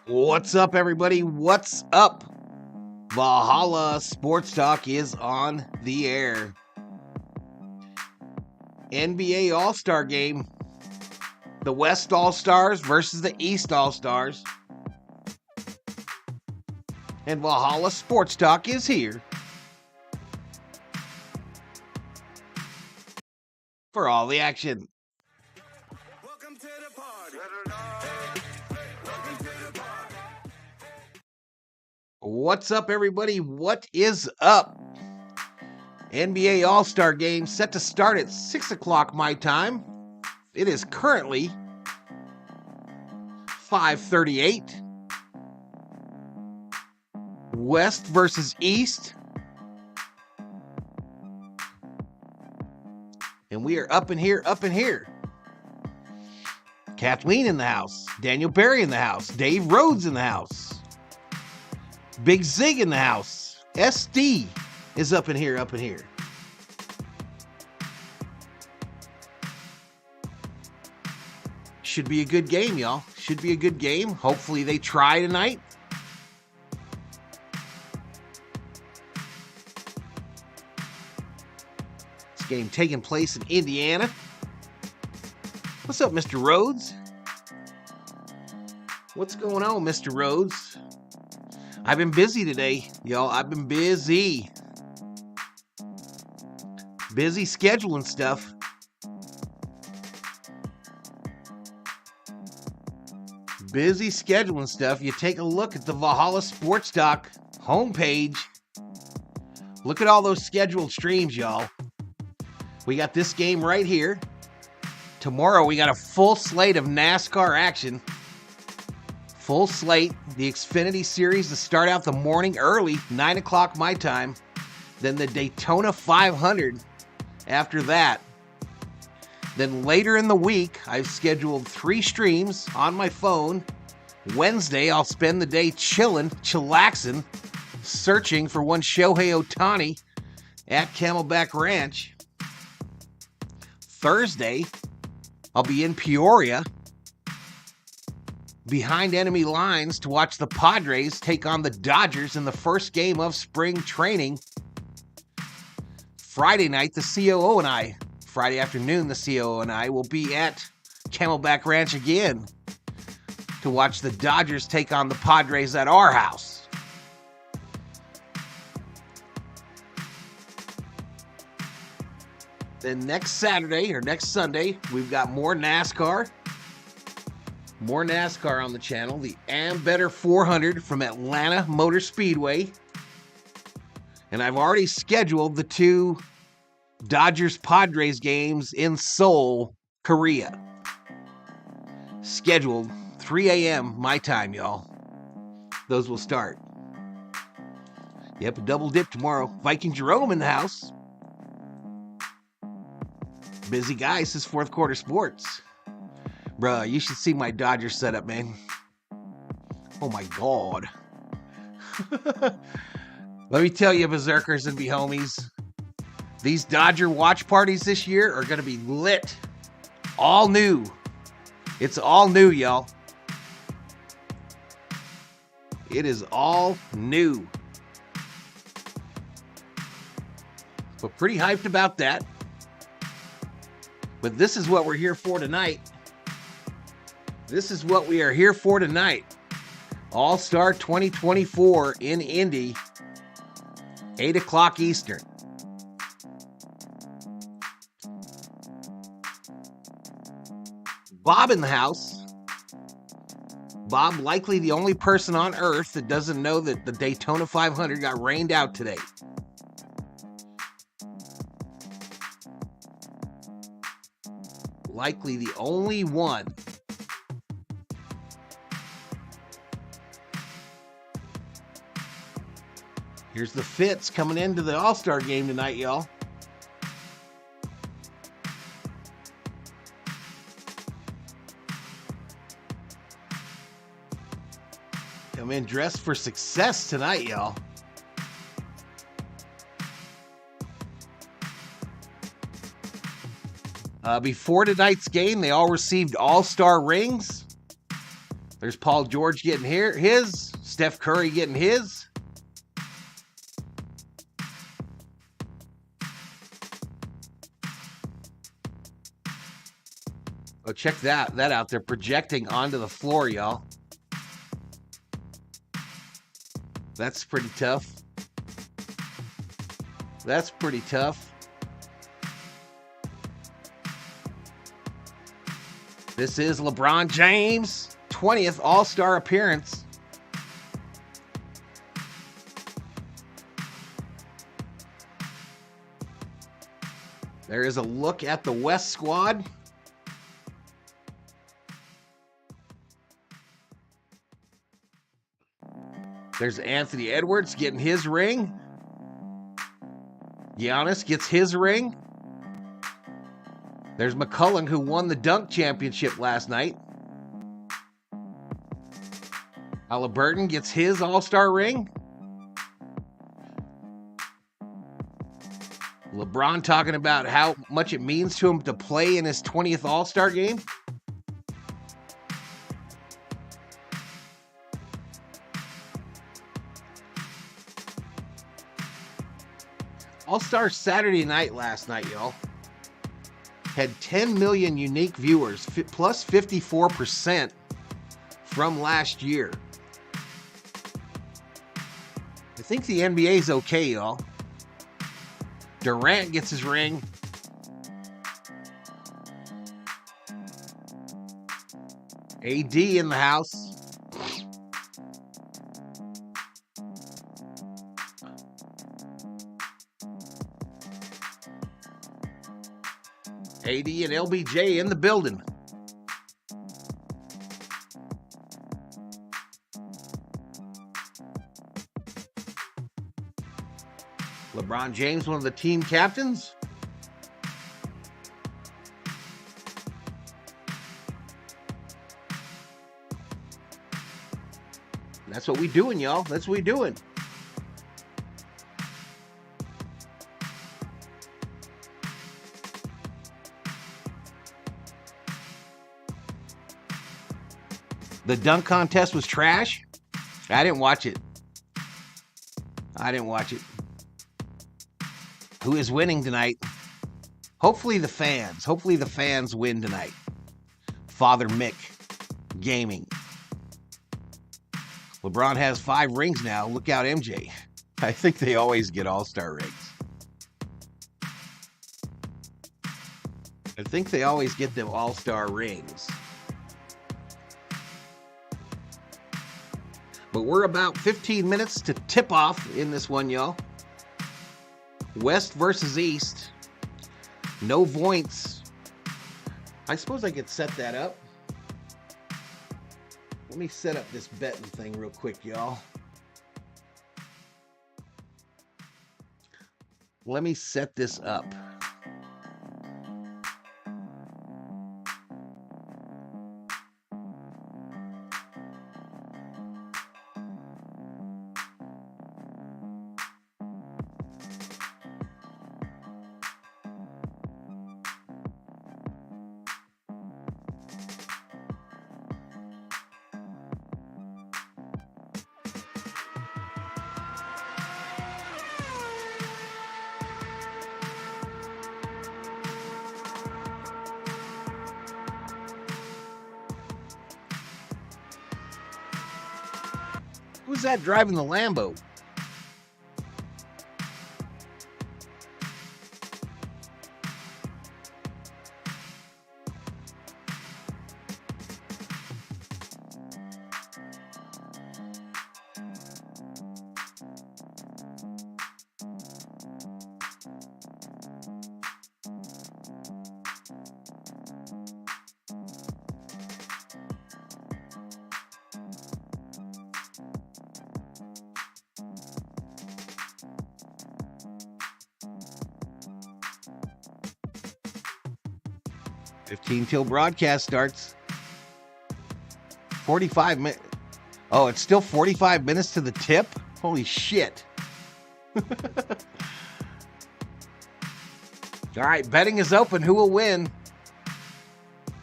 What's up, everybody? What's up? Valhalla Sports Talk is on the air. NBA All-Star Game. The West All-Stars versus the East All-Stars. And Valhalla Sports Talk is here for all the action. Welcome to the party. What's up, everybody? What is up? NBA All-Star Game set to start at 6 o'clock my time. It is currently 5:38. West versus East. And we are up in here. Kathleen in the house. Daniel Barry in the house. Dave Rhodes in the house. Big Zig in the house. SD is up in here. Should be a good game, y'all. Should be a good game. Hopefully they try tonight. This game taking place in Indiana. What's up, Mr. Rhodes? What's going on, Mr. Rhodes? I've been busy today, y'all. I've been busy. Busy scheduling stuff. You take a look at the Valhalla Sports Talk homepage. Look at all those scheduled streams, y'all. We got this game right here. Tomorrow we got a full slate of NASCAR action. Full slate. The Xfinity Series to start out the morning early, 9 o'clock my time. Then the Daytona 500 after that. Then later in the week, I've scheduled 3 streams on my phone. Wednesday, I'll spend the day chillaxing, searching for one Shohei Ohtani at Camelback Ranch. Thursday, I'll be in Peoria, behind enemy lines to watch the Padres take on the Dodgers in the first game of spring training. Friday night, Friday afternoon, the COO and I will be at Camelback Ranch again to watch the Dodgers take on the Padres at our house. Then next Sunday, we've got more NASCAR. More NASCAR on the channel. The Ambetter 400 from Atlanta Motor Speedway. And I've already scheduled the 2 Dodgers-Padres games in Seoul, Korea. Scheduled 3 a.m. my time, y'all. Those will start. Yep, a double dip tomorrow. Viking Jerome in the house. Busy guy, says Fourth Quarter Sports. Bruh, you should see my Dodger setup, man. Oh my God. Let me tell you, berserkers and homies, these Dodger watch parties this year are going to be lit. All new. It's all new, y'all. It is all new. But pretty hyped about that. But this is what we're here for tonight. All-Star 2024 in Indy, 8 o'clock Eastern. Bob in the house. Bob, likely the only person on earth that doesn't know that the Daytona 500 got rained out today. Likely the only one. Here's the Fitz coming into the All-Star game tonight, y'all. Come in dressed for success tonight, y'all. Before tonight's game, they all received All-Star rings. There's Paul George getting his. Steph Curry getting his. Oh, check that out. They're projecting onto the floor, y'all. That's pretty tough. That's pretty tough. This is LeBron James' 20th All-Star appearance. There is a look at the West squad. There's Anthony Edwards getting his ring. Giannis gets his ring. There's McCollum, who won the dunk championship last night. Halliburton gets his All-Star ring. LeBron talking about how much it means to him to play in his 20th All-Star game. All-Star Saturday night last night, y'all. Had 10 million unique viewers, plus 54% from last year. I think the NBA's okay, y'all. Durant gets his ring. AD in the house. AD and LBJ in the building. LeBron James, one of the team captains. That's what we doing, y'all. That's what we doing. The dunk contest was trash. I didn't watch it. Who is winning tonight? Hopefully the fans. Hopefully the fans win tonight. Father Mick Gaming. LeBron has 5 rings now. Look out, MJ. I think they always get All-Star rings. I think they always get them All-Star rings. But we're about 15 minutes to tip off in this one, y'all. West versus East. No points. I suppose I could set that up. Let me set up this betting thing real quick, y'all. Let me set this up. Who's that driving the Lambo? Till broadcast starts. 45 minutes. Oh, it's still 45 minutes to the tip? Holy shit. All right, betting is open. Who will win?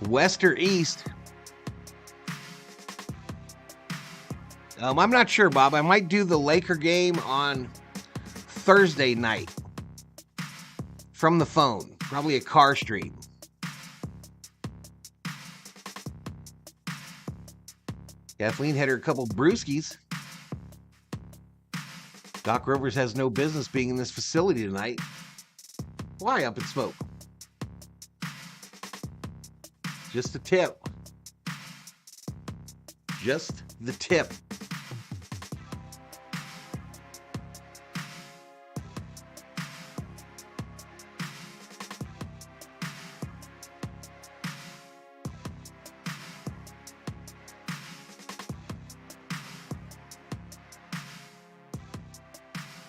West or East? I'm not sure, Bob. I might do the Laker game on Thursday night from the phone, probably a car stream. Kathleen had her couple brewskis. Doc Rivers has no business being in this facility tonight. Why Up in Smoke? Just a tip. Just the tip.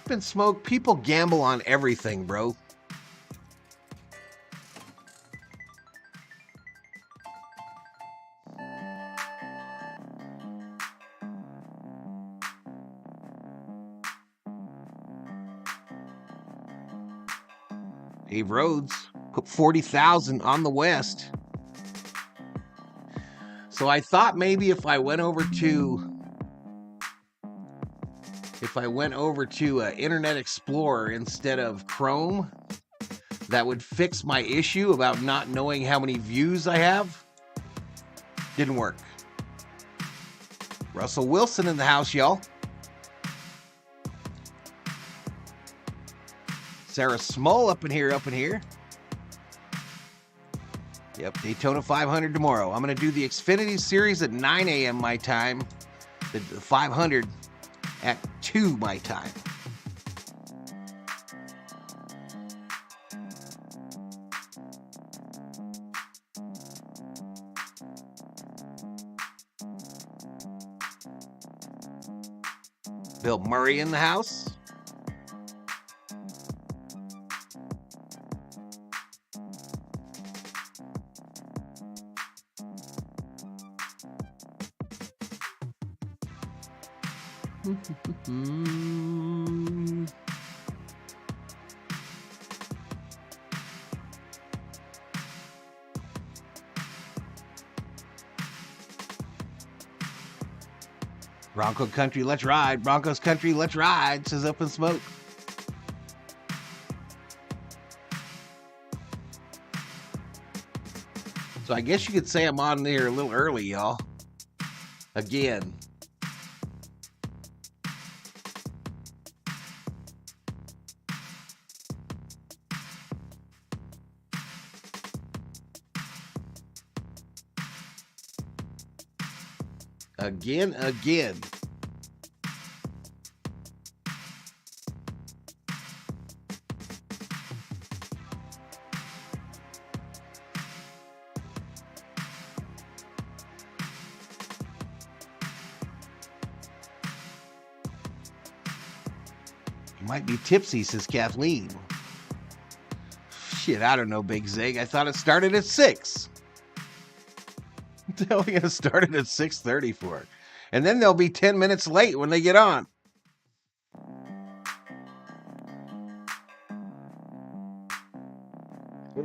Up in Smoke, people gamble on everything, bro. Dave Rhodes put 40,000 on the West. So I thought maybe if I went over to Internet Explorer instead of Chrome, that would fix my issue about not knowing how many views I have. Didn't work. Russell Wilson in the house, y'all. Sarah Small up in here. Yep, Daytona 500 tomorrow. I'm going to do the Xfinity Series at 9 a.m. my time. The 500 at 2 my time. Bill Murray in the house. Bronco Country, let's ride. Broncos Country, let's ride, says Up in Smoke. So I guess you could say I'm on there a little early, y'all. Again. Again. You might be tipsy, says Kathleen. Shit, I don't know, Big Zig. I thought it started at 6. They're only going to start it at 6:30 for. And then they'll be 10 minutes late when they get on.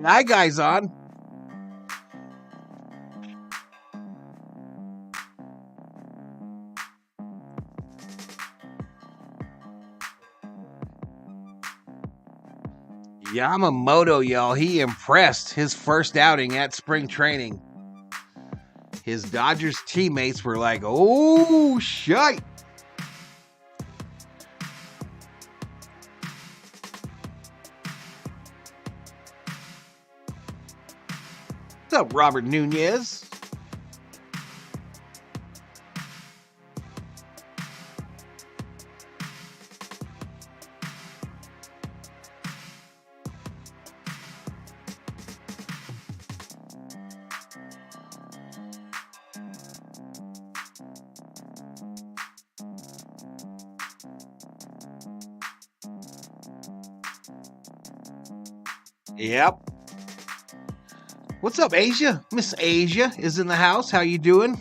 Hi, guys on. Yamamoto, y'all. He impressed his first outing at spring training. His Dodgers teammates were like, oh, shite. What's up, Robert Nunez? Yep. What's up, Asia? Miss Asia is in the house. How you doing?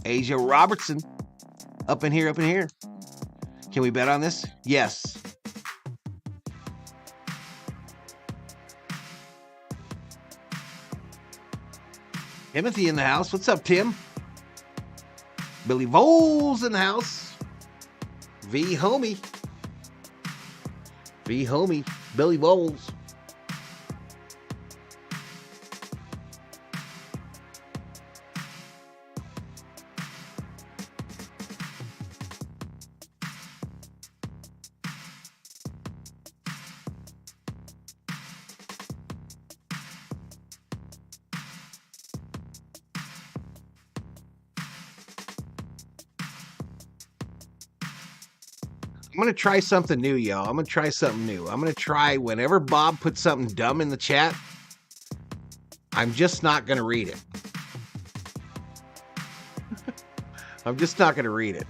Asia Robertson. Up in here. Can we bet on this? Yes. Timothy in the house. What's up, Tim? Billy Voles in the house. V homie. Billy Voles. I'm going to try something new, y'all. I'm going to try something new. I'm going to try whenever Bob puts something dumb in the chat, I'm just not going to read it. I'm just not going to read it.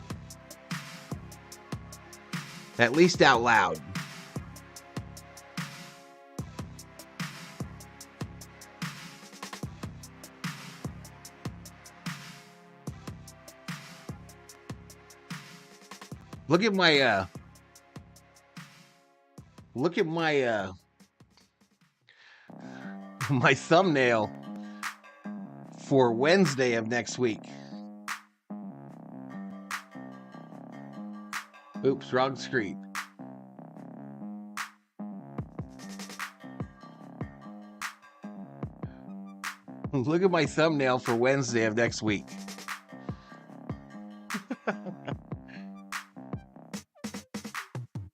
At least out loud. Look at my my thumbnail for Wednesday of next week. Oops, wrong screen. Look at my thumbnail for Wednesday of next week.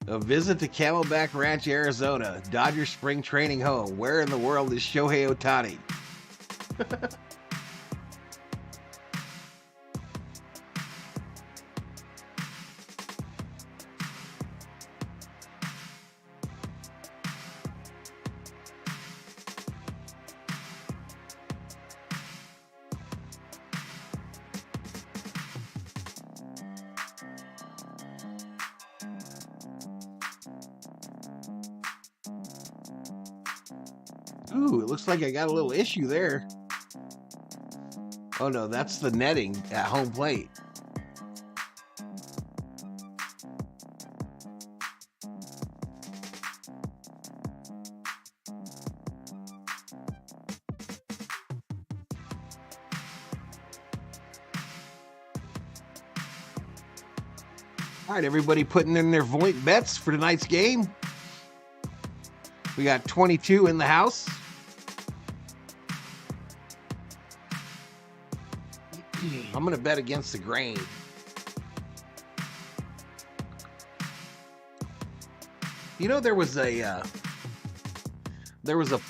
A visit to Camelback Ranch, Arizona, Dodger spring training home. Where in the world is Shohei Ohtani? Ooh, it looks like I got a little issue there. Oh no, that's the netting at home plate. All right, everybody putting in their Voint bets for tonight's game. We got 22 in the house. I'm going to bet against the grain. You know, there was a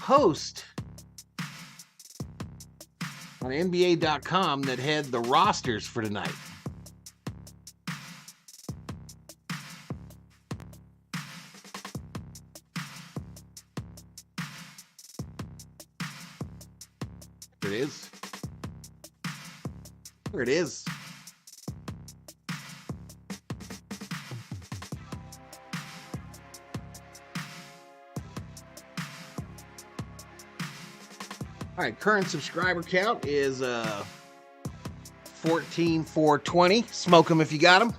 post on NBA.com that had the rosters for tonight. There it is. There it is. All right, current subscriber count is 14,420. Smoke them if you got them.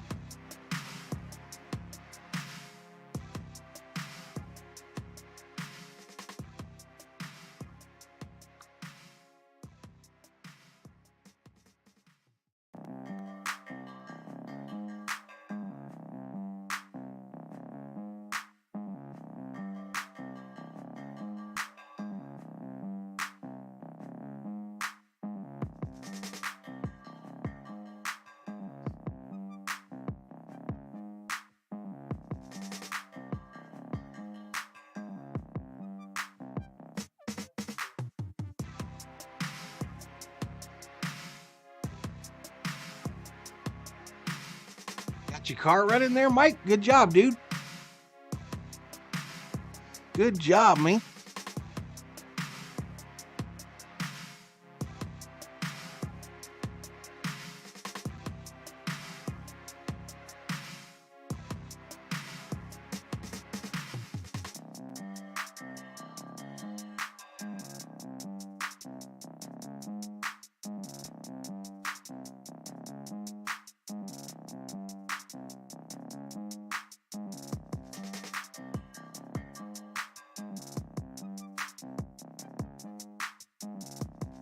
Got your car running there, Mike? Good job, dude. Good job, man.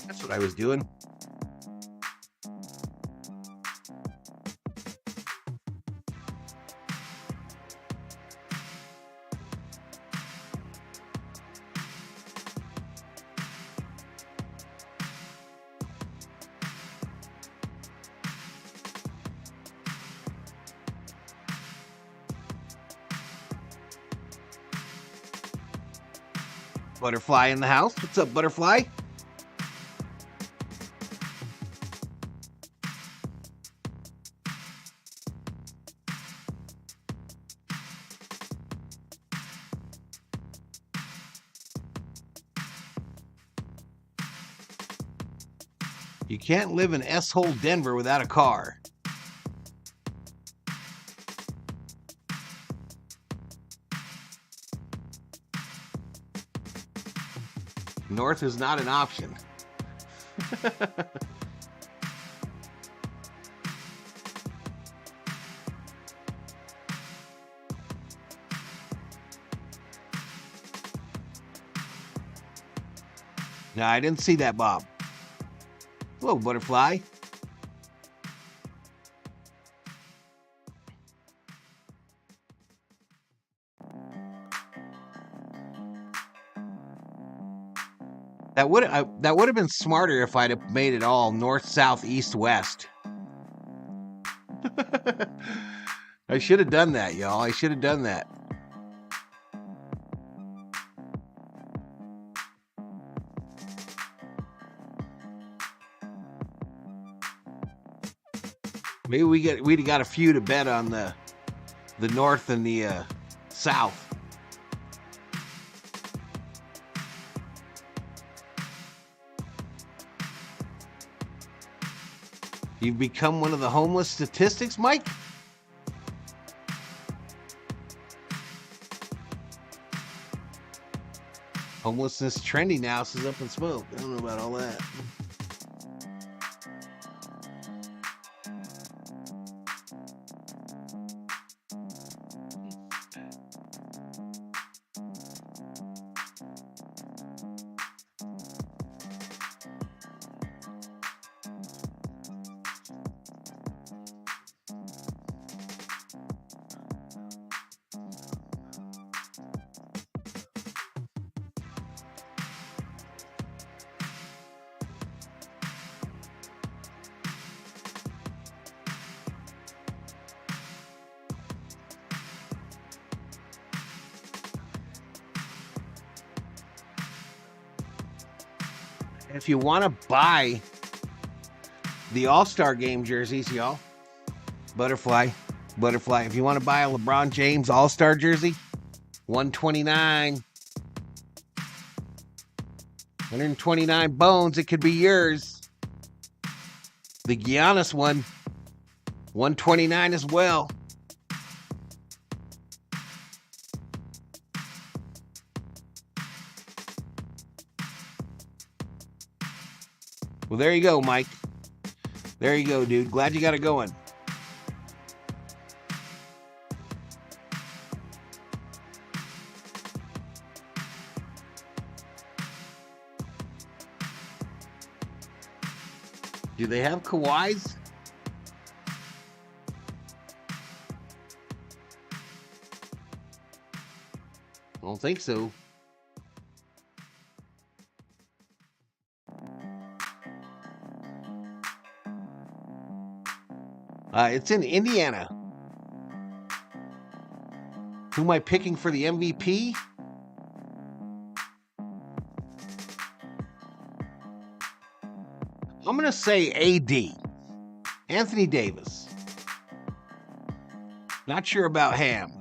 That's what I was doing. Butterfly in the house. What's up, Butterfly? You can't live in S-hole Denver without a car. North is not an option. No, I didn't see that, Bob. Hello, Butterfly. That would have been smarter if I'd have made it all north, south, east, west. I should have done that, y'all. I should have done that. Maybe we'd have got a few to bet on the north and the south. You've become one of the homeless statistics, Mike? Homelessness trending now, says Up in Smoke. I don't know about all that. If you want to buy the All-Star Game jerseys, y'all, Butterfly, if you want to buy a LeBron James All-Star jersey, $129, 129 bones, it could be yours. The Giannis one, $129 as well. Well, there you go, Mike. There you go, dude. Glad you got it going. Do they have Kawhis? I don't think so. It's in Indiana. Who am I picking for the MVP? I'm going to say AD. Anthony Davis. Not sure about Ham.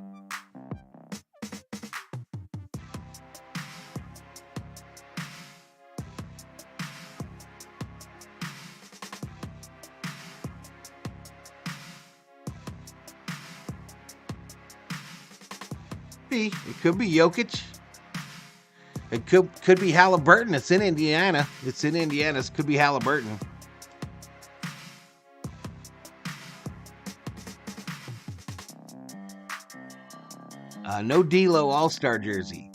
It could be Jokic. It could be Halliburton. It's in Indiana. It could be Halliburton. No D'Lo All-Star jersey.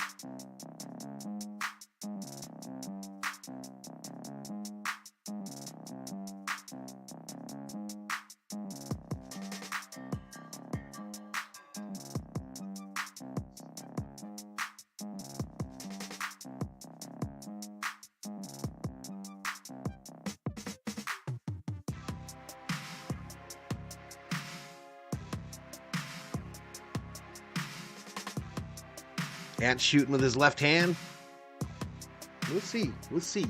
Ant shooting with his left hand. We'll see. We'll see.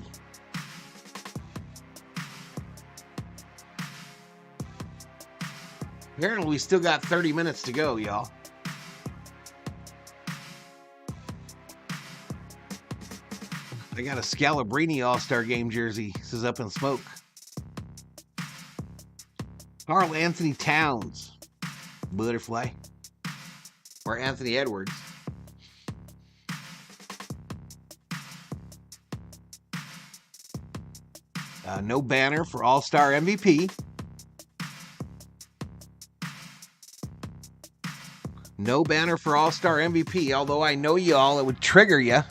Apparently, we still got 30 minutes to go, y'all. I got a Scalabrini All-Star Game jersey. This is up in smoke. Karl Anthony Towns. Butterfly. Or Anthony Edwards. No banner for All-Star MVP. No banner for All-Star MVP, although I know y'all, it would trigger you.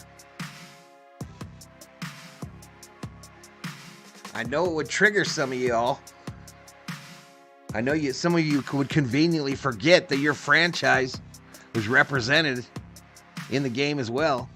I know it would trigger some of y'all. I know some of you would conveniently forget that your franchise was represented in the game as well.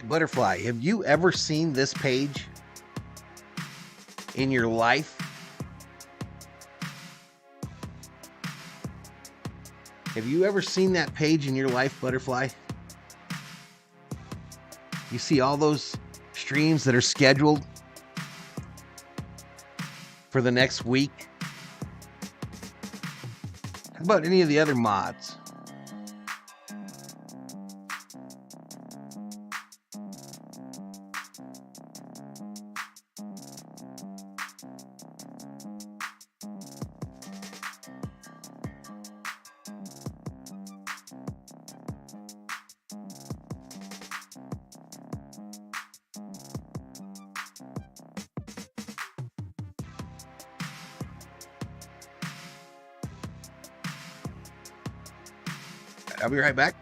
Butterfly, have you ever seen this page in your life? Have you ever seen that page in your life, Butterfly? You see all those streams that are scheduled for the next week? How about any of the other mods? I'll be right back.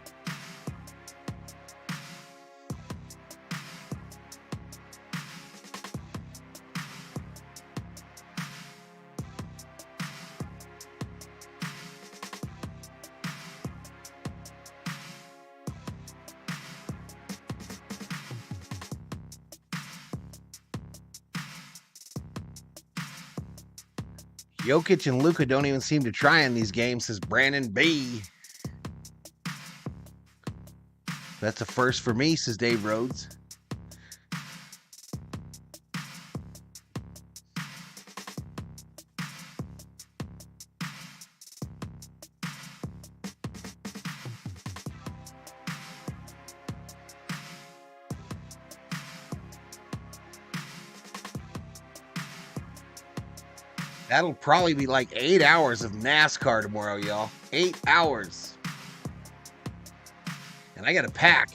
Jokic and Luka don't even seem to try in these games, says Brandon B. That's a first for me, says Dave Rhodes. That'll probably be like 8 hours of NASCAR tomorrow, y'all. 8 hours. And I got to pack.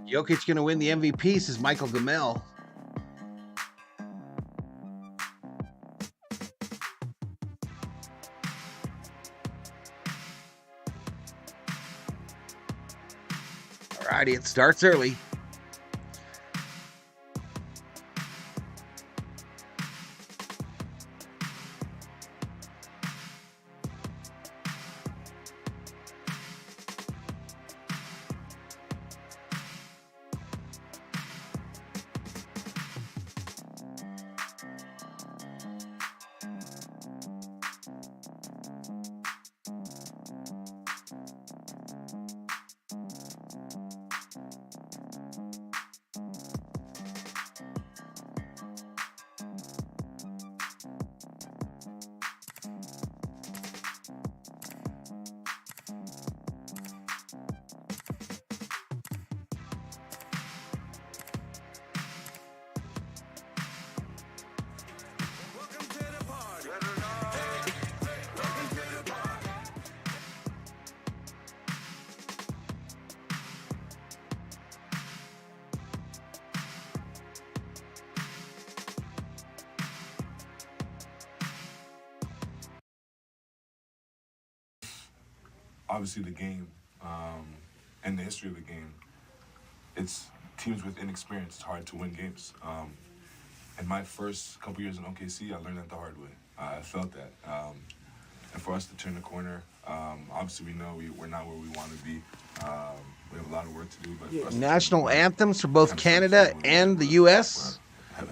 Jokic going to win the MVP, says Michael Gamel. Alrighty, it starts early. obviously the game and the history of the game, it's teams with inexperience, it's hard to win games. In my first couple years in OKC, I learned that the hard way. I felt that. And for us to turn the corner, obviously we know we're not where we want to be. We have a lot of work to do. But for us to National turn the corner, anthems for both kind of Canada starts and the with U.S.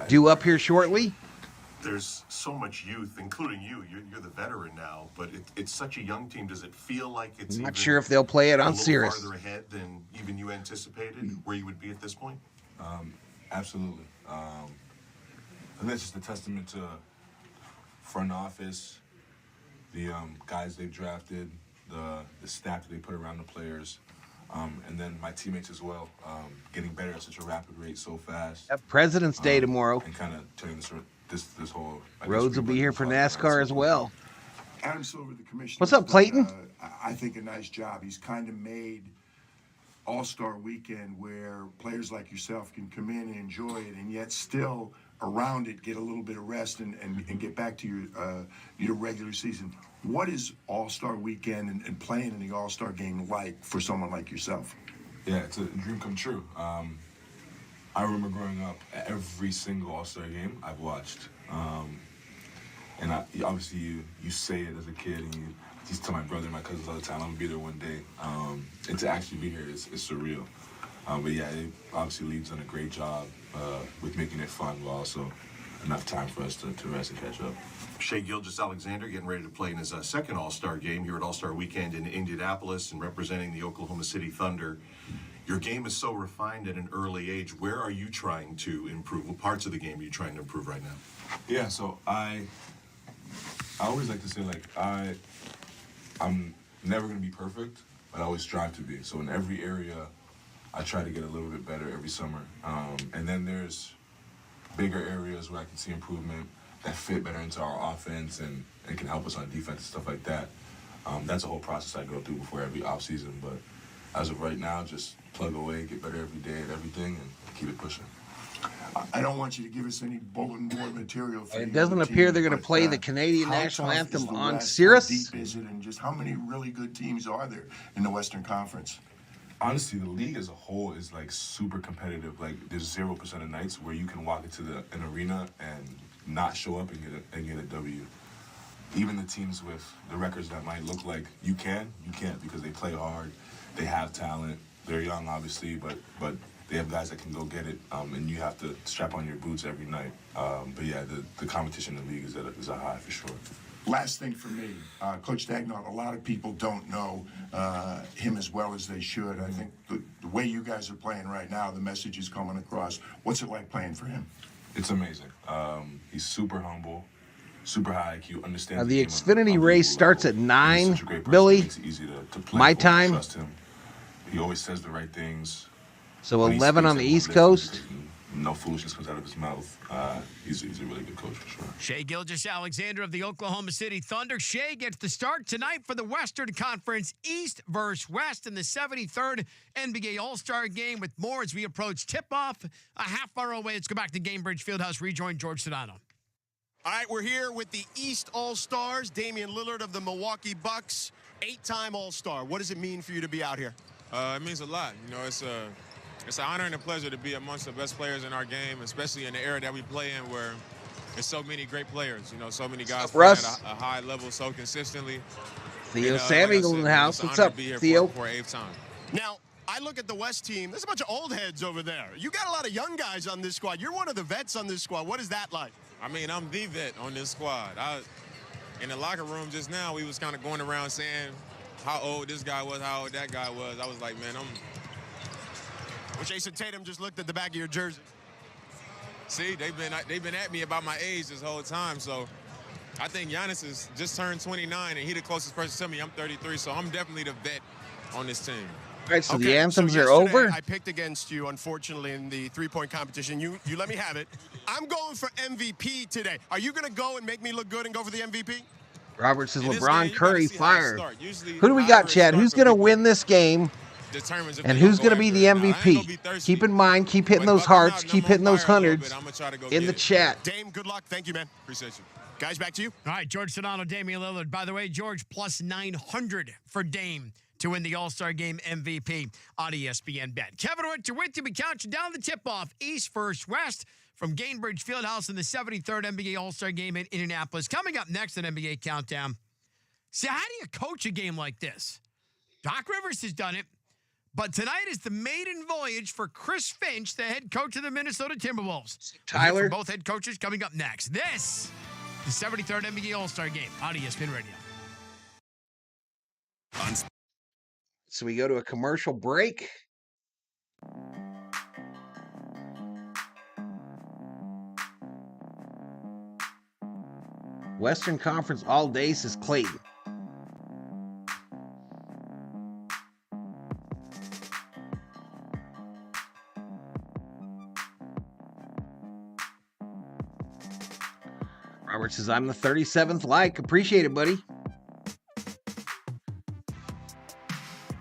due up here shortly. There's so much youth, including you. You're the veteran now, but it's such a young team. Does it feel like it's Not even sure if they'll play it a on little Sirius. farther ahead than even you anticipated, where you would be at this point? Absolutely. And that's just a testament to front office, the guys they've drafted, the staff that they put around the players, and then my teammates as well, getting better at such a rapid rate so fast. President's Day tomorrow. And kind of turning this whole. I guess, Rhodes will be here for NASCAR as well. Adam Silver, the commissioner. What's up, Clayton? I think a nice job. He's kind of made All-Star Weekend where players like yourself can come in and enjoy it, and yet still around it get a little bit of rest and get back to your regular season. What is All-Star Weekend and playing in the All-Star game like for someone like yourself? Yeah, it's a dream come true. I remember growing up, every single All-Star game I've watched. And obviously you say it as a kid, and you tell my brother and my cousins all the time, I'm going to be there one day. And to actually be here is surreal. But yeah, it obviously League's done a great job with making it fun, but also enough time for us to rest and catch up. Shai Gilgeous-Alexander getting ready to play in his second All-Star game here at All-Star Weekend in Indianapolis and representing the Oklahoma City Thunder. Your game is so refined at an early age. Where are you trying to improve? What parts of the game are you trying to improve right now? Yeah, so I always like to say, like, I'm never going to be perfect, but I always strive to be. So in every area, I try to get a little bit better every summer. And then there's bigger areas where I can see improvement that fit better into our offense and can help us on defense and stuff like that. That's a whole process I go through before every offseason. But as of right now, just plug away, get better every day at everything, and keep it pushing. I don't want you to give us any bulletin board material. For It the doesn't other appear teams, they're going to but, play the Canadian how national tough anthem is the on West? Sirius. How deep is it, and just how many really good teams are there in the Western Conference? Honestly, the league as a whole is like super competitive. Like there's 0% of nights where you can walk into an arena and not show up and get a W. Even the teams with the records that might look like you can't because they play hard, they have talent, they're young obviously, but they have guys that can go get it, and you have to strap on your boots every night. But yeah, the competition in the league is a high for sure. Last thing for me, Coach Daigneault, a lot of people don't know him as well as they should. I think the way you guys are playing right now, the message is coming across. What's it like playing for him? It's amazing. He's super humble, super high IQ, understands The game Xfinity on a race level. starts at He's 9. such a great person. Billy, It makes it easy to play my for, time. Trust him. He always says the right things. So When he 11 on speaks, the East everyone listens. Coast. No foolishness comes out of his mouth. He's a really good coach for sure. Shai Gilgeous-Alexander of the Oklahoma City Thunder. Shai gets the start tonight for the Western Conference East versus West in the 73rd NBA All-Star Game with more as we approach tip-off a half hour away. Let's go back to Gamebridge Fieldhouse. Rejoin George Sedano. All right, we're here with the East All-Stars. Damian Lillard of the Milwaukee Bucks, 8-time All-Star. What does it mean for you to be out here? It means a lot. You know, it's an honor and a pleasure to be amongst the best players in our game, especially in the era that we play in where there's so many great players. You know, so many guys playing Russ. at a high level so consistently. Theo And, Sam like I Eagle said, in the man, house. it's an What's honor up, to be here Theo? for our 8th time. Now, I look at the West team. There's a bunch of old heads over there. You got a lot of young guys on this squad. You're one of the vets on this squad. What is that like? I mean, I'm the vet on this squad. In the locker room just now, we was kind of going around saying how old this guy was, how old that guy was. I was like, man, Well, Jason Tatum just looked at the back of your jersey. See, they've been at me about my age this whole time. So I think Giannis has just turned 29, and he the closest person to me. I'm 33, so I'm definitely the vet on this team. All right, so the Okay, anthems are yesterday, over. I picked against you, unfortunately, in the three-point competition. You let me have it. I'm going for MVP today. Are you going to go and make me look good and go for the MVP? Robert says In this game, LeBron you gotta Curry see how it fire. start. Usually, Who do we however got, it Chad? starts Who's for going to people win this game? determines if And they who's gonna going to be go the after it. Now, I ain't gonna be MVP? thirsty, Keep in mind, keep hitting but those if I come hearts, out and keep I'm hitting on those fire a little hundreds bit, I'ma try to go in get the it. chat. Dame, good luck. Thank you, man. Appreciate you. Guys, back to you. All right, George Sedano, Damian Lillard. By the way, George plus 900 for Dame to win the All-Star Game MVP on ESPN Bet. Kevin Winter with you. We count you down the tip-off, East versus West, from Gainbridge Fieldhouse in the 73rd NBA All-Star Game in Indianapolis. Coming up next on NBA Countdown. See, how do you coach a game like this? Doc Rivers has done it, but tonight is the maiden voyage for Chris Finch, the head coach of the Minnesota Timberwolves. Tyler? We'll hear from both head coaches coming up next. This is the 73rd NBA All-Star Game on ESPN Radio. So we go to a commercial break. Western Conference all day, says Clayton. Robert says, I'm the 37th like. Appreciate it, buddy.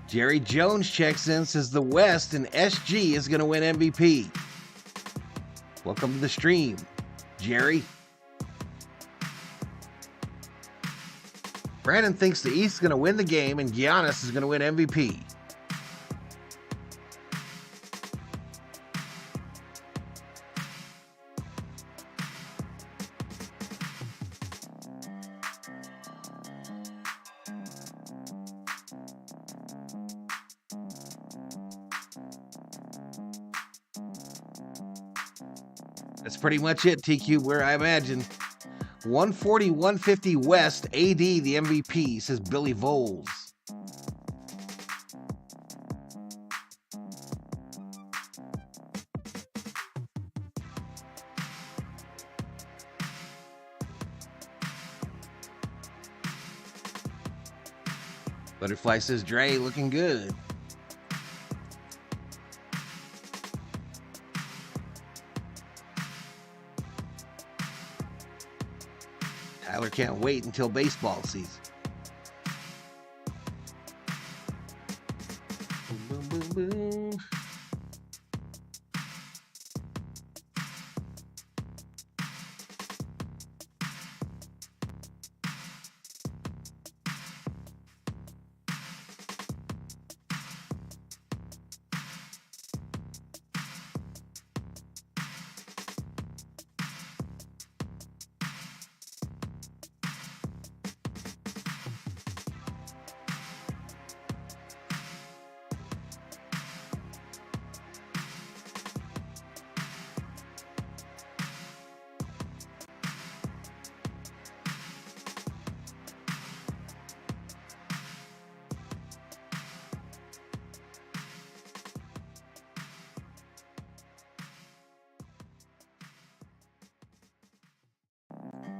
Jerry Jones checks in, says the West and SG is going to win MVP. Welcome to the stream, Jerry. Brandon thinks the East is going to win the game and Giannis is going to win MVP. That's pretty much it, TQ, where I imagine. 140, 150 West, AD the MVP, says Billy Voles. Butterfly says Dre looking good. Tyler can't wait until baseball season. Boom, boom, boom, boom.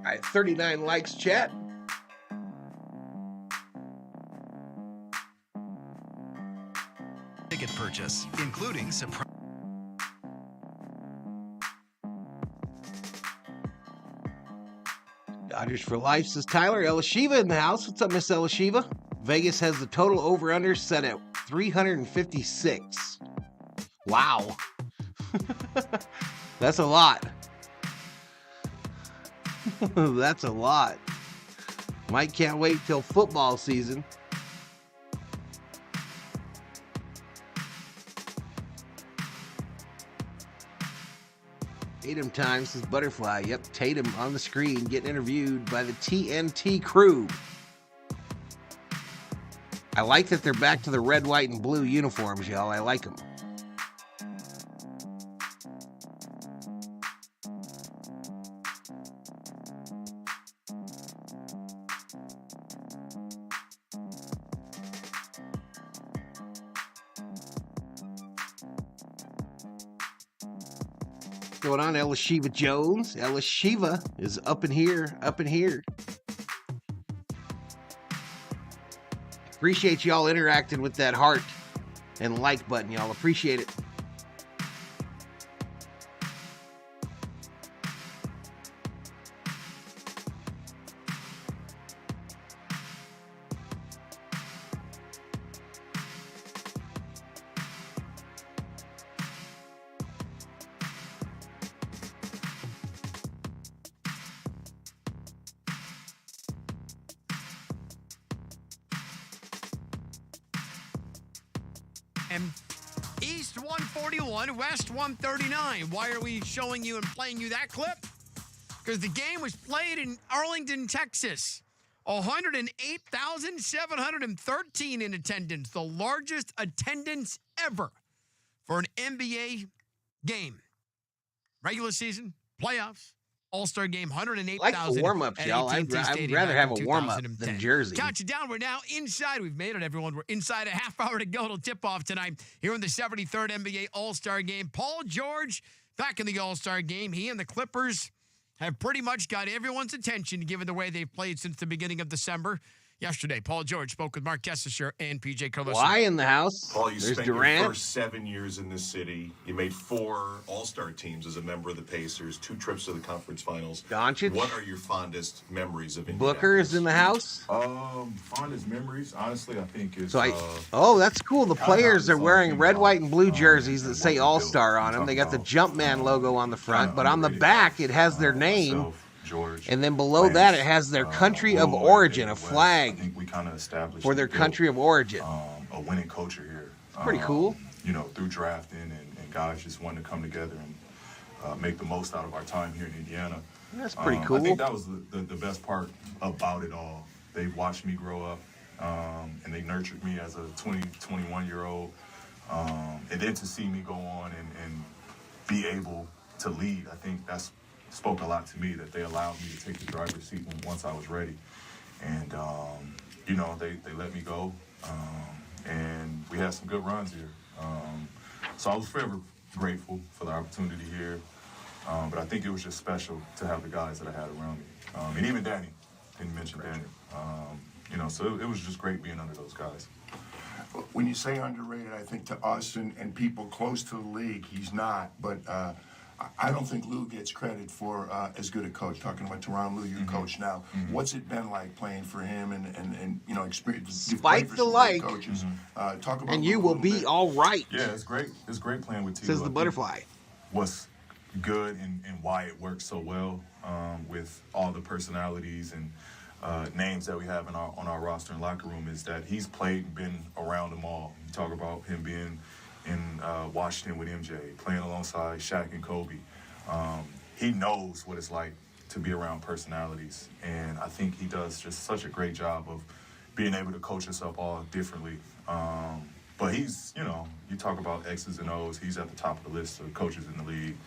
All right, 39 likes, chat. Ticket purchase, including surprise. Dodgers for life, says Tyler. Elishiva in the house. What's up, Miss Elishiva? Vegas has the total over-under set at 356. Wow. That's a lot. That's a lot. Mike can't wait till football season. Tatum time, says Butterfly. Yep, Tatum on the screen getting interviewed by the TNT crew. I like that they're back to the red, white, and blue uniforms, y'all. I like them. What's going on, Elishiva Jones? Elishiva is up in here, up in here. Appreciate y'all interacting with that heart and like button, y'all. Appreciate it. And East 141, West 139. Why are we showing you and playing you that clip? Because the game was played in Arlington, Texas. 108,713 in attendance, the largest attendance ever for an NBA game. Regular season, playoffs, All-Star game, 108,000. Like the warm-ups, y'all. I'd rather have a warm-up than Jersey. Count you down. We're now inside. We've made it, everyone. We're inside a half hour to go till tip-off tonight here in the 73rd NBA All-Star game. Paul George back in the All-Star game. He and the Clippers have pretty much got everyone's attention given the way they've played since the beginning of December. Yesterday, Paul George spoke with Mark Kessler and PJ Carlson. Why in the house? Paul, you There's spent Durant. your first 7 years in this city. You made 4 All-Star teams as a member of the Pacers, 2 trips to the conference finals. Doncic. What are your fondest memories of Booker's in the house. Fondest memories, honestly, I think is. That's cool. The players are wearing red, white, and blue jerseys that say All-Star on them. They got the Jumpman logo on the front, but on the back it has their name. George, and then below that it has their country of origin, a flag I think we kind of established for their country of origin. A winning culture here. Pretty cool. Through drafting and guys just wanting to come together and make the most out of our time here in Indiana. That's pretty cool. I think that was the best part about it all. They watched me grow up, and they nurtured me as a 21-year-old. And then to see me go on and be able to lead, I think that's spoke a lot to me, that they allowed me to take the driver's seat once I was ready. And, they let me go. And we had some good runs here. So I was forever grateful for the opportunity here. But I think it was just special to have the guys that I had around me. And even Danny, didn't mention Danny. So it was just great being under those guys. When you say underrated, I think to us and people close to the league, he's not. But I don't think Lou gets credit for as good a coach. Talking about Tyronn Lue, your coach now. What's it been like playing for him and experience? Spike the like. Coaches. Talk about and you will be all right. Yeah, it's great. It's great playing with T. Says the butterfly. What's good and why it works so well with all the personalities and names that we have on our roster and locker room is that he's played and been around them all. You talk about him being in Washington with MJ, playing alongside Shaq and Kobe. He knows what it's like to be around personalities, and I think he does just such a great job of being able to coach us up all differently. But he's, you talk about X's and O's, he's at the top of the list of coaches in the league.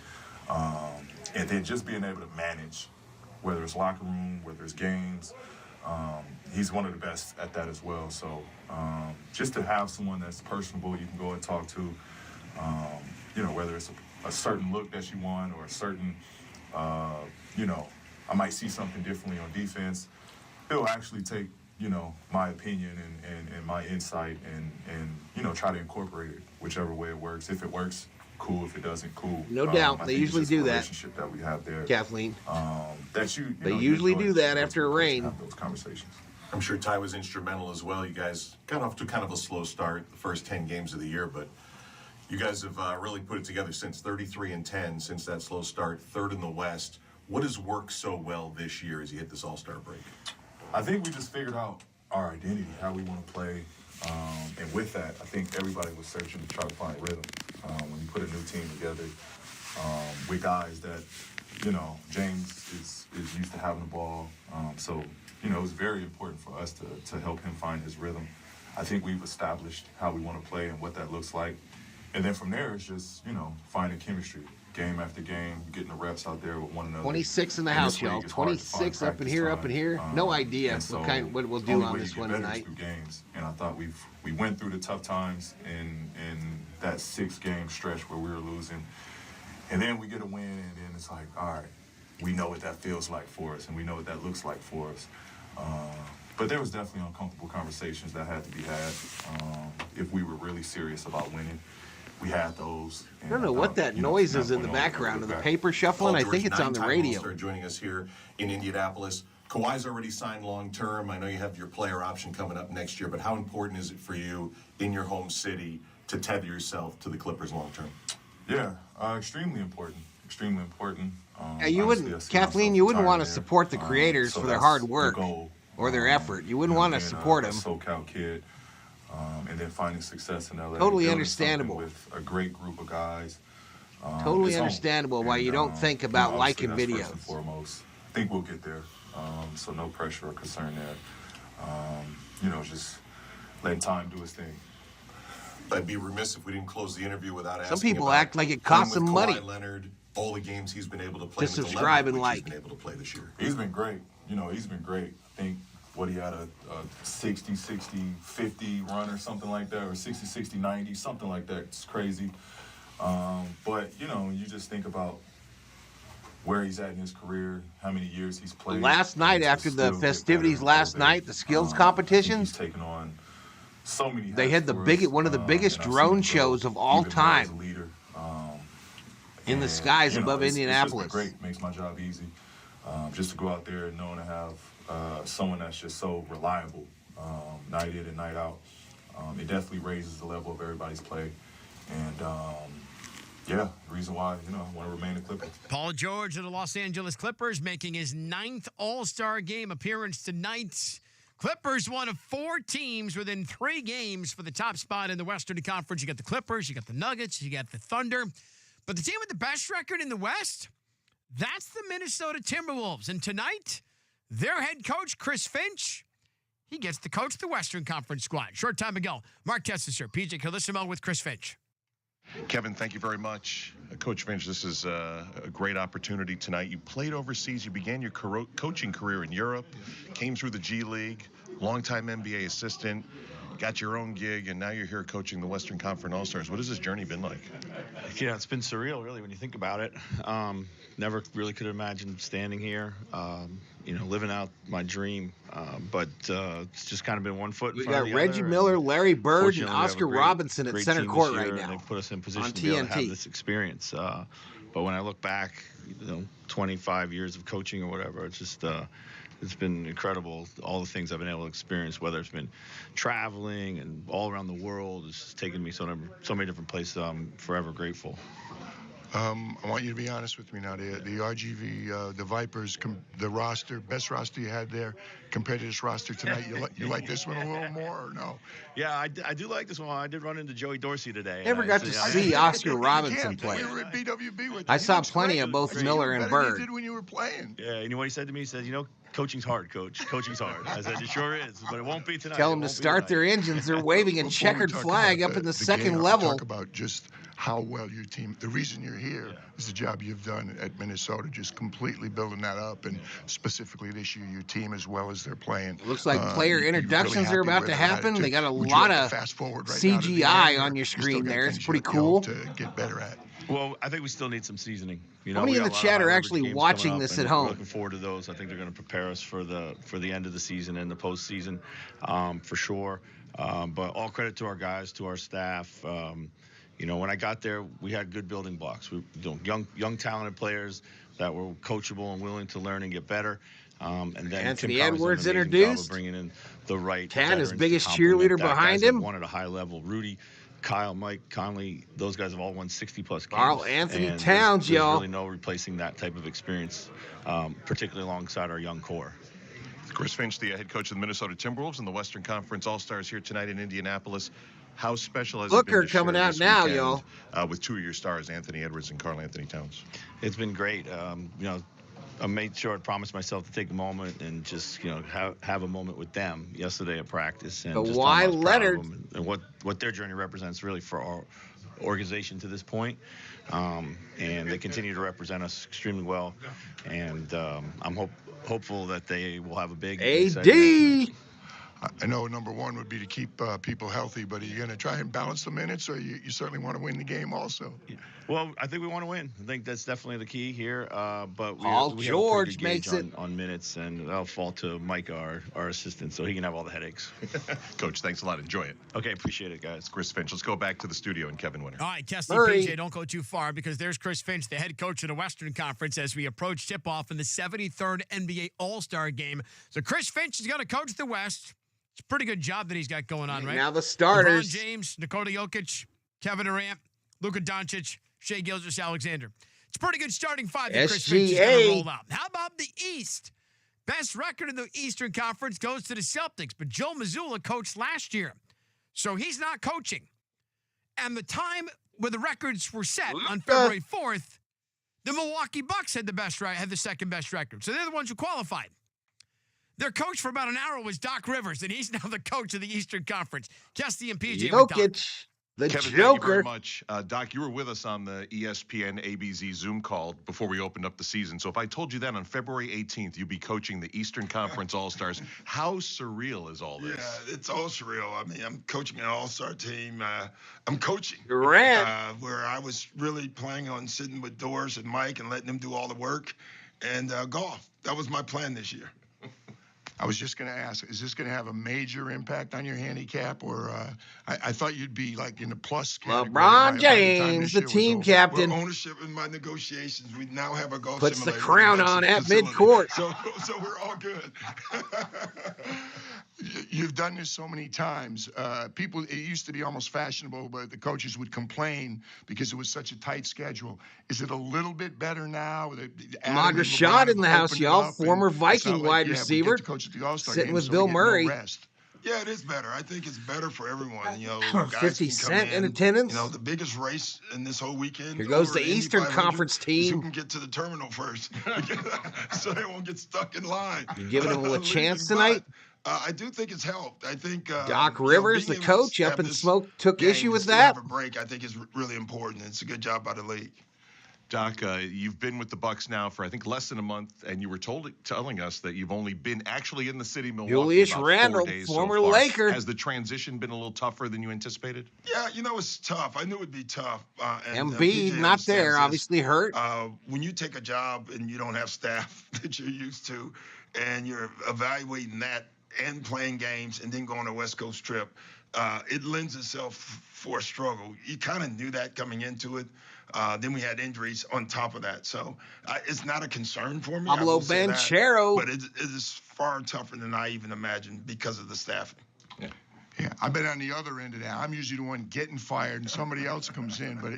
And then just being able to manage, whether it's locker room, whether it's games, he's one of the best at that as well. So just to have someone that's personable, you can go and talk to, whether it's a certain look that you want or a certain, I might see something differently on defense. He'll actually take, my opinion and my insight and try to incorporate it whichever way it works. If it works, cool. If it doesn't, cool. No doubt. They usually do that. Relationship that we have there, Kathleen. They usually do that after a rain. Have those conversations. I'm sure Ty was instrumental as well. You guys got off to kind of a slow start the first 10 games of the year, but you guys have really put it together since 33-10, since that slow start, third in the West. What has worked so well this year as you hit this All-Star break? I think we just figured out our identity, how we want to play. And with that, I think everybody was searching to try to find rhythm. When you put a new team together with guys that, James is used to having the ball. So it was very important for us to help him find his rhythm. I think we've established how we want to play and what that looks like. And then from there, it's just, finding chemistry. Game after game, getting the reps out there with one another. 26 in the house, y'all. 26 up in here, No idea what we'll do on this one tonight. Games. And I thought we went through the tough times in that 6-game stretch where we were losing. And then we get a win, and then it's like, all right, we know what that feels like for us, and we know what that looks like for us. But there was definitely uncomfortable conversations that had to be had if we were really serious about winning. We had those. I don't know what that noise is in the background of the paper shuffling. I think it's on the radio. All-Star joining us here in Indianapolis. Kawhi's already signed long-term. I know you have your player option coming up next year, but how important is it for you in your home city to tether yourself to the Clippers long-term? Yeah, extremely important. Extremely important. You wouldn't, Kathleen, you wouldn't want to support the creators for their hard work or their effort. You wouldn't want to support them. SoCal kid. and then finding success in LA. Totally building understandable. something with a great group of guys. Totally it's home. understandable why And, you don't think about obviously liking that's videos. First and foremost, I think we'll get there. So no pressure or concern there. Just letting time do its thing. I'd be remiss if we didn't close the interview without asking. Some people about act like it costs playing them with money. Kawhi Leonard, all the games he's been able to play. To with the subscribe level and at which like. He's been able to play this year. He's been great. He's been great. I think he had a 60-60-50 run or something like that, or 60-60-90, something like that. It's crazy. But you just think about where he's at in his career, how many years he's played. Last night and to after the still get festivities better last and elevate. night, the skills I think competitions, he's taken on so many. they hats had the for big us, one of the biggest and I've drone seen him grow shows of all even more as a time leader. in the And, skies above it's Indianapolis. just been great. Makes my job easy. Just to go out there and knowing to have someone that's just so reliable, night in and night out. It definitely raises the level of everybody's play. And the reason why, I want to remain a Clipper. Paul George of the Los Angeles Clippers making his 9th All-Star Game appearance tonight. Clippers one of 4 teams within 3 games for the top spot in the Western Conference. You got the Clippers, you got the Nuggets, you got the Thunder. But the team with the best record in the West, that's the Minnesota Timberwolves. And tonight, their head coach, Chris Finch, he gets to coach the Western Conference squad. Short time ago, Mark Tessler, PJ Carlissimo with Chris Finch. Kevin, thank you very much. Coach Finch, this is a great opportunity tonight. You played overseas. You began your coaching career in Europe, came through the G League, longtime NBA assistant, got your own gig, and now you're here coaching the Western Conference All-Stars. What has this journey been like? Yeah, it's been surreal, really, when you think about it. Never really could have imagined standing here, living out my dream. But it's just kind of been one foot in We front got of the Reggie other, Miller, Larry Bird, and fortunately, we have a Oscar great- Robinson at great center team this court year, right now. and they put us in position on to be able to TNT. have this experience. But when I look back, 25 years of coaching or whatever, it's just it's been incredible. All the things I've been able to experience, whether it's been traveling and all around the world, it's just taken me so many different places. I'm forever grateful. I want you to be honest with me now. The RGV, the Vipers, the roster, best roster you had there compared to this roster tonight. You like this one a little more or no? Yeah, I do like this one. I did run into Joey Dorsey today. Never and got to see Oscar Robinson You play. were at BWB with I him. saw He looks plenty great. of both Great. Miller and Better than Bird. you did when you were playing. Yeah, you know what he said to me? He said, coaching's hard, coach. Coaching's hard. I said, it sure is, but it won't be tonight. Tell It them to won't be start their tonight. engines. They're waving a Before we checkered talk flag about up in the game, second I wanna level. Talk about just how well your team. The reason you're here is the job you've done at Minnesota, just completely building that up, and specifically this year, your team as well as they're playing. Looks like player you're really introductions happy are about with to it. happen. They got a Would you lot like to of fast forward right now to the CGI end, or on your you still screen got there. It's things pretty you hope cool. to get better at. Well, I think we still need some seasoning. How many we in got the a lot of chat are high-leverage actually games watching coming up, this and at we're home? Looking forward to those. I think they're going to prepare us for the end of the season and the postseason, for sure. But all credit to our guys, to our staff. When I got there, we had good building blocks. We young talented players that were coachable and willing to learn and get better. And then Anthony Tim Connors Edwards did an amazing job introduced. of bringing in the right Cat, his veterans to biggest complement cheerleader that. behind Guys that him. won at a high level. Rudy, Kyle, Mike, Conley, those guys have all won 60-plus games. Carl Anthony And Towns, there's y'all. really no replacing that type of experience, particularly alongside our young core. Chris Finch, the head coach of the Minnesota Timberwolves and the Western Conference All-Stars here tonight in Indianapolis. How special has it been Booker to share coming out this now, weekend, y'all. with 2 of your stars, Anthony Edwards and Karl Anthony Towns? It's been great. I made sure I promised myself to take a moment and just, have a moment with them yesterday at practice. And But just why tell them I was proud of Leonard? them and what their journey represents really for our organization to this point. And they continue to represent us extremely well. And I'm hopeful that they will have a big exciting AD. I know number one would be to keep people healthy, but are you going to try and balance the minutes, or you certainly want to win the game also? Well, I think we want to win. I think that's definitely the key here. But we Paul have a pretty George good makes gauge it. on minutes, and that'll fall to Mike, our assistant, so he can have all the headaches. Coach, thanks a lot. Enjoy it. Okay, appreciate it, guys. Chris Finch. Let's go back to the studio and Kevin Winter. All right, Kessie, Hurry. PJ, don't go too far because there's Chris Finch, the head coach of the Western Conference, as we approach tip-off in the 73rd NBA All-Star Game. So Chris Finch is going to coach the West. It's a pretty good job that he's got going on, right? Now the starters. LeBron James, Nikola Jokic, Kevin Durant, Luka Doncic, Shai Gilgeous-Alexander. It's a pretty good starting five that Chris Finch is going SGA. to roll out. How about the East? Best record in the Eastern Conference goes to the Celtics, but Joe Mazzulla coached last year. So he's not coaching. And the time where the records were set on Luka. February 4th, the Milwaukee Bucks had the second best record. So they're the ones who qualified. Their coach for about an hour was Doc Rivers, and he's now the coach of the Eastern Conference. Kesty and PJ with Doc. Jokic, the Kevin, thank you very Joker. much. Doc, you were with us on the ESPN ABZ Zoom call before we opened up the season. So if I told you that on February 18th, you'd be coaching the Eastern Conference All-Stars, how surreal is all this? Yeah, it's all surreal. I mean, I'm coaching an all-star team. I'm coaching. Durant. Where I was really planning on sitting with Doris and Mike and letting them do all the work and golf. That was my plan this year. I was just going to ask, is this going to have a major impact on your handicap? Or I thought you'd be like in the plus category. LeBron by the time James, this the year was team over. captain. Well, ownership in my negotiations, we now have a golf Puts the simulator crown in the on at facility. midcourt. So we're all good. You've done this so many times. It used to be almost fashionable, but the coaches would complain because it was such a tight schedule. Is it a little bit better now? Ahmad Rashad in the house, y'all. Former Viking wide receiver. Sitting with Bill Murray. Yeah, it is better. I think it's better for everyone. You know, 50 guys can come Cent in attendance. You know, the biggest race in this whole weekend. Here goes over the Indy Eastern 500 Conference is team. who can get to the terminal first, so they won't get stuck in line. You giving them a chance tonight? I do think it's helped. I think Doc Rivers, the coach, up in smoke, took issue with that. Have a break, I think, is really important. It's a good job by the league. Doc, you've been with the Bucks now for, I think, less than a month, and you were telling us that you've only been actually in the city of Milwaukee Julius about Randle, 4 days former so far. Laker. Has the transition been a little tougher than you anticipated? Yeah, you know, it's tough. I knew it'd be tough. Embiid PJ not there, understands this. obviously hurt. When you take a job and you don't have staff that you're used to, and you're evaluating that and playing games and then going on a West Coast trip, it lends itself for a struggle. You kind of knew that coming into it. Then we had injuries on top of that. So it's not a concern for me. Pablo Banchero. But it is far tougher than I even imagined because of the staffing. Yeah, I've been on the other end of that. I'm usually the one getting fired, and somebody else comes in. But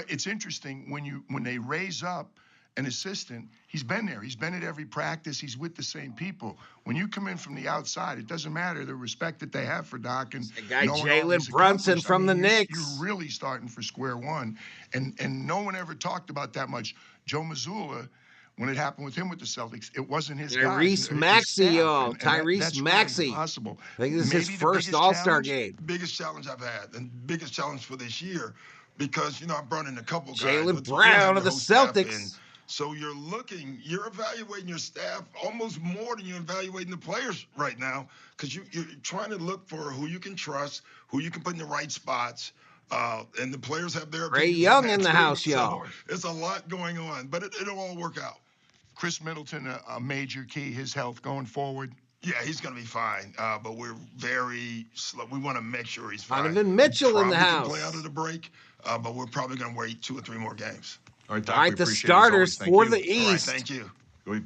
it's interesting when they raise up an assistant. He's been there. He's been at every practice. He's with the same people. When you come in from the outside, it doesn't matter the respect that they have for Doc and The guy knowing all Jalen he's Brunson accomplished. from the you're- Knicks. You're really starting for square one, and no one ever talked about that much. Joe Mazzulla. When it happened with him with the Celtics, it wasn't his guys. Tyrese His Maxey, staff, y'all. and Tyrese that's really Maxey. impossible. I think this is his Maybe the first biggest All-Star challenge- game. Biggest challenge I've had, and biggest challenge for this year, because I brought in a couple guys. Jalen but you Brown have of the your whole staff Celtics. in. So you're evaluating your staff almost more than you're evaluating the players right now, because you're trying to look for who you can trust, who you can put in the right spots. And the players have their Ray opinions Young on in that the too. house, So y'all. it's a lot going on, but it'll all work out. Chris Middleton, a major key, his health going forward. Yeah, he's going to be fine, but we're very slow. We want to make sure he's fine. Donovan Mitchell in the Probably house. can play out of the break, but we're probably going to wait 2 or 3 more games. All right, Doc, All right, we the appreciate it as always. starters Thank for you. the All right, East. thank you.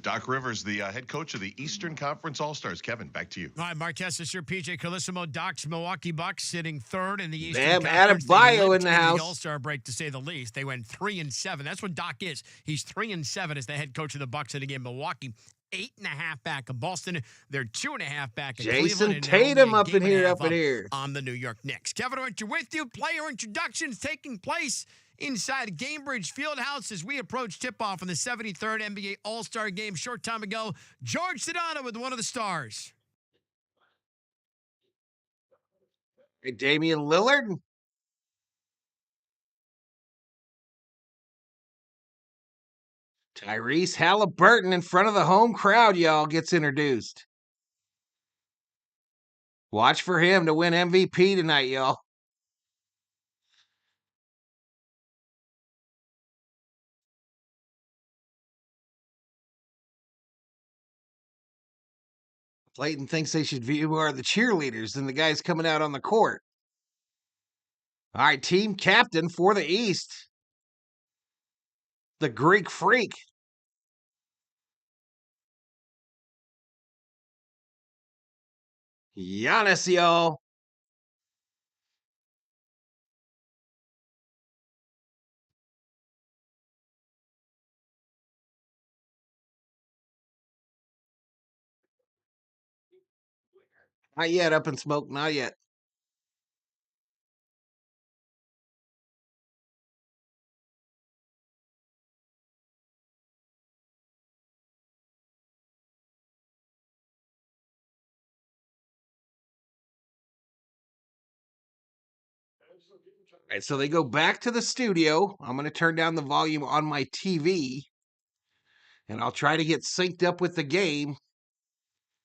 Doc Rivers, the head coach of the Eastern Conference All-Stars. Kevin, back to you. All right, Marquez, this year, PJ Carlissimo, Doc's Milwaukee Bucks sitting third in the Eastern Bam Conference. They Adebayo limped in the into house. All-Star break, to say the least. They went 3-7. That's what Doc is. He's 3-7 as the head coach of the Bucks. And again, Milwaukee 8.5 back of Boston. They're 2.5 back of Jason Cleveland. and Tatum only a up in game and a here, half up in here. on the New York Knicks. Kevin Winter with you. Player introductions taking place inside Gainbridge Fieldhouse as we approach tip-off in the 73rd NBA All-Star Game. Short time ago, George Sedano with one of the stars. Hey, Damian Lillard. Tyrese Halliburton in front of the home crowd, y'all, gets introduced. Watch for him to win MVP tonight, y'all. Clayton thinks they should view are the cheerleaders than the guys coming out on the court. All right, team captain for the East. The Greek Freak. Giannis, y'all. Not yet, up in smoke, not yet. All right, so they go back to the studio. I'm going to turn down the volume on my TV, and I'll try to get synced up with the game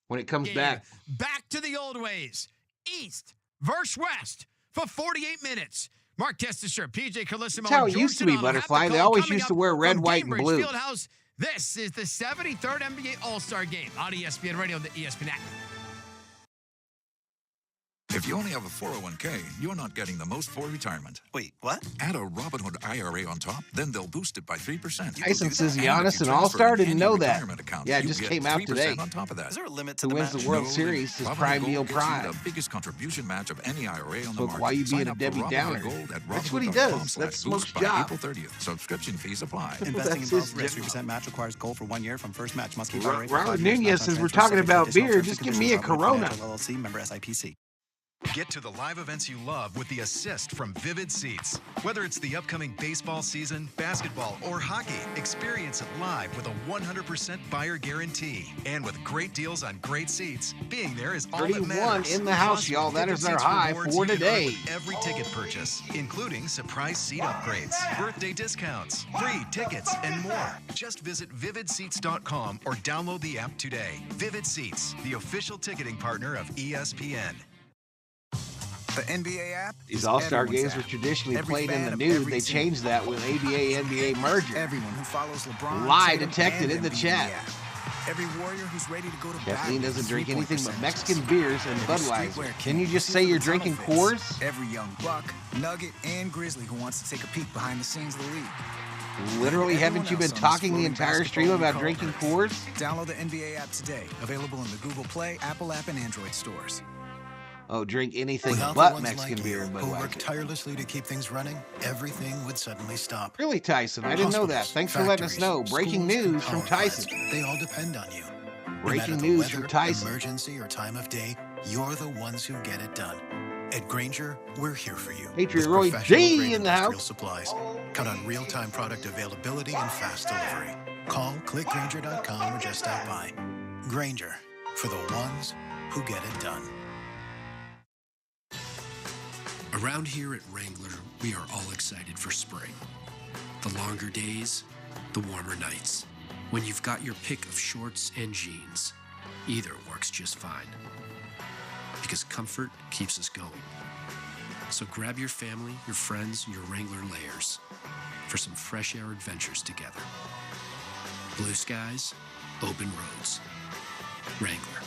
when it comes back. Back to the old ways. East versus West for 48 minutes. Mark Testishire, PJ Carlissimo. That's how it used to be, Butterfly. They always used to wear red, white, and blue. Fieldhouse. This is the 73rd NBA All-Star Game on ESPN Radio and the ESPN app. If you only have a 401k, you're not getting the most for retirement. Wait, what? Add a Robinhood IRA on top, then they'll boost it by 3%. Tyson says Giannis an All-Star. Didn't know that. Yeah, it just came out today. On top of that. Is there a limit to Who the wins match? the World Series is Prime Deal Prime. The biggest contribution match of any IRA on the Look, market. why you being Sign a up for Debbie Robinhood Downer? Gold at That's what he does. That's Robinhood.com/boost Smoke's by job. April 30th. Subscription fees apply. Investing That's involves his risk. job. 3% match requires gold for 1 year from first match. Must keep Robert IRA for 5 years. Nunez says we're talking about beer. Just give me a Corona. LLC, member SIPC. Get to the live events you love with the assist from Vivid Seats. Whether it's the upcoming baseball season, basketball, or hockey, experience it live with a 100% buyer guarantee. And with great deals on great seats, being there is all that 31 matters. in the house, Plus, y'all. That Vivid is our Seats high rewards for you earn today. with every ticket purchase, including surprise seat upgrades, birthday discounts, free tickets, and more. Just visit vividseats.com or download the app today. Vivid Seats, the official ticketing partner of ESPN. The NBA app. These All-Star games were traditionally played in the nude. They changed that with ABA-NBA merger. Everyone who follows LeBron. Lie Tatum, detected and in the Embiid chat. app. Every warrior who's ready to go to Kathleen battle doesn't with drink 3-point anything but percentages. Mexican beers and Every Budweiser. streetwear Can you kid just who say sees you're the drinking tunnel face. Coors? Every young buck, nugget, and grizzly who wants to take a peek behind the scenes of the league. Literally, Everyone haven't you been else on this talking the floating entire stream basketball about we drinking call Coors? Download the NBA app today. Available in the Google Play, Apple app, and Android stores. Oh, drink anything Without the but ones Mexican like beer you and who work Budweiser. tirelessly to keep things running, everything would suddenly stop. Really, Tyson? I didn't know that. Hospitals, Thanks for letting us know. factories, Breaking schools, news from power Tyson. plants, they all depend on you. No Breaking matter the news weather, from Tyson. emergency, or time of day, you're the ones who get it done. At Grainger, we're here for you. Patriot with Roy professional D grade in the industrial house. supplies. Count on real-time product availability and fast delivery. Call, click Grainger.com, or just stop by. Grainger, for the ones who get it done. Around here at Wrangler, we are all excited for spring. The longer days, the warmer nights. When you've got your pick of shorts and jeans, either works just fine. Because comfort keeps us going. So grab your family, your friends, and your Wrangler layers for some fresh air adventures together. Blue skies, open roads. Wrangler,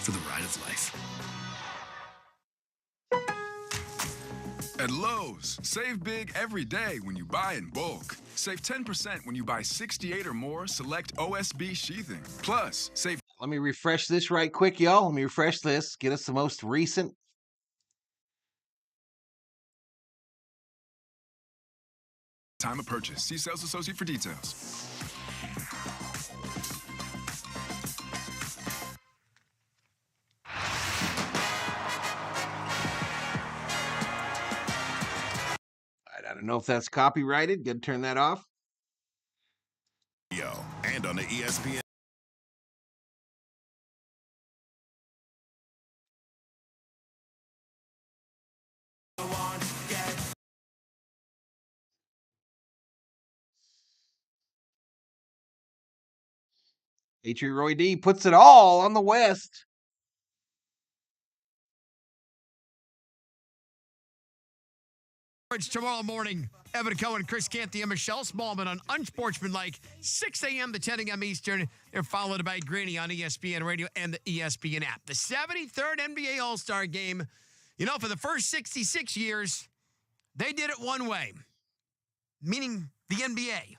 for the ride of life. At Lowe's, save big every day when you buy in bulk. Save 10% when you buy 68 or more select OSB sheathing. Plus, save. Let me refresh this right quick, y'all. Let me refresh this. Get us the most recent. Time of purchase. See sales associate for details. I don't know if that's copyrighted. Gonna turn that off. And on the ESPN. Patriot Roy D puts it all on the West. Tomorrow morning, Evan Cohen, Chris Canty, and Michelle Smallman on Unsportsmanlike, 6 a.m. to 10 a.m. Eastern. They're followed by Greeny on ESPN Radio and the ESPN app. The 73rd NBA All-Star Game, you know, for the first 66 years, they did it one way, meaning the NBA.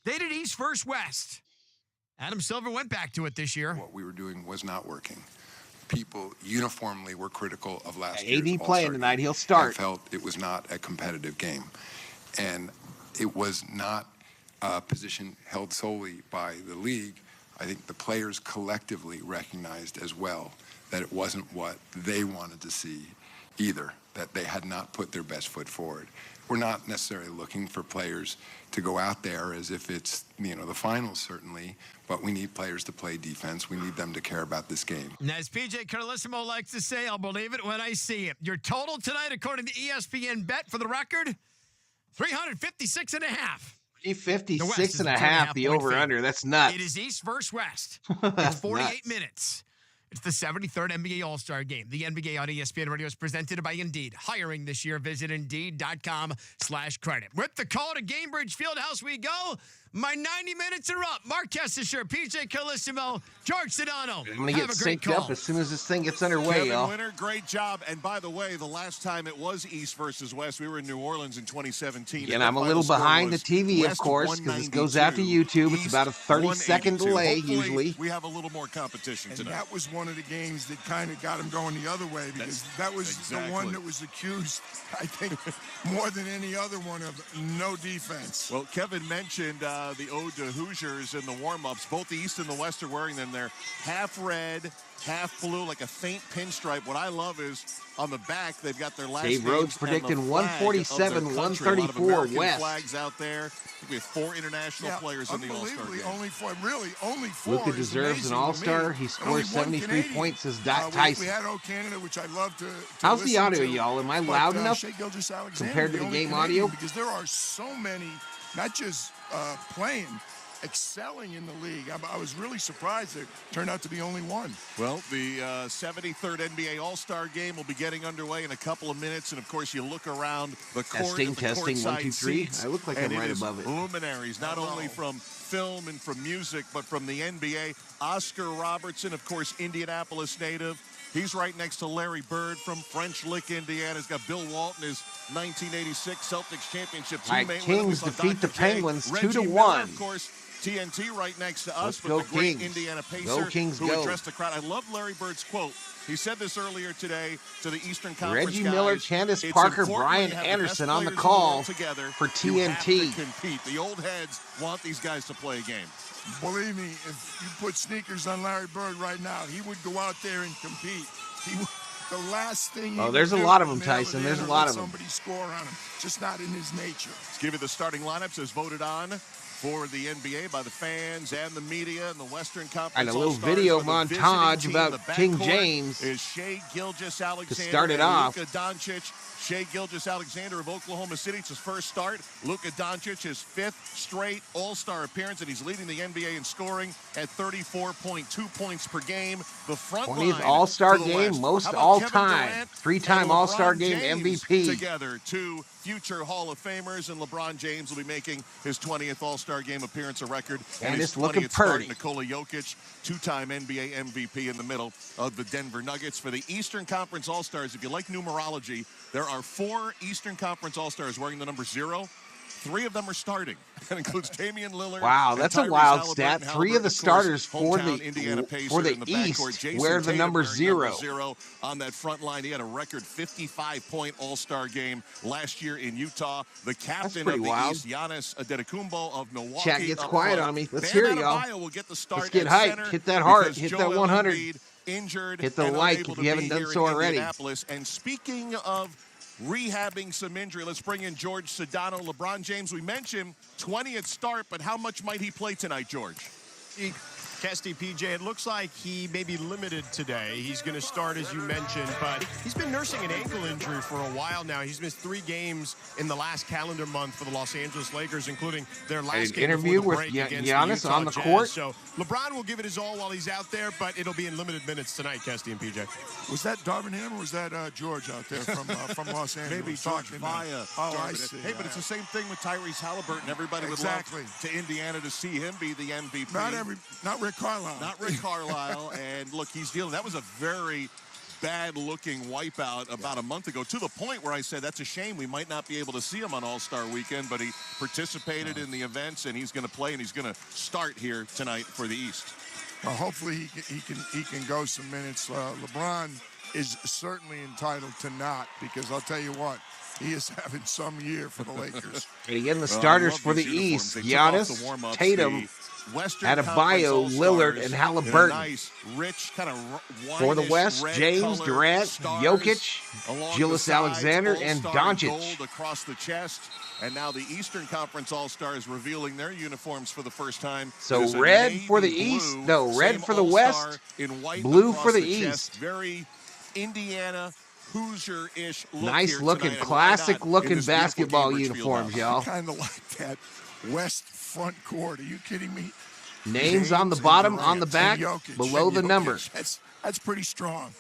They did East versus West. Adam Silver went back to it this year. What we were doing was not working. People uniformly were critical of last AD year's playing All-Star tonight. game He'll start. and felt it was not a competitive game. And it was not a position held solely by the league. I think the players collectively recognized as well that it wasn't what they wanted to see either. that they had not put their best foot forward. We're not necessarily looking for players to go out there as if it's, the finals, certainly, but we need players to play defense. We need them to care about this game. And as PJ Carlissimo likes to say, I'll believe it when I see it. Your total tonight, according to ESPN Bet, for the record, 356.5. 356.5, the over-under. That's nuts. It is East versus West. That's It's 48 nuts. minutes. It's the 73rd NBA All-Star Game. The NBA on ESPN Radio is presented by Indeed. Hiring this year, visit Indeed.com/credit. With the call to Gamebridge Fieldhouse we go. My 90 minutes are up. Mark Kessler, PJ Carlissimo, George Sedano. I'm going to get synced up as soon as this thing gets underway, Kevin y'all. Winter, great job. And by the way, the last time it was East versus West, we were in New Orleans in 2017. And I'm a little behind the TV, of course, because this goes out to YouTube. It's about a 30-second delay, usually. We have a little more competition And tonight. that was one of the games that kind of got him going the other way, because that was the one that was accused, I think, more than any other one, of no defense. Well, Kevin mentioned the ode to Hoosiers in the warm-ups. Both the East and the West are wearing them. They're half red, half blue, like a faint pinstripe. What I love is on the back, they've got their last Dave names Rhodes and predicting the flag 147, of their country. 134 A lot of American West. flags out there. I think we have 4 international players in the All-Star game. Only 4. Luka is deserves an amazing to All-Star. me. He And scores only one 73 Canadian. points as We Tyson. had O Canada, which I love to How's the listen audio, to, y'all? Am I but, loud enough Shai Gilgeous-Alexander, compared to the only game Canadian, audio? Because there are so many, not just playing, excelling in the league. I was really surprised there turned out to be only one. Well, the 73rd NBA All-Star Game will be getting underway in a couple of minutes, and of course, you look around the court. Testing, at the testing, courtside 1, 2, 3. seats, I look like and I'm right is above it. Luminaries, not only from film and from music, but from the NBA. Oscar Robertson, of course, Indianapolis native. He's right next to Larry Bird from French Lick, Indiana. He's got Bill Walton, his 1986 Celtics championship All right, teammate. Kings with us on defeat the Dr. J. Penguins Reggie 2-1. Miller, of course, TNT right next to us. Let's with go, the great Kings. Indiana Go, Pacer Kings, who go. addressed the crowd. I love Larry Bird's quote. He said this earlier today to the Eastern Conference Reggie guys. Miller, Candace It's Parker, important Brian when you have the Anderson best on the players in call world together. for You have to TNT. compete. The old heads want these guys to play a game. Believe me, if you put sneakers on Larry Bird right now, he would go out there and compete. The last thing he Oh, there's would a do lot of is them, nail it Tyson. in There's a and lot let of them. somebody score on him. Just not in his nature. Let's give you the starting lineups as voted on for the NBA by the fans and the media in the Western Conference. And a little All-Stars video for the visiting montage team. about The King backcourt James is Shai Gilgeous-Alexander start it and off. Luka Doncic. Shai Gilgeous-Alexander of Oklahoma City. It's his first start. Luka Doncic, his 5th straight All-Star appearance, and he's leading the NBA in scoring at 34.2 points per game. The front 20th line All-Star to the game, West. most How about all-time. Kevin Durant 3-time and All-Star LeBron game James MVP. Together, 2 future Hall of Famers, and LeBron James will be making his 20th All-Star game appearance a record. And his it's looking 20th start. purty. Nikola Jokic, 2-time NBA MVP in the middle of the Denver Nuggets. For the Eastern Conference All-Stars, if you like numerology, there are 4 Eastern Conference All-Stars wearing the number 0. 3 of them are starting. That includes Damian Lillard. Wow, and that's a Tyrese wild Halliburton. stat. 3 of Halliburton, the of course, starters for hometown Indiana the Pacer for the in the backcourt. East Jason wear the Tatum number wearing 0. number 0 on that front line. He had a record 55-point All-Star game last year in Utah. The captain pretty of the wild. East, Giannis Antetokounmpo of Milwaukee. Chat gets up quiet front. on me. Let's Bam hear it, y'all. Adebayo will get the start Let's get at hyped. center Hit that heart. because Hit that Joel 100. Embiid injured Hit the and like unable if to you haven't be done here so in already. Indianapolis. And speaking of rehabbing some injury, let's bring in George Sedano. LeBron James, we mentioned 20th start, but how much might he play tonight, George? Kesty, PJ, it looks like he may be limited today. He's going to start, as you mentioned, but he's been nursing an ankle injury for a while now. He's missed 3 games in the last calendar month for the Los Angeles Lakers, including their last game interview before the with break against Giannis the Utah on the Jazz. court. So LeBron will give it his all while he's out there, but it'll be in limited minutes tonight, Kesty and PJ. Was that Darvin Ham or was that George out there from Los Angeles? Maybe George Vaya. Oh, I see. Hey, but it's the same thing with Tyrese Halliburton. Everybody Exactly. would love to Indiana to see him be the MVP. Not Rick Carlisle. Not Rick Carlisle. And look, he's dealing. That was a very bad-looking wipeout about a month ago, to the point where I said that's a shame we might not be able to see him on All-Star Weekend, but he participated in the events, and he's going to play, and he's going to start here tonight for the East. Well, hopefully he can go some minutes. LeBron is certainly entitled to not, because I'll tell you what, he is having some year for the Lakers. And again, the starters for the East: Giannis, Tatum, Adebayo, Lillard, and Halliburton. Nice, rich, kind of For the West, James, Durant, Jokic, Julius Alexander, and Doncic. Across the chest. And now the Eastern Conference All-Stars revealing their uniforms for the first time. So red for the East, no, red for the West, blue for the East. Very Indiana, Hoosier-ish look. Nice looking, classic looking basketball uniforms, y'all. Kind of like that West front court. Are you kidding me? Names on the bottom, on the back, below the number. That's pretty strong.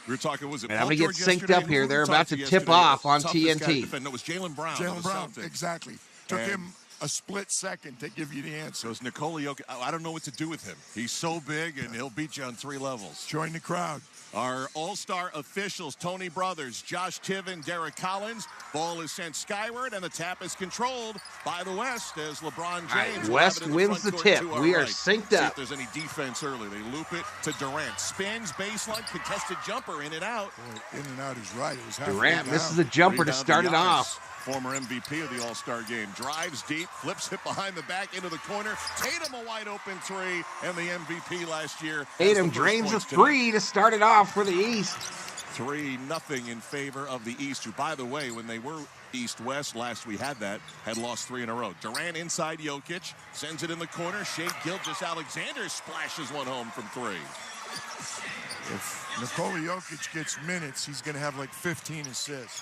We were talking, was it And I'm Paul going to get George synced up here. They're about to tip off on TNT. No, it was Jaylen Brown. Jaylen Brown, exactly. Took him a split second to give you the answer. So it's Nikola Jokic. I don't know what to do with him. He's so big, and he'll beat you on 3 levels. Join the crowd. Our all-star officials, Tony Brothers, Josh Tiven, Derek Collins. Ball is sent skyward, and the tap is controlled by the West as LeBron James. West wins the tip. We are synced up. See if there's any defense early. They loop it to Durant. Spins, baseline, contested jumper, in and out. Boy, in and out is right. It was Durant misses a jumper to start it off. Former MVP of the All-Star game. Drives deep, flips it behind the back into the corner. Tatum a wide open 3, and the MVP last year. Tatum drains a 3 to start it off for the East. 3-0 in favor of the East, who, by the way, when they were East-West, last we had that, had lost 3 in a row. Durant inside Jokic, sends it in the corner. Shai Gilgeous-Alexander splashes one home from 3. If Nikola Jokic gets minutes, he's going to have like 15 assists.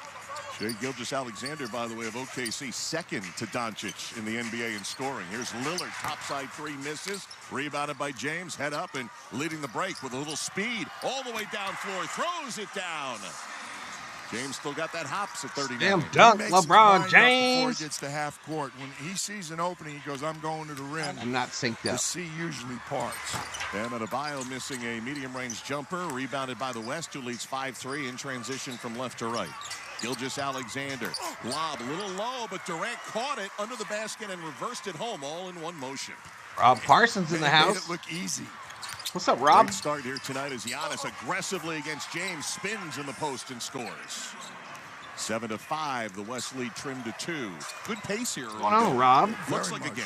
Shai Gilgeous-Alexander, by the way, of OKC, second to Doncic in the NBA in scoring. Here's Lillard, topside 3 misses, rebounded by James, head up and leading the break with a little speed, all the way down floor, throws it down. James still got that hops at 39. Damn dunk, LeBron James. Before he gets to half court, when he sees an opening, he goes, "I'm going to the rim." I'm not synced up. The sea usually parts. Bam Adebayo missing a medium-range jumper, rebounded by the West, who leads 5-3 in transition from left to right. Gilgeous-Alexander, lob a little low, but Durant caught it under the basket and reversed it home, all in one motion. Rob Parsons in the house. Made it look easy. What's up, Rob? Great start here tonight as Giannis aggressively against James, spins in the post and scores. 7-5, the West lead trimmed to 2. Good pace here. What's going on, Rob? Looks like a game.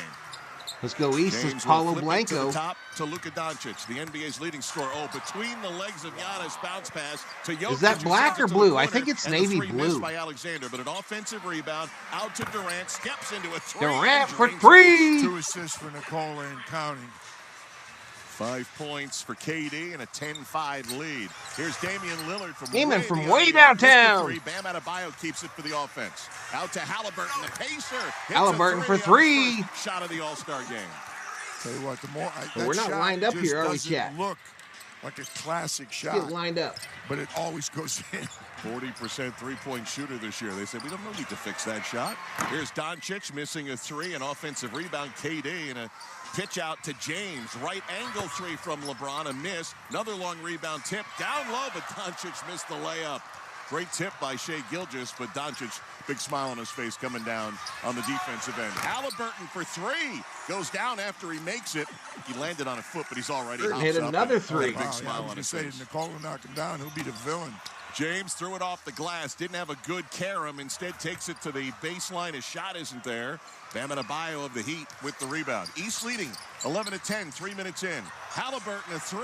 Let's go east. James It's Paulo will flip it Blanco. to the top to Luka Doncic, the NBA's leading scorer. Oh, between the legs of Giannis, bounce pass to Jokic. Is that black or blue? I think it's navy blue. By Alexander, but an offensive rebound out to Durant, steps into a 3. Durant for 3. 2 assists for Nikola and counting. 5 points for KD and a 10-5 lead. Here's Damian Lillard from way downtown. Bam Adebayo keeps it for the offense. Out to Halliburton, the pacer. Halliburton for 3. Shot of the All-Star game. Tell you what, the more we're not lined up here, are we, chat? Look like a classic shot. Get lined up. But it always goes in. 40% three-point shooter this year. They said, we don't need to fix that shot. Here's Doncic missing a 3, an offensive rebound. KD and a pitch out to James. Right angle 3 from LeBron, a miss. Another long rebound tip. Down low, but Doncic missed the layup. Great tip by Shai Gilgeous, but Doncic, big smile on his face coming down on the defensive end. Halliburton for 3. Goes down after he makes it. He landed on a foot, but he's already hit another 3. Big smile on his face. Nikola knock him down. He'll be the villain. James threw it off the glass. Didn't have a good carom. Instead takes it to the baseline. His shot isn't there. Bam Adebayo of the Heat with the rebound. East leading 11-10, 3 minutes in. Halliburton a 3.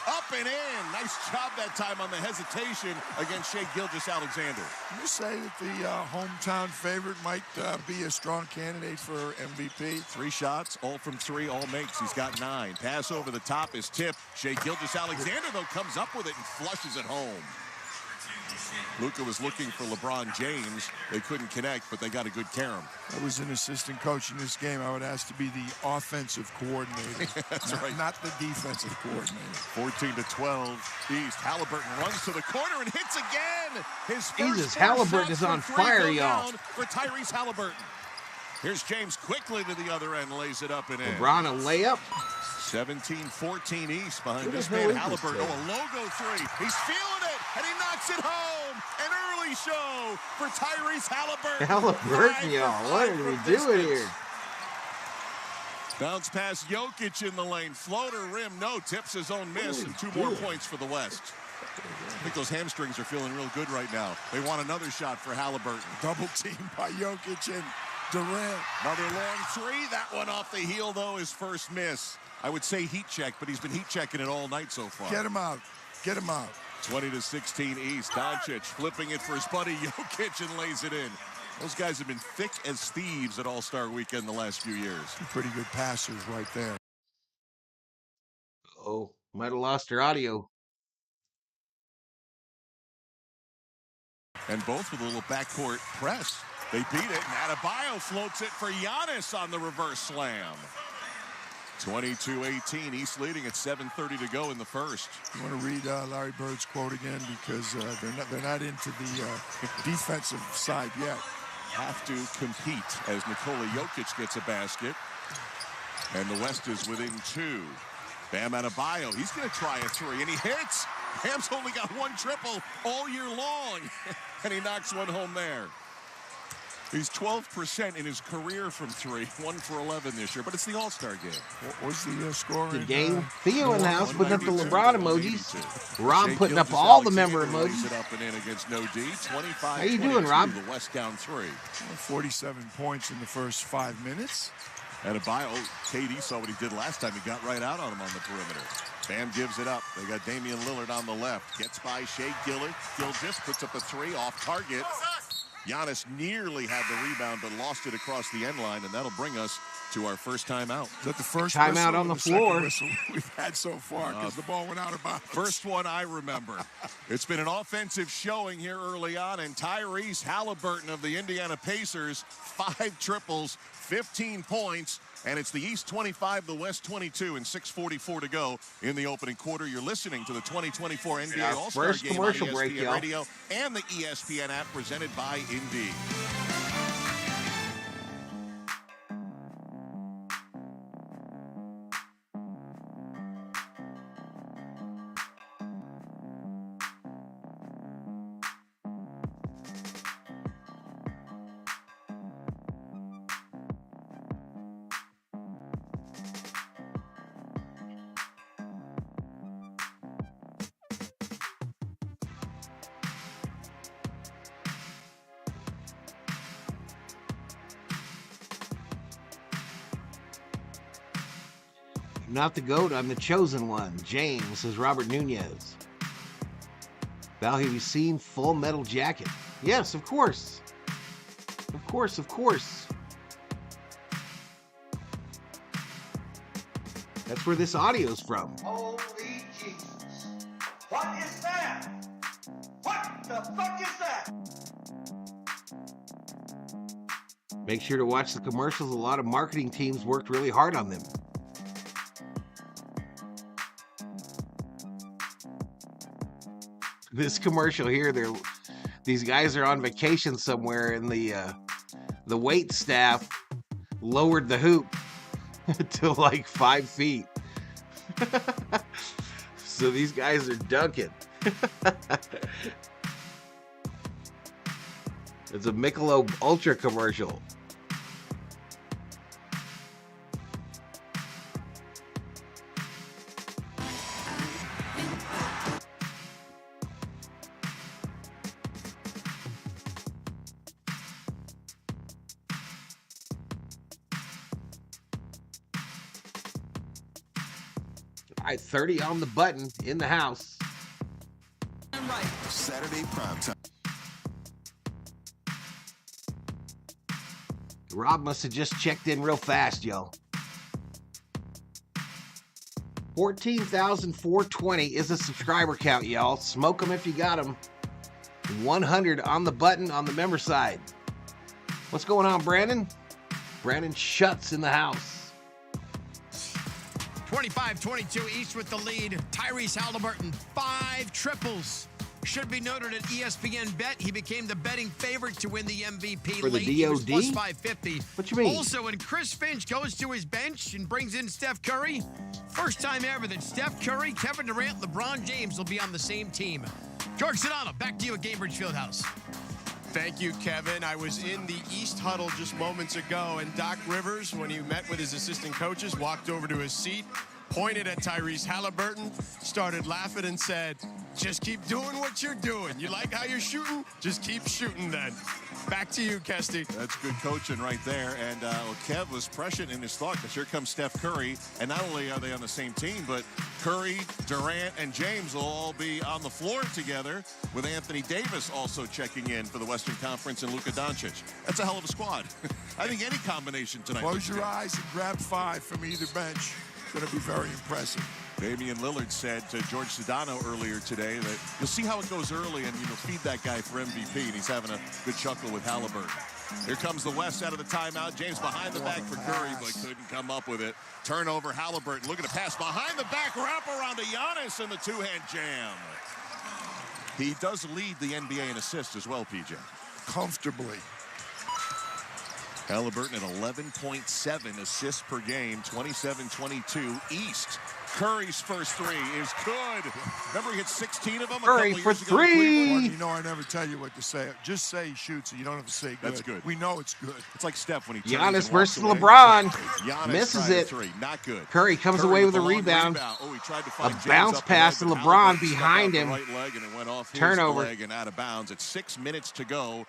Up and in. Nice job that time on the hesitation against Shai Gilgeous-Alexander. Can you say that the hometown favorite might be a strong candidate for MVP? 3 shots, all from 3, all makes. He's got 9. Pass over the top is tipped. Shai Gilgeous-Alexander, though, comes up with it and flushes it home. Luka was looking for LeBron James. They couldn't connect, but they got a good carom. I was an assistant coach in this game. I would ask to be the offensive coordinator. That's right. Not the defensive coordinator. 14-12 East. Halliburton runs to the corner and hits again. His Jesus, Halliburton is on fire, y'all. For Tyrese Halliburton. Here's James quickly to the other end, lays it up and in. LeBron a layup. 17-14 East behind this man Halliburton. Oh, a logo 3. He's feeling it, and he knocks it home. An early show for Tyrese Halliburton. Halliburton, y'all. What are we doing here? Bounce pass Jokic in the lane. Floater rim, no. Tips his own miss, and 2 more points for the West. I think those hamstrings are feeling real good right now. They want another shot for Halliburton. Double team by Jokic and Durant. Another long three. That one off the heel, though, his first miss. I would say heat check, but he's been heat checking it all night so far. Get him out. Get him out. 20-16 East. Doncic flipping it for his buddy Jokic and lays it in. Those guys have been thick as thieves at All-Star Weekend the last few years. Pretty good passers right there. Oh, might have lost her audio. And both with a little backcourt press. They beat it, and Adebayo floats it for Giannis on the reverse slam. 22-18, East leading at 7:30 to go in the first. You want to read Larry Bird's quote again, because they're not into the defensive side yet. Have to compete as Nikola Jokic gets a basket. And the West is within 2. Bam Adebayo, he's going to try a three, and he hits. Bam's only got one triple all year long, and he knocks one home there. He's 12% in his career from 3, 1 for 11 this year, but it's the All-Star game. What was the score? The game. Theo in the house putting up the LeBron emojis. Rob putting up all the member emojis. It up and in against No D. 25. How you doing, Rob? The West down 3. 47 points in the first 5 minutes. Adebayo, KD saw what he did last time. He got right out on him on the perimeter. Bam gives it up. They got Damian Lillard on the left. Gets by Shea Gilgeous, puts up a 3 off target. Giannis nearly had the rebound, but lost it across the end line, and that'll bring us to our first timeout. Is that the first timeout on the floor we've had so far, because the ball went out of bounds? First one I remember. It's been an offensive showing here early on, and Tyrese Halliburton of the Indiana Pacers, 5 triples, 15 points, and it's the East 25, the West 22, and 6:44 to go in the opening quarter. You're listening to the 2024 NBA All-Star first Game commercial on ESPN break, y'all. Radio and the ESPN app presented by Indeed. Not the GOAT, I'm the chosen one. James, says Robert Nunez. Val, have you seen Full Metal Jacket? Yes, of course. Of course, of course. That's where this audio's from. Holy Jesus. What is that? What the fuck is that? Make sure to watch the commercials. A lot of marketing teams worked really hard on them. This commercial here, these guys are on vacation somewhere, and the wait staff lowered the hoop to like 5 feet. So these guys are dunking. It's a Michelob Ultra commercial. All right, 30 on the button in the house. Saturday primetime. Rob must have just checked in real fast, y'all. 14,420 is the subscriber count, y'all. Smoke them if you got them. 100 on the button on the member side. What's going on, Brandon? Brandon Schuts in the house. 25-22 East with the lead. Tyrese Halliburton, 5 triples. Should be noted at ESPN Bet, he became the betting favorite to win the MVP For the late. He was DOD? plus 550. What you mean? Also, when Chris Finch goes to his bench and brings in Steph Curry, first time ever that Steph Curry, Kevin Durant, LeBron James will be on the same team. George Sedano, back to you at Gainbridge Fieldhouse. Thank you, Kevin. I was in the East huddle just moments ago, and Doc Rivers, when he met with his assistant coaches, walked over to his seat, pointed at Tyrese Halliburton, started laughing and said, just keep doing what you're doing. You like how you're shooting? Just keep shooting then. Back to you, Kesty. That's good coaching right there. And Kev was prescient in his thought because here comes Steph Curry. And not only are they on the same team, but Curry, Durant, and James will all be on the floor together with Anthony Davis also checking in for the Western Conference and Luka Doncic. That's a hell of a squad. I think any combination tonight. Close your eyes and grab 5 from either bench. Going to be very impressive. Damian Lillard said to George Sedano earlier today that you'll see how it goes early and feed that guy for MVP, and he's having a good chuckle with Halliburton. Here comes the West out of the timeout. James behind the back for Curry, but couldn't come up with it. Turnover, Halliburton looking to pass behind the back, wrap around to Giannis and the two-hand jam. He does lead the NBA in assists as well, PJ. Comfortably. Halliburton at 11.7 assists per game, 27-22 East. Curry's first 3 is good. Remember he hit 16 of them Curry for 3. Well, you know I never tell you what to say. Just say he shoots it. You don't have to say good. That's good. We know it's good. It's like Steph when he Giannis versus LeBron. Giannis Misses it. 3. Not good. Curry comes away with a rebound. Oh, he tried to find A James bounce up pass to ahead, but LeBron Halliburton behind stuck him. out the right leg and it went off his Turnover. leg and out of bounds. It's 6 minutes to go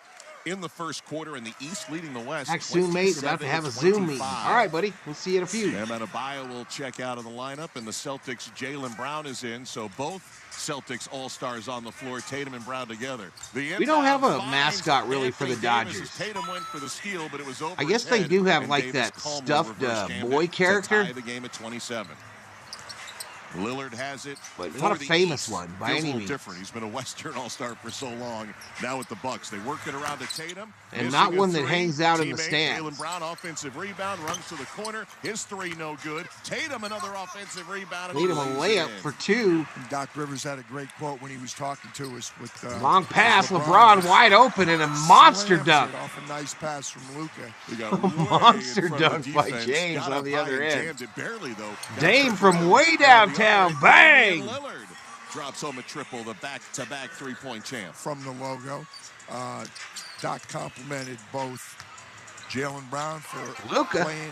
in the first quarter, and the East leading the West. Zoom mate about to have a Zoom meeting. All right, buddy. We'll see you in a few. Bam Adebayo will check out of the lineup, and the Celtics' Jaylen Brown is in. So both Celtics All-Stars on the floor, Tatum and Brown together. We don't have a mascot really for the Dodgers. Tatum went for the steal, but it was over I guess his they head, do have and like Davis that calmly stuffed reversed gambit boy to character. tie the game at 27. Lillard has it, But for not a the famous East. one by Feels any a little means. different. He's been a Western All-Star for so long. Now with the Bucks, they work it around to Tatum, And missing not a one that 3. hangs out in the Teammate stands. Jaylen Brown, offensive rebound, runs to the corner. His 3 no good. Tatum another offensive rebound. and Need he him a lays it layup in. for 2. And Doc Rivers had a great quote when he was talking to us with Long pass, LeBron wide open and a monster slams dunk. it off a nice pass from Luka. We got A way in monster front of dunk the by defense. James Got on up the high other and end. jammed it barely, though. Got Dame tripped from over way on the downtown. other end. Bang! Lillard drops home a triple, the back-to-back three-point champ. From the logo. Doc complimented both Jaylen Brown for Luka. playing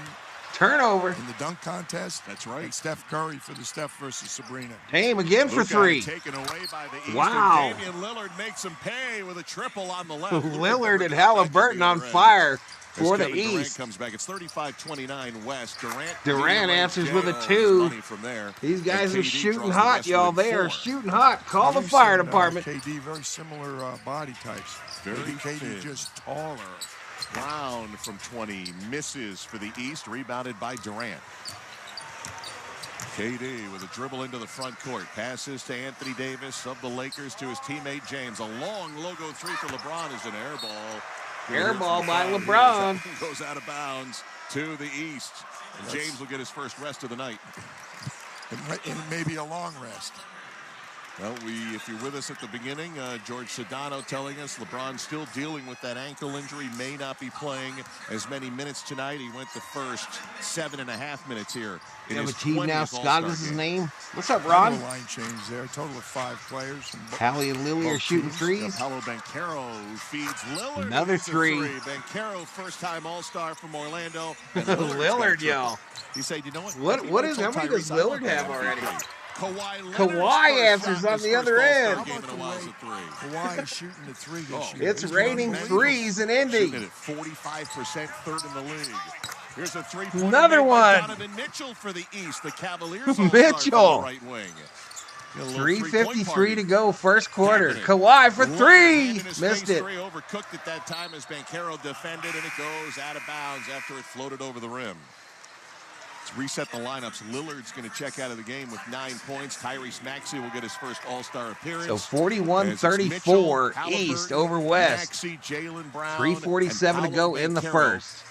Turnover. in the dunk contest. That's right. And Steph Curry for the Steph versus Sabrina. Dame again for Luka 3. taken away by the East. Wow. And Damian Lillard makes him pay with a triple on the left. Lillard and Halliburton on fire for As the Kevin Durant East. comes back. It's 35-29 West. Durant leading answers right with a down 2. money from there. These guys And are KD shooting draws the hot, West y'all. within They are 4. shooting hot. Call the You've fire seen, department. KD, very similar body types. Very Maybe KD thin. just taller. Brown from 20 misses for the East, rebounded by Durant. KD with a dribble into the front court. Passes to Anthony Davis of the Lakers to his teammate James. A long logo 3 for LeBron is an air ball. Air ball by Here, LeBron. that goes out of bounds to the East. And James will get his first rest of the night. And maybe a long rest. Well, if you're with us at the beginning, George Sedano telling us LeBron's still dealing with that ankle injury, may not be playing as many minutes tonight. He went the first 7.5 minutes here. We in have a his team now. 20th Scott All-Star is his game. name. What's up, Ron? No line change there. A total of 5 players. From Hallie and Lily are shooting threes. Paulo Banchero feeds Lillard. Another with a 3. Banchero, first-time All-Star from Orlando. And Lillard, y'all. He said, you know what? What is? How many does Lillard have already? Kawhi Kawhi answers on the other end. Kawhi is shooting the 3 this year. It's He's raining unbelievable. threes in Indy. Shooting it at 45%, third in the league. Here's a 3-pointer Another made by one. Donovan Mitchell for the East. The Cavaliers all-star Mitchell. from the right wing. 3:53 to go, first quarter. Kawhi for 3. Missed it. 3 overcooked at that time as Banchero defended, and it goes out of bounds after it floated over the rim. Let's reset the lineups. Lillard's going to check out of the game with 9 points. Tyrese Maxey will get his first All-Star appearance. So 41-34 East over West. Maxey, Jaylen Brown, 3:47 to and go Paolo in the Banchero. first.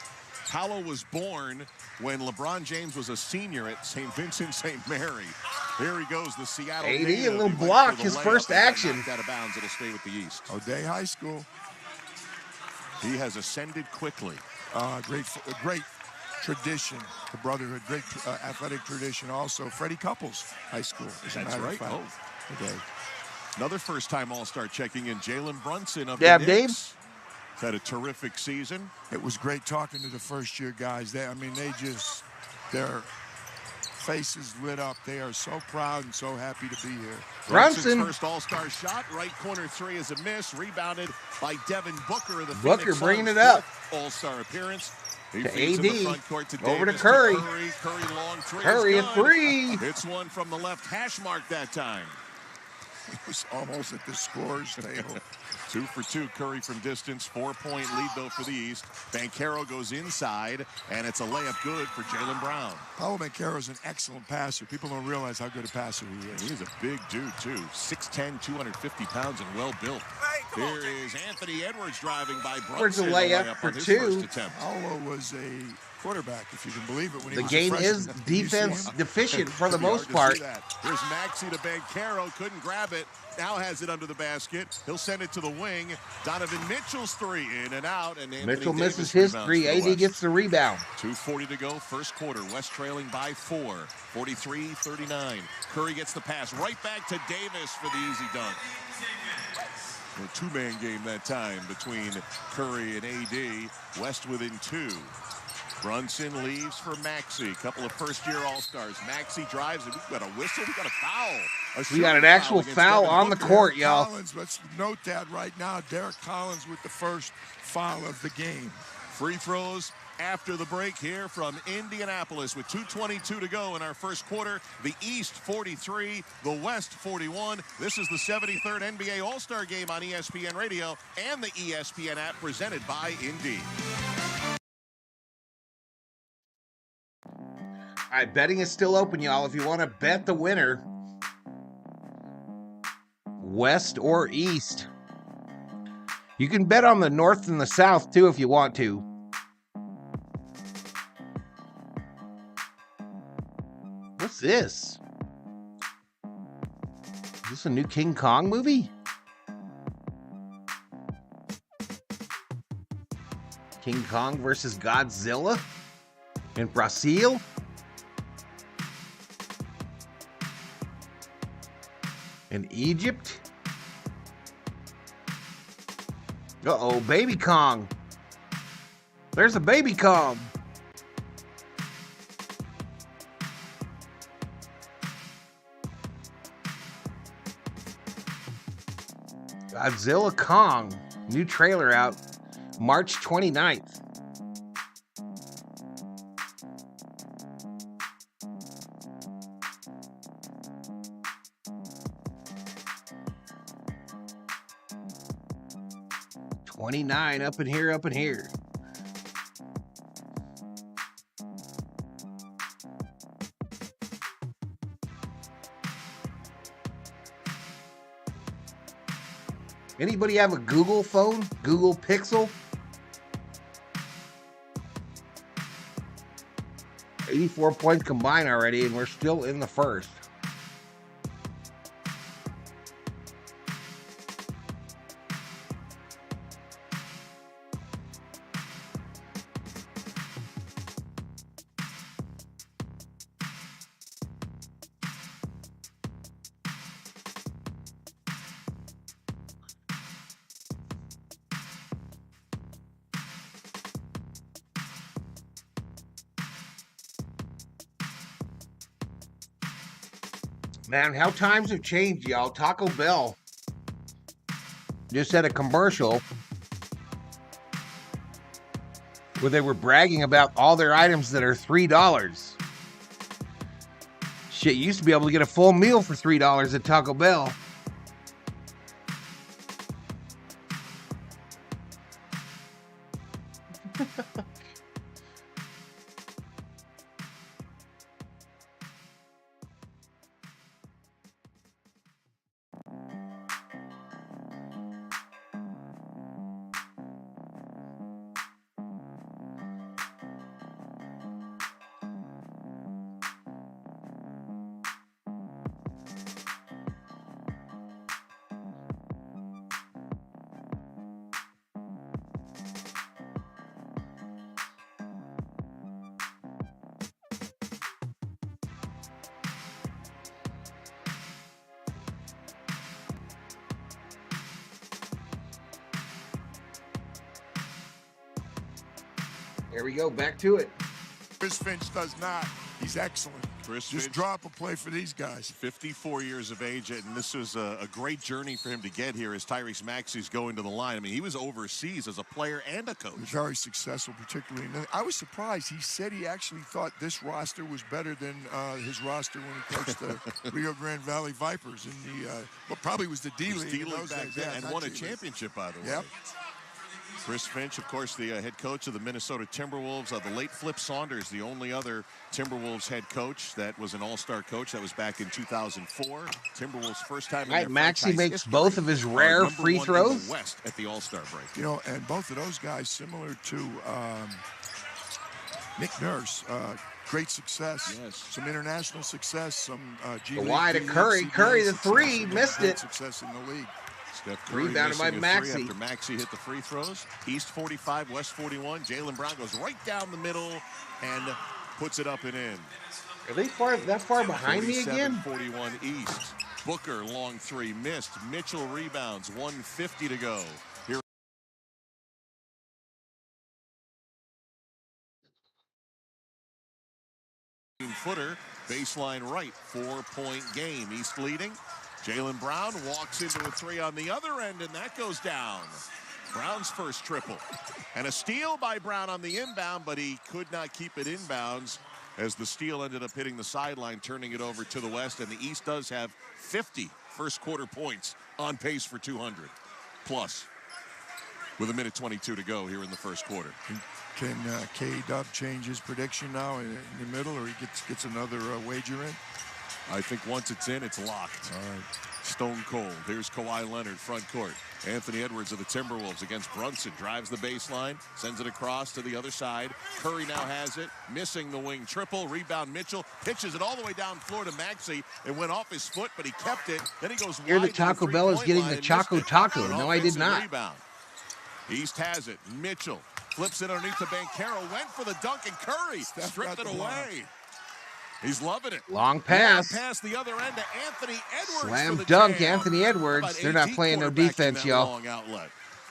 Paolo was born when LeBron James was a senior at St. Vincent St. Mary. Here he goes, the Seattle AD, native. a little He went block, for the his layup first and got action. knocked out of bounds. It'll stay with the East. O'Day High School. He has ascended quickly. Great tradition, the brotherhood, great athletic tradition also. Freddie Couples High School, as a That's matter right. of fact. Okay. Another first-time All-Star checking in, Jalen Brunson of Yeah, the Dave. Knicks. He's had a terrific season. It was great talking to the first-year guys. They're faces lit up. They are so proud and so happy to be here. Brunson. First All-Star shot, right corner three is a miss, rebounded by Devin Booker of the Booker Phoenix bringing Suns. it up. All-Star appearance. He To feeds in the AD. front court to Over to Davis, Curry. Curry long three. Curry is a good. three. Hits one from the left hash mark that time. It was almost at the scorer's table. 2 for 2, Curry from distance. 4-point lead, though, for the East. Banchero goes inside, and it's a layup good for Jaylen Brown. Paolo Banchero is an excellent passer. People don't realize how good a passer he is. He's a big dude, too. 6'10", 250 pounds, and well-built. Here is Anthony Edwards driving by Brunson. Where's the layup for on his two? first attempt. Paolo was a quarterback, if you can believe it. When he The was game a freshman. is Did you see defense him? deficient for the Pretty most hard to part. see that. Here's Maxey to Banchero. Couldn't grab it. Now has it under the basket. He'll send it to the wing. Donovan Mitchell's three in and out. And Anthony Mitchell Davis misses his rebounds three. for the AD West. gets the rebound. 2:40 to go, first quarter. West trailing by 4. 43-39. Curry gets the pass right back to Davis for the easy dunk. A two-man game that time between Curry and AD. West within 2. Brunson leaves for Maxey. Couple of first-year All-Stars. Maxey drives, and we've got a whistle. We've got a foul. We got an actual foul on the court, y'all. Collins, let's note that right now. Derek Collins with the first foul of the game. Free throws after the break here from Indianapolis with 2:22 to go in our first quarter. The East 43, the West 41. This is the 73rd NBA All-Star Game on ESPN Radio and the ESPN app presented by Indeed. All right, betting is still open, y'all. If you want to bet the winner, West or East. You can bet on the North and the South, too, if you want to. What's this? Is this a new King Kong movie? King Kong versus Godzilla in Brazil? In Egypt? Uh-oh, Baby Kong. There's a Baby Kong. Godzilla Kong. New trailer out March 29th. $29 up in here, up in here. Anybody have a Google phone? Google Pixel? 84 points combined already, and we're still in the first. Man, how times have changed, y'all. Taco Bell just had a commercial where they were bragging about all their items that are $3. Shit, you used to be able to get a full meal for $3 at Taco Bell. There we go, back to it. Chris Finch does not. He's excellent. Just Finch, drop a play for these guys. 54 years of age, and this was a great journey for him to get here as Tyrese Maxey's going to the line. I mean, he was overseas as a player and a coach. He was very successful, particularly. I was surprised. He said he actually thought this roster was better than his roster when he coached the Rio Grande Valley Vipers in the, well, probably was the D-League. D-League back then, and won a championship, by the way. Yep. Chris Finch, of course, the head coach of the Minnesota Timberwolves. The late Flip Saunders, the only other Timberwolves head coach that was an all-star coach. That was back in 2004. Timberwolves' first time in their Maxey franchise makes history, both of his rare number free one in throws. the West at the All-Star break. You know, and both of those guys, similar to Nick Nurse, great success. Yes. Some international success, some G The League, wide to D-League, Curry. CBA Curry the success, three, and missed great it. Success in the league. Steph Curry Rebounded by missing a Maxey. three after Maxey hit the free throws. East 45, West 41. Jaylen Brown goes right down the middle and puts it up and in. Are they that far behind me again? 41 East. Booker, long three, missed. Mitchell rebounds, 1:50 to go. Here. Footer, baseline right, 4-point game. East leading. Jaylen Brown walks into a three on the other end, and that goes down. Brown's first triple. And a steal by Brown on the inbound, but he could not keep it inbounds as the steal ended up hitting the sideline, turning it over to the West. And the East does have 50 first quarter points, on pace for 200 plus with 1:22 to go here in the first quarter. Can K-Dub change his prediction now in the middle, or he gets another wager in? I think once it's in, it's locked. All right. Stone cold. Here's Kawhi Leonard, front court. Anthony Edwards of the Timberwolves against Brunson. Drives the baseline, sends it across to the other side. Curry now has it, missing the wing triple. Rebound Mitchell, pitches it all the way down floor to Maxey. It went off his foot, but he kept it. Then he goes Here wide the to Taco Bell is getting the Choco Taco. No, I did not. Rebound. East has it. Mitchell flips it underneath to Banchero. Went for the dunk, and Curry stripped it away. He's loving it. Long pass. Long pass the other end to Anthony Edwards. Slam for the dunk, jam. Anthony Edwards. They're not playing no defense, y'all.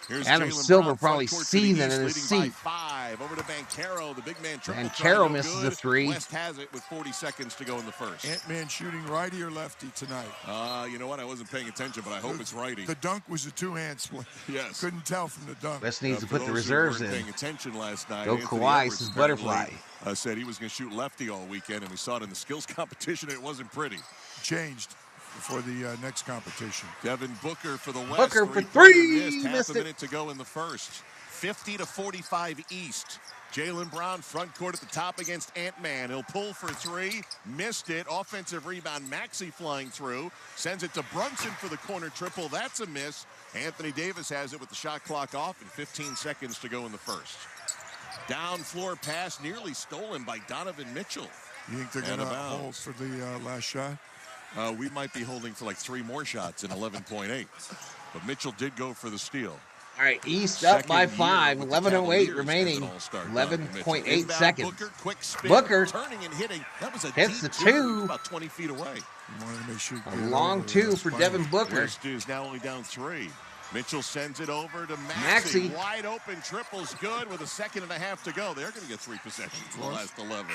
Here's Adam Jaylen Silver Brown, probably front court to the seething in East, his leading seat. by 5. Over to Banchero, the big man triple. Banchero misses a three. West has it with 40 seconds to go in the first. Ant-Man shooting righty or lefty tonight? You know what? I wasn't paying attention, but I hope it's righty. The dunk was a two-hand split. Yes. Couldn't tell from the dunk. West needs to For put the those who reserves weren't in. paying attention last night, Go Anthony Kawhi, Edwards his apparently, butterfly. said he was going to shoot lefty all weekend, and we saw it in the skills competition. It wasn't pretty. Changed for the next competition. Devin Booker for the West. Booker for Three-pointer three. missed. Half Missed a it. minute to go in the first. 50-45 East. Jaylen Brown front court at the top against Ant-Man. He'll pull for three. Missed it. Offensive rebound. Maxey flying through. Sends it to Brunson for the corner triple. That's a miss. Anthony Davis has it with the shot clock off and 15 seconds to go in the first. Down floor pass nearly stolen by Donovan Mitchell. You think they're going to hold for the last shot? We might be holding for like 3 more shots in 11.8. But Mitchell did go for the steal. All right, East up by Second 5. year with the 11:08 Cavaliers remaining. as an all-star, 11.8 Inbound seconds. Booker, quick spin, Booker turning and hitting. That was a hits deep the two. about 20 feet away. You wanted to make sure A long two for Devin Booker. West is now only down 3. Mitchell sends it over to Maxey. Maxey. Wide open triples good with 1.5 seconds to go. They're going to get 3 possessions in the last 11.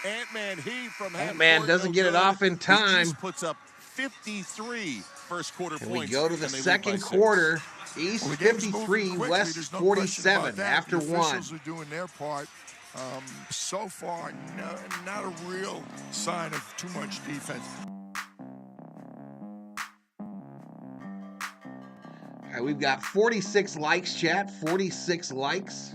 Ant-Man heave from half Ant-Man court, doesn't no get it good. off in The time. East puts up 53 first quarter And points. we go to the and they lead second by 6. quarter. East Well, the game's moving 53, quickly. West There's no question about 47 that. after the 1. officials are doing their part. So far, not a real sign of too much defense. All right, we've got 46 likes, chat. 46 likes.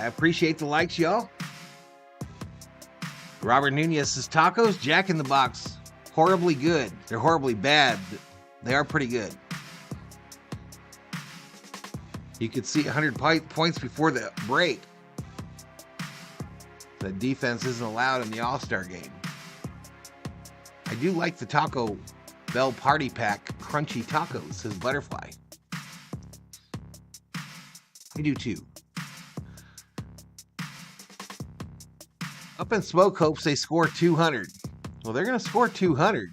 I appreciate the likes, y'all. Robert Nunez's tacos, Jack in the Box. Horribly good. They're horribly bad. They are pretty good. You could see 100 points before the break. The defense isn't allowed in the All-Star game. I do like the Taco Bell Party Pack crunchy tacos, says Butterfly. I do too. Up in Smoke hopes they score 200. Well, they're going to score 200.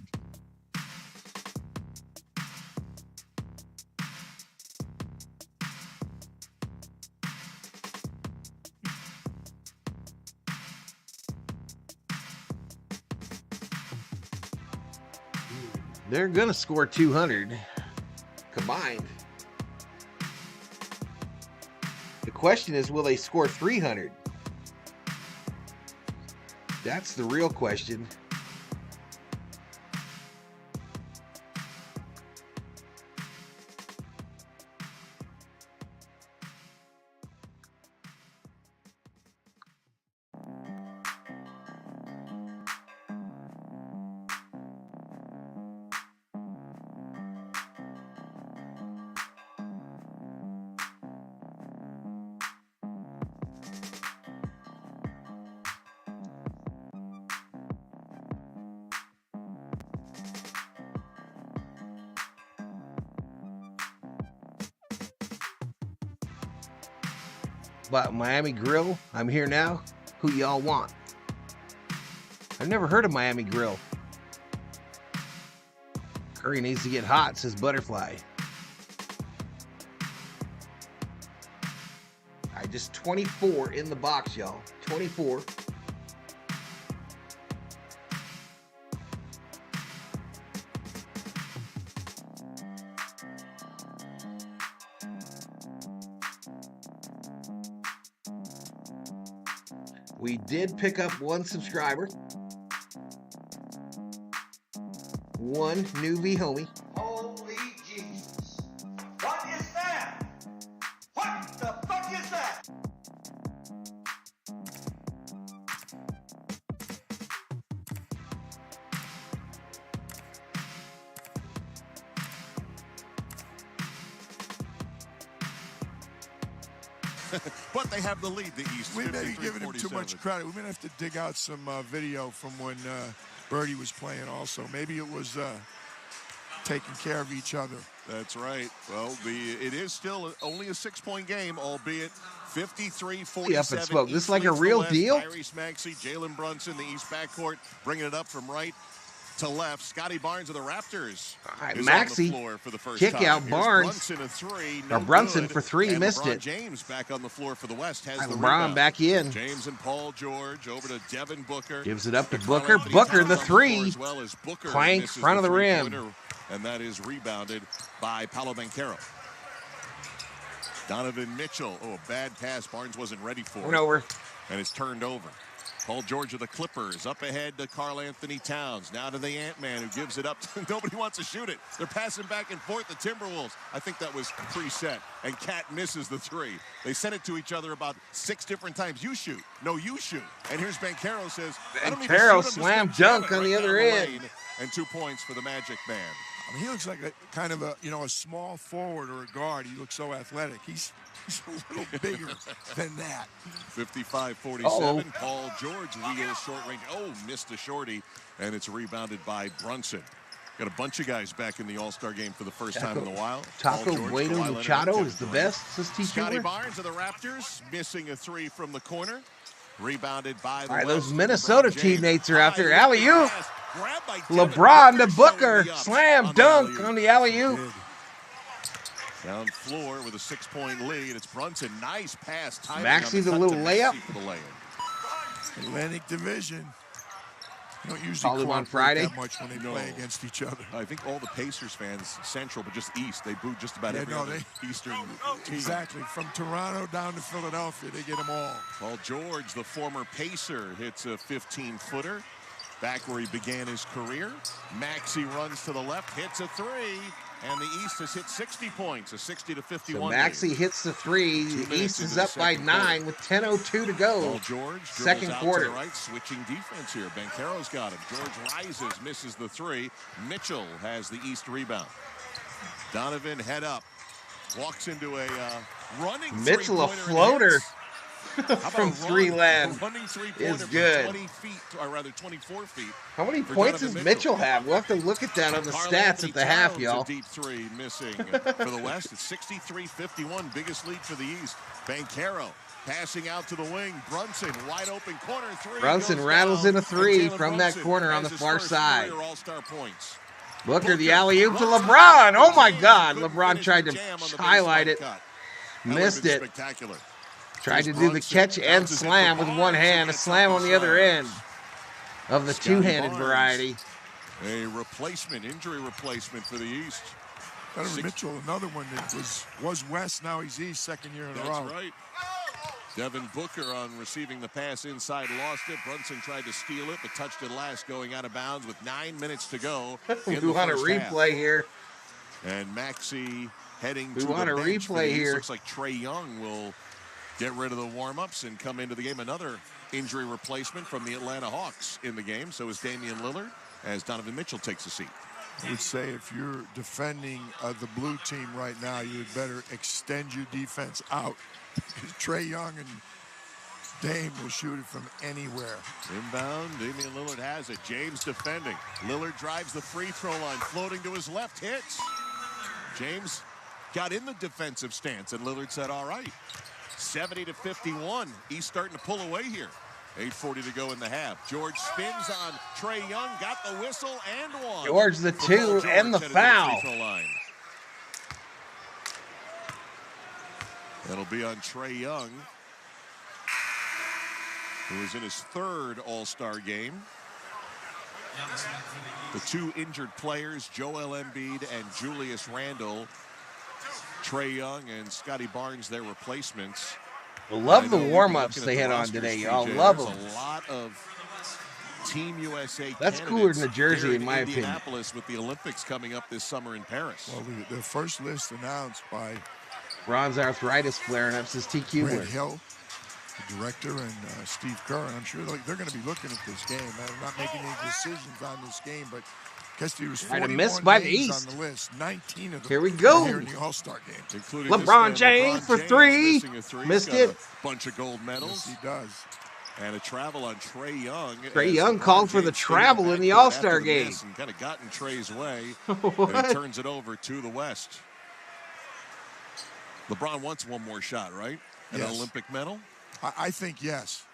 They're going to score 200 combined. The question is, will they score 300? That's the real question. But Miami Grill, I'm here now. Who y'all want? I've never heard of Miami Grill. Curry needs to get hot, says Butterfly. All right, just 24 in the box, y'all. 24. We did pick up one subscriber. One newbie homie. Holy Jesus. What is that? What the fuck is that? But they have the lead, the East. We may be giving him too much credit. We may have to dig out some video from when Birdie was playing also. Maybe it was taking care of each other. That's right. Well, it is still only a 6-point game, albeit 53-47. Up and Smoke. This is like a real deal? Tyrese Maxey, Jalen Brunson, the East backcourt, bringing it up from right to left. Scotty Barnes of the Raptors. All right, is Maxey, on the floor for the first kick time. out Here's Barnes. Brunson, a three, Or Brunson good. for three, And missed LeBron it. James back on the floor for the West has All right, the LeBron rebound. back in. James and Paul George over to Devin Booker. Gives it up to Carl Booker. Anthony Booker Towns the on floor three. as well as Booker Clank, misses front of the rim. three-pointer, and that is rebounded by Paolo Banchero. Donovan Mitchell. Oh, a bad pass. Barnes wasn't ready for it. Turnover. And it's turned over. Paul George of the Clippers up ahead to Karl Anthony Towns. Now to the Ant-Man who gives it up. Nobody wants to shoot it. They're passing back and forth. The Timberwolves. I think that was preset. And Cat misses the three. They sent it to each other about 6 different times. You shoot. No, you shoot. And here's Banchero says, I don't need to shoot. Banchero I'm just slam gonna jam dunk it on the right other down end. lane. And 2 points for the Magic Man. I mean, he looks like a kind of a small forward or a guard. He looks so athletic. He's a little bigger than that. 55-47. Uh-oh. Paul George wheels short range. Oh, missed a shorty, and it's rebounded by Brunson. Got a bunch of guys back in the All-Star game for the first time in a while. Taco Paul George, Bueno Kawhi Leonard, Machado Kevin is the Durant. best, says T. Scotty Cooler. Barnes of the Raptors missing a three from the corner. Rebounded by the All right, West. those Minnesota LeBron James. teammates are out there. High Alley-oop. pass, grabbed by Devin LeBron to showing Booker. the up Slam on the dunk alley-oop. on the alley-oop. Down floor with a 6-point lead. It's Brunson. Nice pass. Timing Maxey on the cut little to layup. Maxey for the lay-in. Atlantic Division. You don't usually Call him on cooperate Friday? that much when they play against each other. I think all the Pacers fans, Central, but just East, they booed just about every other Eastern team. Exactly. From Toronto down to Philadelphia, they get them all. Paul George, the former Pacer, hits a 15-footer. Back where he began his career. Maxey runs to the left, hits a three. And the East has hit 60 points, a 60 to So 51. Maxey hits the three. The East is up by 9 with 10:02 to go. Well, George Second out quarter. to the right, switching defense here. Banchero's got him. George rises, misses the three. Mitchell has the East rebound. Donovan head up, walks into a running Mitchell, a three-pointer and floater hits. from three land running three-pointer is from good. 20 feet, or rather 24 feet. How many for points Donovan does Mitchell have? We'll have to look at that on the Karl stats Anthony at the half, Towns, y'all. a deep three missing for the West. It's 63-51, biggest lead for the East. Banchero passing out to the wing. Brunson, wide open corner three. Brunson goes rattles down, in a three and Jalen from that Brunson corner on the has his far first side. career All-Star points. Booker, the alley-oop to LeBron. Oh, my God. LeBron tried to highlight it. Missed it. Spectacular. Tried to do the catch and slam with one hand. A slam on the other end of the two-handed variety. A replacement, injury replacement for the East. Donovan Mitchell, another one that was West, now he's East, second year in a row. That's right. Devin Booker on receiving the pass inside, lost it. Brunson tried to steal it, but touched it last, going out of bounds with 9 minutes to go. We want a replay here. And Maxey heading We to want the a bench for replay the East. here. Looks like Trae Young will get rid of the warm-ups and come into the game. Another injury replacement from the Atlanta Hawks in the game. So is Damian Lillard as Donovan Mitchell takes a seat. I would say if you're defending the blue team right now, you'd better extend your defense out. Trae Young and Dame will shoot it from anywhere. Inbound, Damian Lillard has it. James defending. Lillard drives the free throw line, floating to his left, hits. James got in the defensive stance, and Lillard said, all right. 70-51. He's starting to pull away here. 8:40 to go in the half. George spins on Trae Young, got the whistle and one. George the two and the foul. That'll be on Trae Young, who is in his third All-Star game. The two injured players, Joel Embiid and Julius Randle. Trae Young and Scotty Barnes, their replacements. I love the warm-ups they had on today, y'all. Love them. A lot of Team USA. That's cooler than the jersey, in my opinion. Indianapolis with the Olympics coming up this summer in Paris. Well, the first list announced by Bronze arthritis flaring up, says TQ. Brad Hill, the director, and Steve Kerr. And I'm sure they're going to be looking at this game. I'm not making any decisions on this game, but Kesty was 41 missed by the names East. on the list. 19 of them Here we go. here in the All-Star game. Including LeBron James for three. Missed Got it. a bunch of gold medals. Yes, he does. And a travel on Trae Young. Trae Young called for the travel in the All-Star game. And kind of got in Trae's way. What? And he turns it over to the West. LeBron wants one more shot, right? An Yes. Olympic medal? I think yes.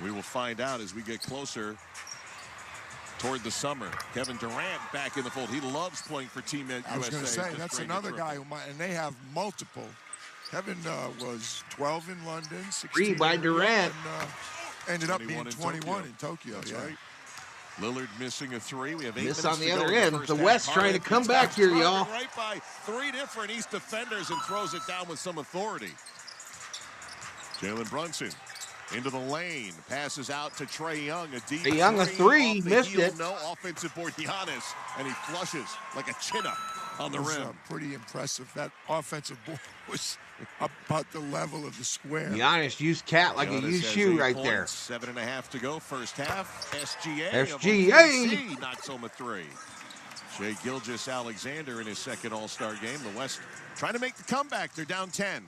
We will find out as we get closer toward the summer. Kevin Durant back in the fold. He loves playing for Team USA. I was going to say, Just that's great another to guy who might, and they have multiple. Kevin was 12 in London, 16 Three by in Rio, Durant. and ended up being 21 21 in Tokyo. That's yeah. right. Lillard missing a three. We have 8 Miss minutes on the to go other in end. first The half. West trying to come back here, y'all. Right by three different East defenders and throws it down with some authority. Jalen Brunson into the lane, passes out to Trae Young. A deep Trae Young, a three, off the missed heel, it. No offensive board, Giannis, and he flushes like a chin-up on the It was, rim. pretty impressive. That offensive ball was about the level of the square. Giannis used cat like a Giannis used has shoe 8 right points, there. 7.5 to go, first half. SGA. SGA. Knocks home a three. Shai Gilgeous-Alexander in his second All-Star game. The West trying to make the comeback. They're down 10.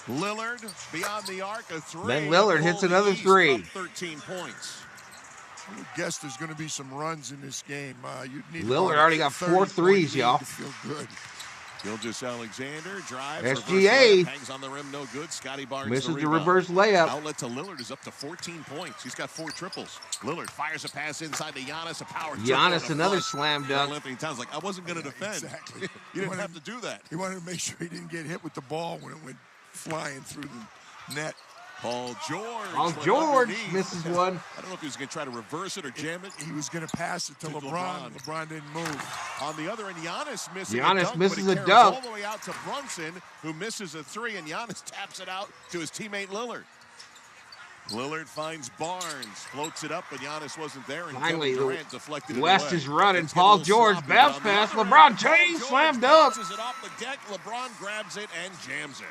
Lillard beyond the arc, a three. Ben Lillard hits Golden another East three. up 13 points. I would guess there's going to be some runs in this game. You'd need Lillard about already got 30 4 threes, point lead y'all. to feel good. Gilgeous-Alexander drives. SGA. reverse layup, hangs on the rim, no good. Scotty Barnes Misses the rebound. reverse layup. Outlet to Lillard is up to 14 points. He's got 4 triples. Lillard fires a pass inside to Giannis, a power triple Giannis, and a another flush. slam dunk. Karl Anthony Towns like, I wasn't going to defend. Exactly. You didn't have to do that. He wanted to make sure he didn't get hit with the ball when it went flying through the net. Paul George. Paul went George underneath. misses one. I don't know if he was going to try to reverse it or jam it. He was going to pass it to LeBron. LeBron didn't move. On the other end, Giannis missing Giannis a dunk, misses but a it carries dunk. all the way out to Brunson, who misses a three, and Giannis taps it out to his teammate Lillard. Lillard finds Barnes, floats it up, but Giannis wasn't there, and Finally, Kevin Durant deflected it West away. is running. It's getting a Paul little George, sloppy, bounce but on the pass. other LeBron end, James, Paul slam George dunk. bounces it off the deck. LeBron grabs it and jams it.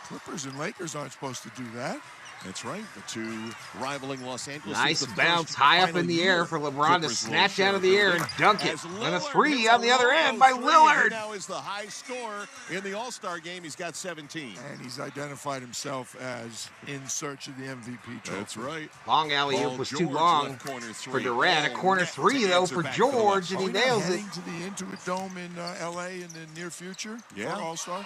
Clippers and Lakers aren't supposed to do that. That's right. The two rivaling Los Angeles. Nice is the bounce first high up final in the year air for LeBron to Clippers snatch will out of the share air and dunk it. as And a Lillard three hits on the other logo end by three. He Lillard. now is the high scorer in the All-Star game. He's got 17. And he's identified himself as in search of the MVP trophy. That's right. Long alley-oop was too long for Durant. A corner three, though, for George, and he nails it. Heading to the Intuit Dome in L.A. in the near future Yeah. for All-Star?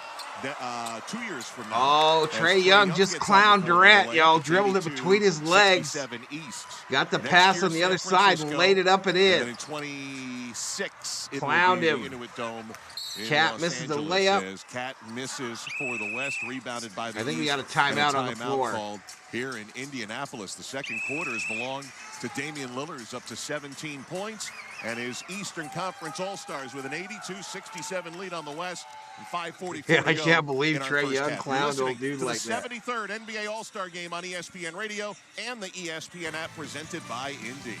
2 years from now. Oh, as Trey Young just gets on clowned the board Durant, away, y'all. it's Dribbled it 82, between his legs. 67 East. Got the Next pass year, on the other San side and Francisco, laid it up and and then in. in 26, it Clowned will be him. the Intuit Dome. in Cat Los misses the Angeles layup. as Cat misses for the West, rebounded by the I think we East, got a timeout and on the floor. Called here in Indianapolis. The second quarter has belonged to Damian Lillard, who's up to 17 points, and his Eastern Conference All-Stars with an 82-67 lead on the West and 5:44 Yeah, to I go can't believe in our Trey first Young half. clowned You're old dude listening like to that. the 73rd NBA All-Star Game on ESPN Radio and the ESPN app presented by Indy.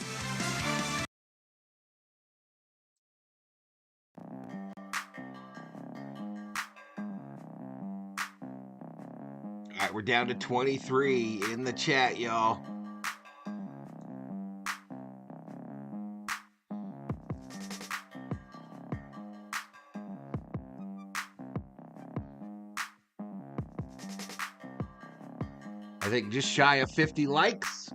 All right, we're down to 23 in the chat, y'all. I think just shy of 50 likes.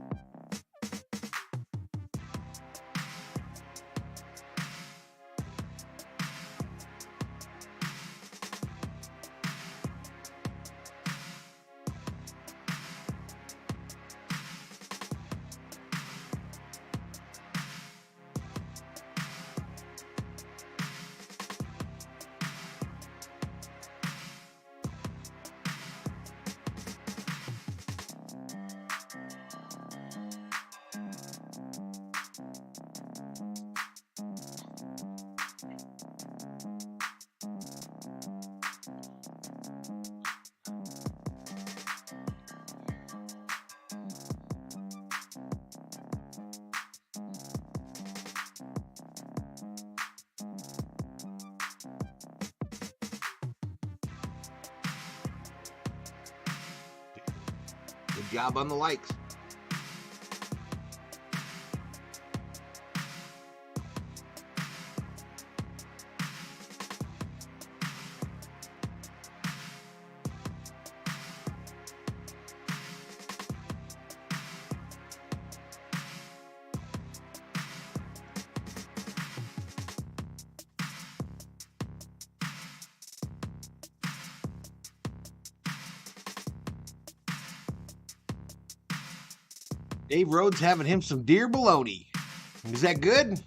Good job on the likes. Dave Rhodes having him some deer bologna. Is that good?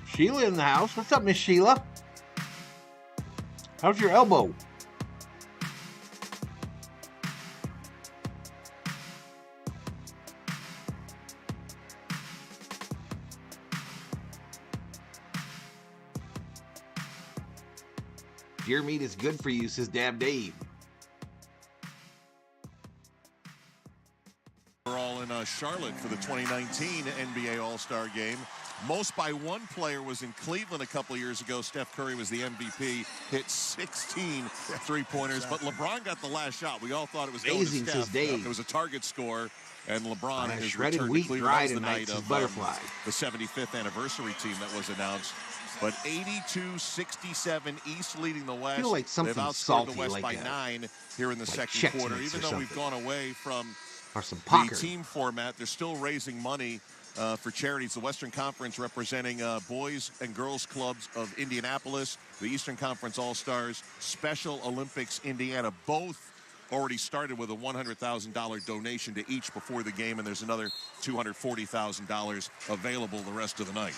Sheila in the house. What's up, Miss Sheila? How's your elbow? Deer meat is good for you, says Dab Dave. We're all in Charlotte for the 2019 NBA All-Star Game. Most by one player was in Cleveland a couple of years ago. Steph Curry was the MVP, hit 16 three-pointers, but LeBron got the last shot. We all thought it was Amazing, going to says Steph. Dave. It was a target score, and LeBron has shredded returned wheat to Cleveland. dry That was the tonight, night says of Butterfly. the 75th anniversary team that was announced. But 82-67 East leading the West. feel like They've something outscored salty the West like by that. 9 here in the Like second Chex quarter. Mix Even or though we've something. gone away from Or some the poker. team format, they're still raising money for charities. The Western Conference representing Boys and Girls Clubs of Indianapolis, the Eastern Conference All-Stars, Special Olympics Indiana, both already started with a $100,000 donation to each before the game, and there's another $240,000 available the rest of the night.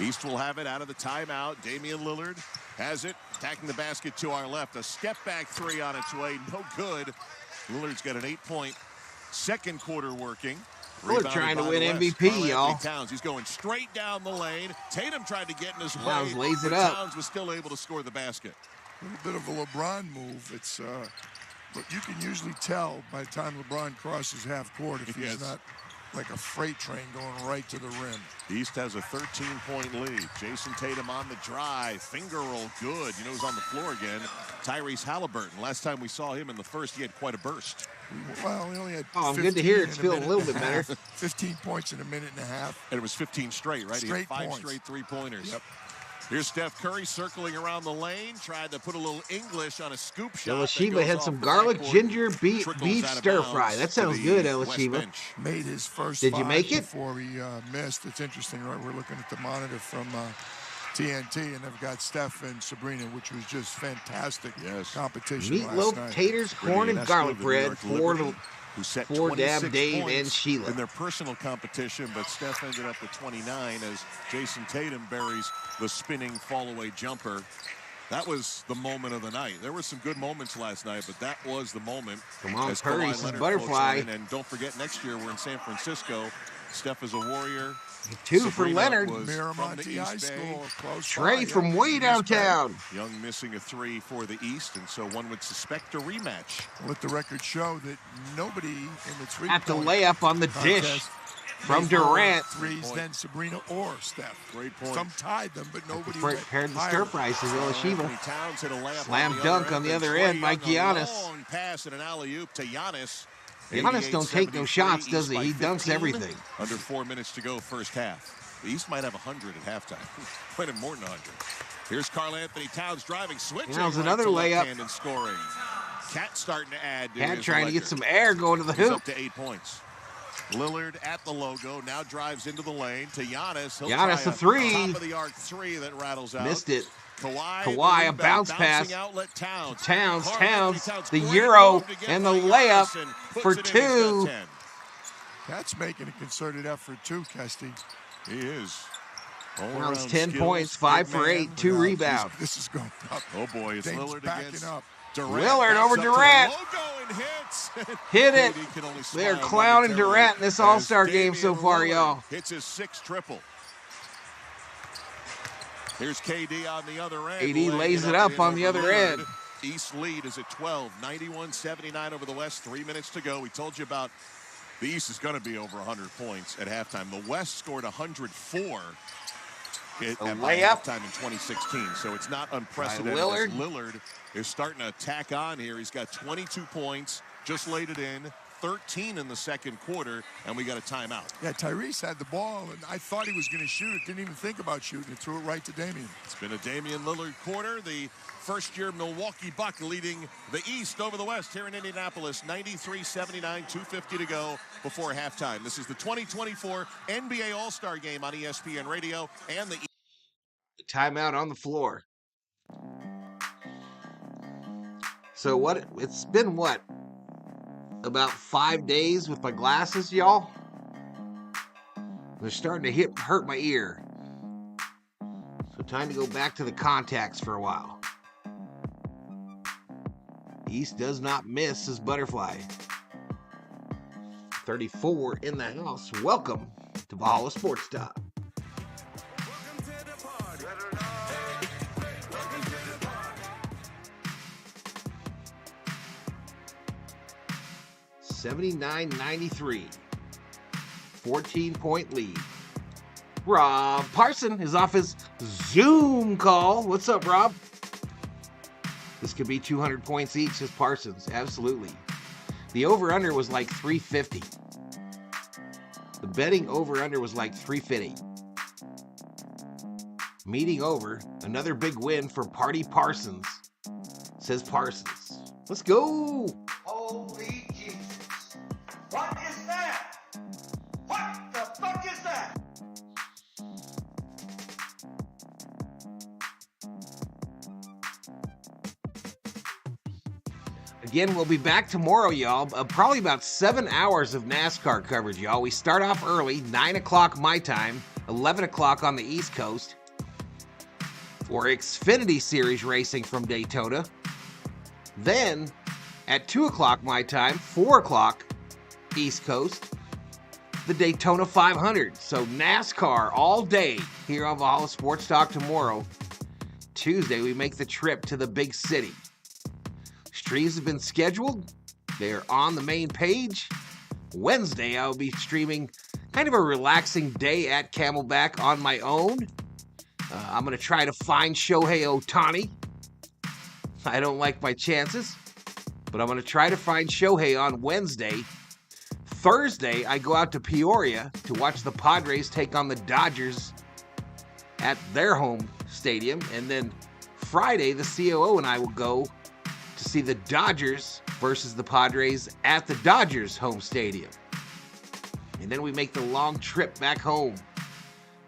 East will have it out of the timeout. Damian Lillard has it, attacking the basket to our left. A step-back three on its way, no good. Lillard's got an 8-point second quarter working. Lillard trying to by win the West. MVP, Karl-Anthony y'all. Towns, he's going straight down the lane. Tatum tried to get in his way. Towns lays it but up. Towns was still able to score the basket. A little bit of a LeBron move. It's but you can usually tell by the time LeBron crosses half court if he's not like a freight train going right to the rim. East has a 13-point lead. Jason Tatum on the drive. Finger roll good. You know who's on the floor again? Tyrese Halliburton. Last time we saw him in the first, he had quite a burst. Well, he only had I'm good to hear it's feeling a little bit better. 15 points in a minute and a half. And it was 15 straight, right? He had 5 points. straight three-pointers. Yep. Here's Steph Curry circling around the lane, tried to put a little English on a scoop shot. Elishiba had some garlic ginger beef stir fry. That sounds good, Elishiba. Made his first Did you make it? Before he missed. It's interesting, right? We're looking at the monitor from TNT, and they've got Steph and Sabrina, which was just fantastic competition last Meatloaf, night. taters, corn, and garlic bread for who set for Dab 26 Dave points and Sheila. in their personal competition, but Steph ended up with 29 as Jason Tatum buries the spinning fall-away jumper. That was the moment of the night. There were some good moments last night, but that was the moment. Come on, as Purdy, Kawhi says Leonard butterfly. floats in. And don't forget, next year we're in San Francisco. Steph is a Warrior. 2 for Sabrina Leonard. was from the Miramonte High East Bay. School, close Trey by, from yeah. way downtown. Young missing a 3 for the East, and so one would suspect a rematch. Let the record show that nobody in the three At the layup on the dish from Durant. Threes, then Sabrina or Steph. Great point. Some tied them, but nobody Paired the higher. stir fry, says Elishiba. Towns hit a layup Slam dunk on the other end by Giannis. Long pass and an alley-oop to Giannis. Giannis don't take no 88-73, shots, does East he? by He dunks 15. everything. Under 4 minutes to go, first half. The East might have 100 at halftime. Might have more than 100. Here's Karl-Anthony Towns driving, switching. Now's right another to layup. left-hand and scoring. Cat starting to add. Cat his trying to get record. some air going to the He's hoop. up to 8 points. Lillard at the logo, now drives into the lane to Giannis. He'll Giannis try a three. Top of the arc 3 that rattles out. Missed it. Kawhi, a bounce pass. Outlet, Towns. Towns, the Great Euro, move to get and the by layup Giannis and puts for it in. He's got 2. 10. Cat's making a concerted effort too, Kesty. He is. Towns All-around 10 skills, points, 5 big for man. 8, 2 rebounds. This is going up. Oh boy, it's Dame's Lillard backing against up. Durant. Lillard over Backs up to the Durant. logo and hits. Hit it. KD can only They're smile clowning momentarily Durant in this as All-Star game so Damian far, Lillard y'all. Hits his 6th triple. Here's KD on the other end. KD laying lays it up in on the over other Lillard. end. East lead is at 12, 91-79 over the West. 3 minutes to go. We told you about the East is going to be over 100 points at halftime. The West scored 104 at layup. halftime in 2016, so it's not unprecedented. Lillard. As Lillard is starting to tack on here. He's got 22 points, just laid it in, 13 in the second quarter, and we got a timeout. Yeah, Tyrese had the ball, and I thought he was going to shoot it. Didn't even think about shooting it. Threw it right to Damian. It's been a Damian Lillard quarter. The first-year Milwaukee Buck leading the East over the West here in Indianapolis. 93-79, 2:50 to go before halftime. This is the 2024 NBA All-Star Game on ESPN Radio and the Timeout on the floor. So what? It's been what? About 5 days with my glasses, y'all. They're starting to hurt my ear. So time to go back to the contacts for a while. East does not miss his butterfly. 34 in the house. Welcome to Valhalla Sports Talk. $79-93. 14-point lead. Rob Parson is off his Zoom call. What's up, Rob? This could be 200 points each, says Parsons. Absolutely. The over-under was like 350. The betting over-under was like 350. Meeting over. Another big win for Party Parsons, says Parsons. Let's go. Holy Jesus. What is that? What the fuck is that? Again, we'll be back tomorrow, y'all. Probably about 7 hours of NASCAR coverage, y'all. We start off early, 9 o'clock my time, 11 o'clock on the East Coast for Xfinity Series racing from Daytona. Then, at 2 o'clock my time, 4 o'clock East Coast, the Daytona 500. So NASCAR all day here on Valhalla Sports Talk tomorrow. Tuesday, we make the trip to the big city. Streams have been scheduled. They're on the main page. Wednesday, I'll be streaming kind of a relaxing day at Camelback on my own. I'm going to try to find Shohei Ohtani. I don't like my chances, but I'm going to try to find Shohei on Wednesday. Thursday, I go out to Peoria to watch the Padres take on the Dodgers at their home stadium. And then Friday, the COO and I will go to see the Dodgers versus the Padres at the Dodgers home stadium. And then we make the long trip back home.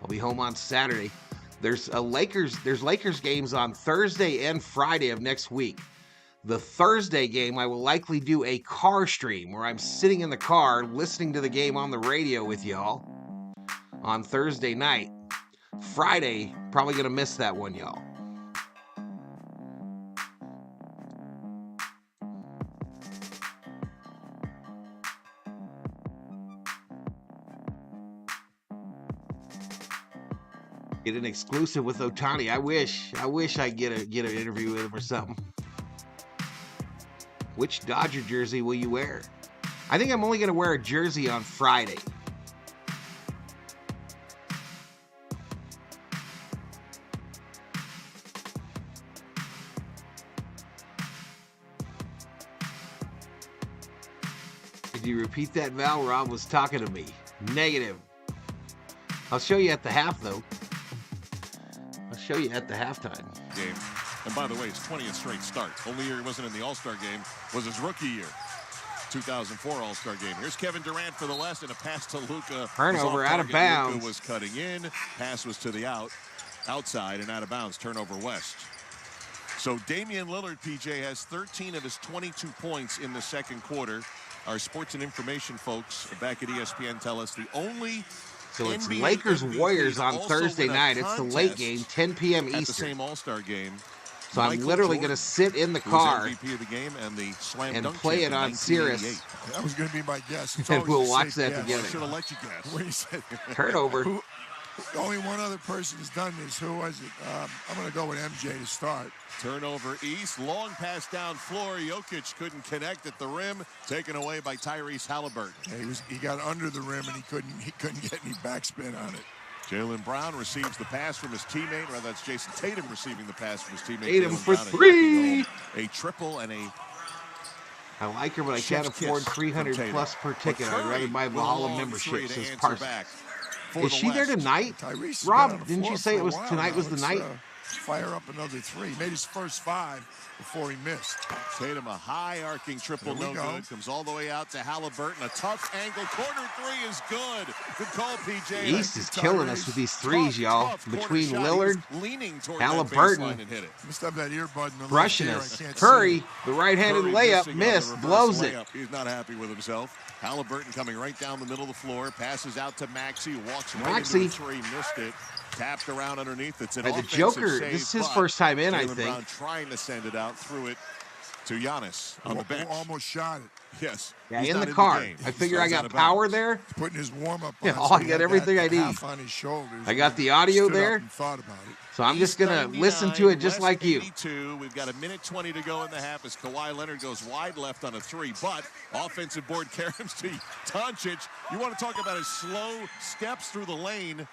I'll be home on Saturday. There's Lakers games on Thursday and Friday of next week. The Thursday game, I will likely do a car stream where I'm sitting in the car listening to the game on the radio with y'all on Thursday night. Friday, probably going to miss that one, y'all. Get an exclusive with Ohtani. I wish I get an interview with him or something. Which Dodger jersey will you wear? I think I'm only going to wear a jersey on Friday. Did you repeat that, Val? Rob was talking to me. Negative. I'll show you at the half, though. I'll show you at the halftime. Game. And by the way, his 20th straight start. Only year he wasn't in the All-Star game was his rookie year. 2004 All-Star game. Here's Kevin Durant for the West and a pass to Luka. Turnover out of bounds. Luka was cutting in. Pass was to the outside and out of bounds. Turnover West. So Damian Lillard, PJ, has 13 of his 22 points in the second quarter. Our sports and information folks back at ESPN tell us the only So it's NBA Lakers-Warriors on also Thursday win a night. It's the late contest game, 10 p.m. at Eastern. the same All-Star game. So I'm literally going to sit in the car MVP of the game and the slam and dunk play champ it in on Sirius. 1988. That was going to be my guess. It's And always we'll a watch safe that guess. together. I should have let you guess. When he said Turnover. Only one other person has done this. Who was it? I'm going to go with MJ to start. Turnover East, long pass down floor. Jokic couldn't connect at the rim, taken away by Tyrese Halliburton. Yeah, he got under the rim and he couldn't get any backspin on it. Jaylen Brown receives the pass from his teammate. Rather, that's Jason Tatum receiving the pass from his teammate. Tatum Jaylen for Brown, three. A triple and a I like her, but I can't chef's afford kiss 300 from plus Tatum. per ticket. But I'd rather Curry buy with a Valhalla long membership, three to says answer Parsons. back for Is the she there West. tonight? Tyrese has been Rob, on the didn't you floor say for it a was while tonight now. was the Let's, night? Fire up another three. Made his first 5 before he missed. Tatum, a high arcing triple, There no we go. good. Comes all the way out to Halliburton. A tough angle. Corner three is good. Good call, PJ. East is killing us with these threes, y'all. Tough corner Between shot. Lillard, He's leaning toward Halliburton, that baseline and hit it. Must have that earbud in the brushing left us. ear. I can't Curry, see the right-handed Curry layup, missing on the missed, reverse blows it. layup. He's not happy with himself. Halliburton coming right down the middle of the floor. Passes out to Maxey. Walks right Maxey. into the three. Missed it. Tapped around underneath. It's an Right, the offensive Joker, save, this is his but first time in, I Jaylen think. Brown trying to send it out. Threw it to Giannis on the bench. Almost shot it. Yes. Yeah, He's in not the car. game. I figure So I he's out got of power bounds. there. Putting his warm-up Yeah, on. oh, so I he got had everything that I need. half on his shoulders. I got the audio Stood up there. and thought about it. So I'm just going to listen to it just like you. 82. We've got a minute 20 to go in the half as Kawhi Leonard goes wide left on a three. But offensive board caroms to Doncic. You want to talk about his slow steps through the lane.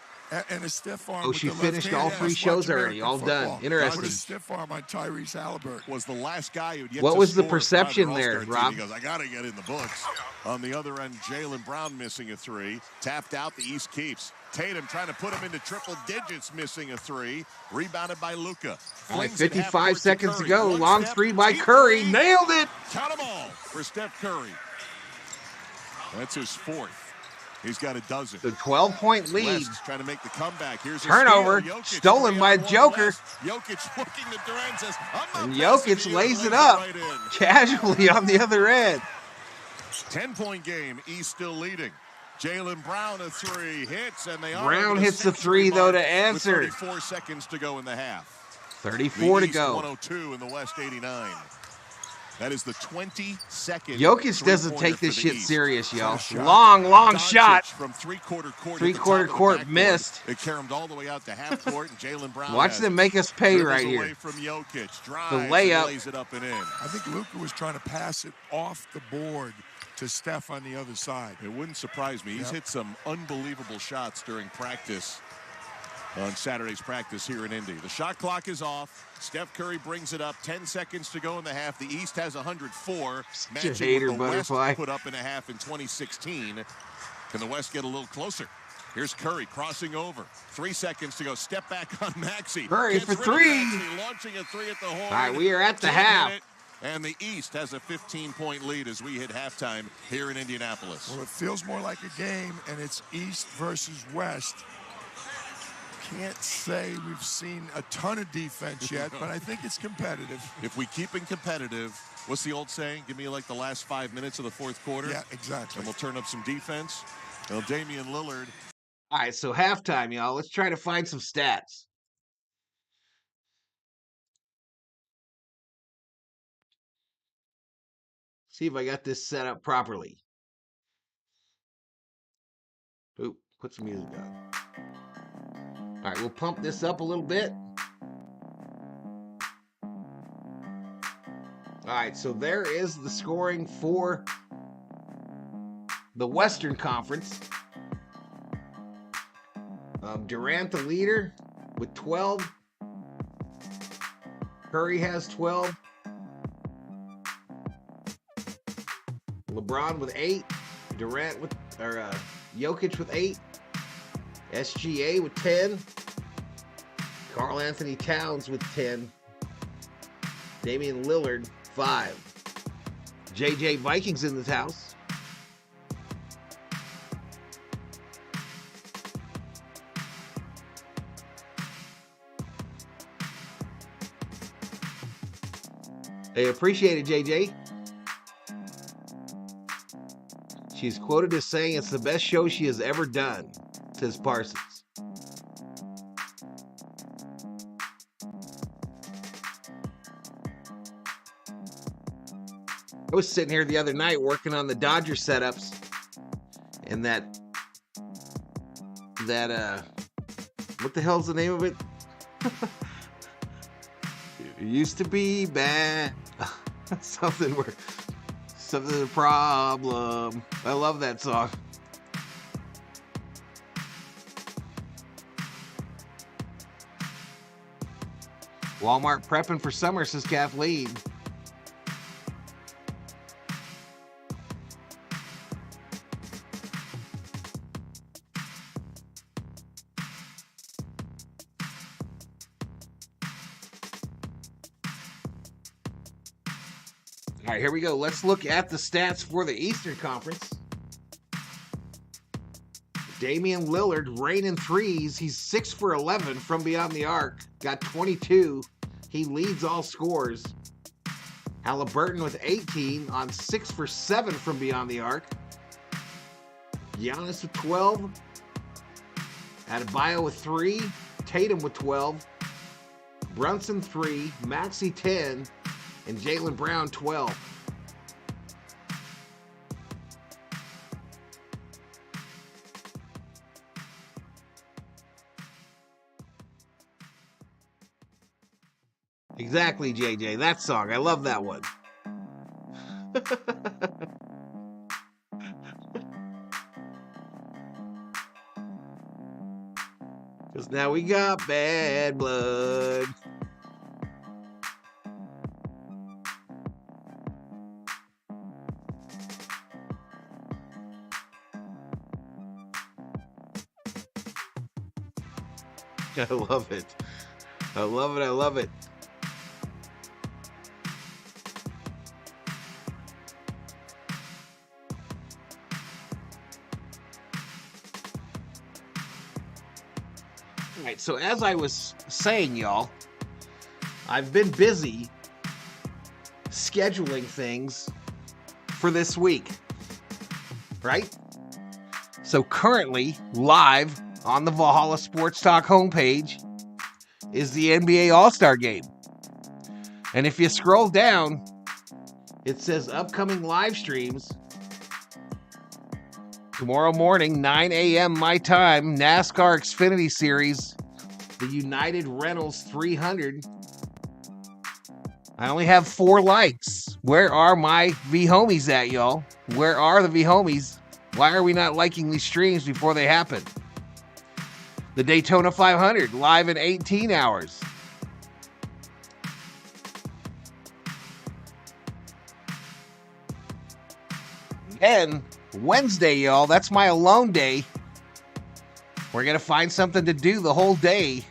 And a stiff arm. Oh, with she the left finished hand. all Yeah, 3 let's shows watch already. American All done. football. Interesting. Put a stiff arm on Tyrese Halliburton. Was the last guy who'd yet What to was the score perception throughout their there, All-Star team. Rob? He goes, I got to get in the books. On the other end, Jaylen Brown missing a three. Tapped out, the East keeps. Tatum trying to put him into triple digits, missing a three. Rebounded by Luka. All right, Flings it 55 half-court seconds to Curry. go. One Long step, 3 by deep Curry. three. Nailed it. Count them all for Steph Curry. That's his 4th. He's got a dozen. The 12-point lead. West trying to make the comeback. Here's a Turnover. steal. Jokic, Stolen by 3-on-1 Joker. West. Jokic looking to Durant, says, I'm And not passing to Jokic you, lays and it up right in. casually on the other end. 10-point game. East still leading. Jaylen Brown a three hits, and they are Brown over the hits the century 3, though, mark to answer. with 34 seconds to go in the half. 34 the to East go. 102 and the West 89. That is the 22nd. Jokic doesn't take this three-pointer for shit the East. serious, y'all. Shot. Long Doncic shot. from three-quarter court. Three-quarter court missed. It carried all the way out to half court, and Jaylen Brown. Watch them make us pay right here. Away from Jokic. Drives The and layup. lays it up and in. I think Luka was trying to pass it off the board to Steph on the other side. It wouldn't surprise me. He's hit some unbelievable shots during practice on Saturday's practice here in Indy. The shot clock is off. Steph Curry brings it up. 10 seconds to go in the half. The East has 104. Matching hater, what the Butterfly. West put up in a half in 2016. Can the West get a little closer? Here's Curry crossing over. 3 seconds to go. Step back on Maxey. Curry Gets for rid of three. Maxey, launching a three at the horn. All right, we are at the Can't hit half. it. And the East has a 15-point lead as we hit halftime here in Indianapolis. Well, it feels more like a game, and it's East versus West. Can't say we've seen a ton of defense yet, but I think it's competitive. If we keep it competitive, what's the old saying? Give me like the last 5 minutes of the fourth quarter. Yeah, exactly. And we'll turn up some defense. Well, Damian Lillard. All right, so halftime, y'all. Let's try to find some stats. See if I got this set up properly. Oop, put some music on. All right, we'll pump this up a little bit. All right, so there is the scoring for the Western Conference. Durant the leader with 12. Curry has 12. LeBron with 8. Durant with, Jokic with 8. SGA with 10. Karl Anthony Towns with 10. Damian Lillard, 5. JJ Vikings in the house. Hey, appreciate it, JJ. She's quoted as saying it's the best show she has ever done, says Parsons. I was sitting here the other night working on the Dodger setups, and that what the hell's the name of it? It used to be bad. Something a problem. I love that song. Walmart prepping for summer, says Kathleen. All right, here we go. Let's look at the stats for the Eastern Conference. Damian Lillard raining threes. He's 6 for 11 from beyond the arc. Got 22. He leads all scores. Halliburton with 18 on 6 for 7 from beyond the arc. Giannis with 12. Adebayo with 3. Tatum with 12. Brunson 3. Maxey 10. And Jaylen Brown, 12. Exactly, JJ. That song. I love that one. Because now we got bad blood. I love it. I love it. I love it. All right, so as I was saying, y'all, I've been busy scheduling things for this week, right? So currently, live on the Valhalla Sports Talk homepage is the NBA All-Star Game. And if you scroll down, It says upcoming live streams. Tomorrow morning, 9 a.m. my time, NASCAR Xfinity Series, the United Rentals 300. I only have 4 likes. Where are my V-homies at, y'all? Where are the V-homies? Why are we not liking these streams before they happen? The Daytona 500, live in 18 hours. And Wednesday, y'all, that's my alone day. We're going to find something to do the whole day.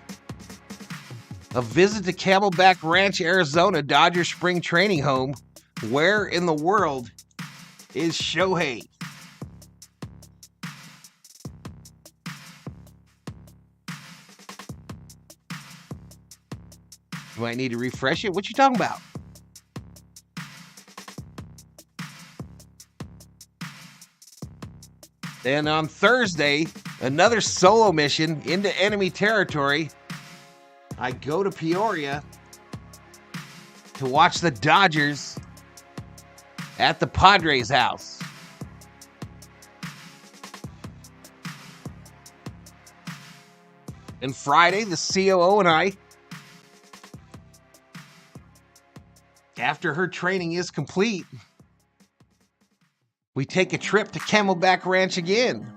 A visit to Camelback Ranch, Arizona, Dodger Spring Training Home. Where in the world is Shohei? Do I need to refresh it? What you talking about? Then on Thursday, another solo mission into enemy territory. I go to Peoria to watch the Dodgers at the Padres house. And Friday, the COO and I, after her training is complete, we take a trip to Camelback Ranch again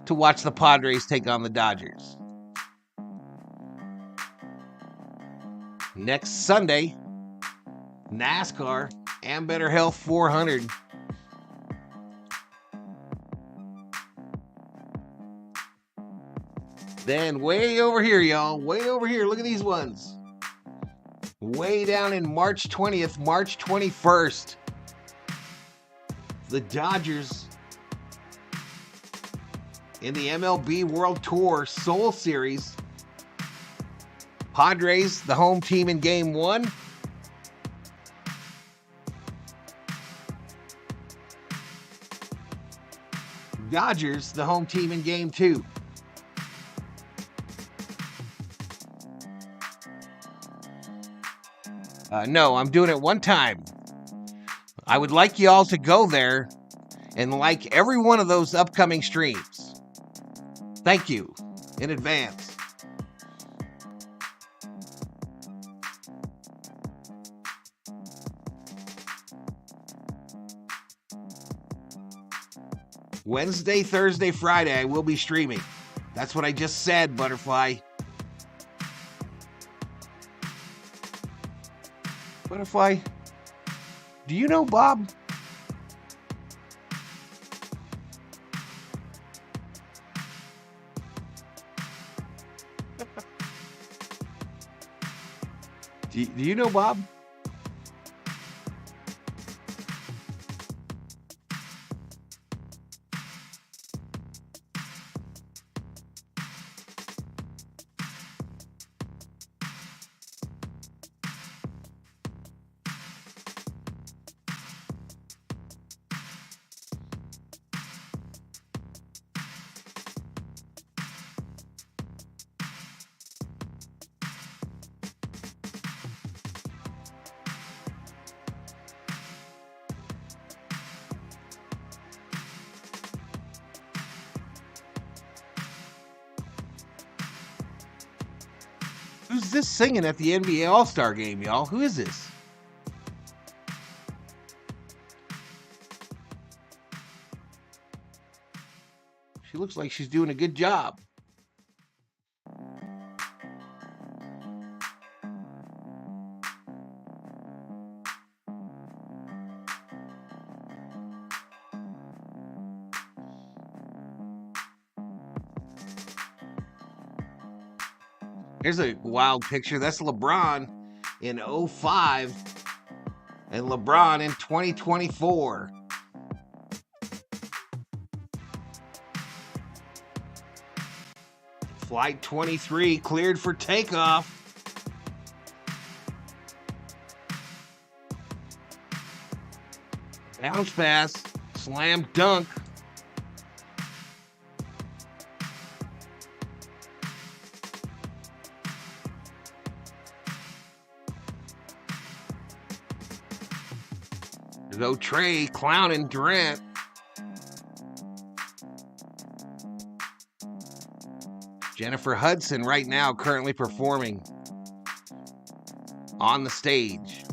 to watch the Padres take on the Dodgers. Next Sunday, NASCAR and Better Health 400. Then way over here, y'all, way over here, look at these ones. Way down in March 20th, March 21st. The Dodgers in the MLB World Tour Soul Series. Padres, the home team in Game 1. Dodgers, the home team in Game 2. No, I'm doing it one time. I would like y'all to go there and like every one of those upcoming streams. Thank you in advance. Wednesday, Thursday, Friday, I will be streaming. That's what I just said, Butterfly. Butterfly, do you know Bob? Do you know Bob? Who's this singing at the NBA All-Star game, y'all? Who is this? She looks like she's doing a good job. Here's a wild picture. That's LeBron in 2005 and LeBron in 2024. Flight 23 cleared for takeoff. Bounce pass, slam dunk. There's Trey clowning Durant. Jennifer Hudson right now currently performing on the stage.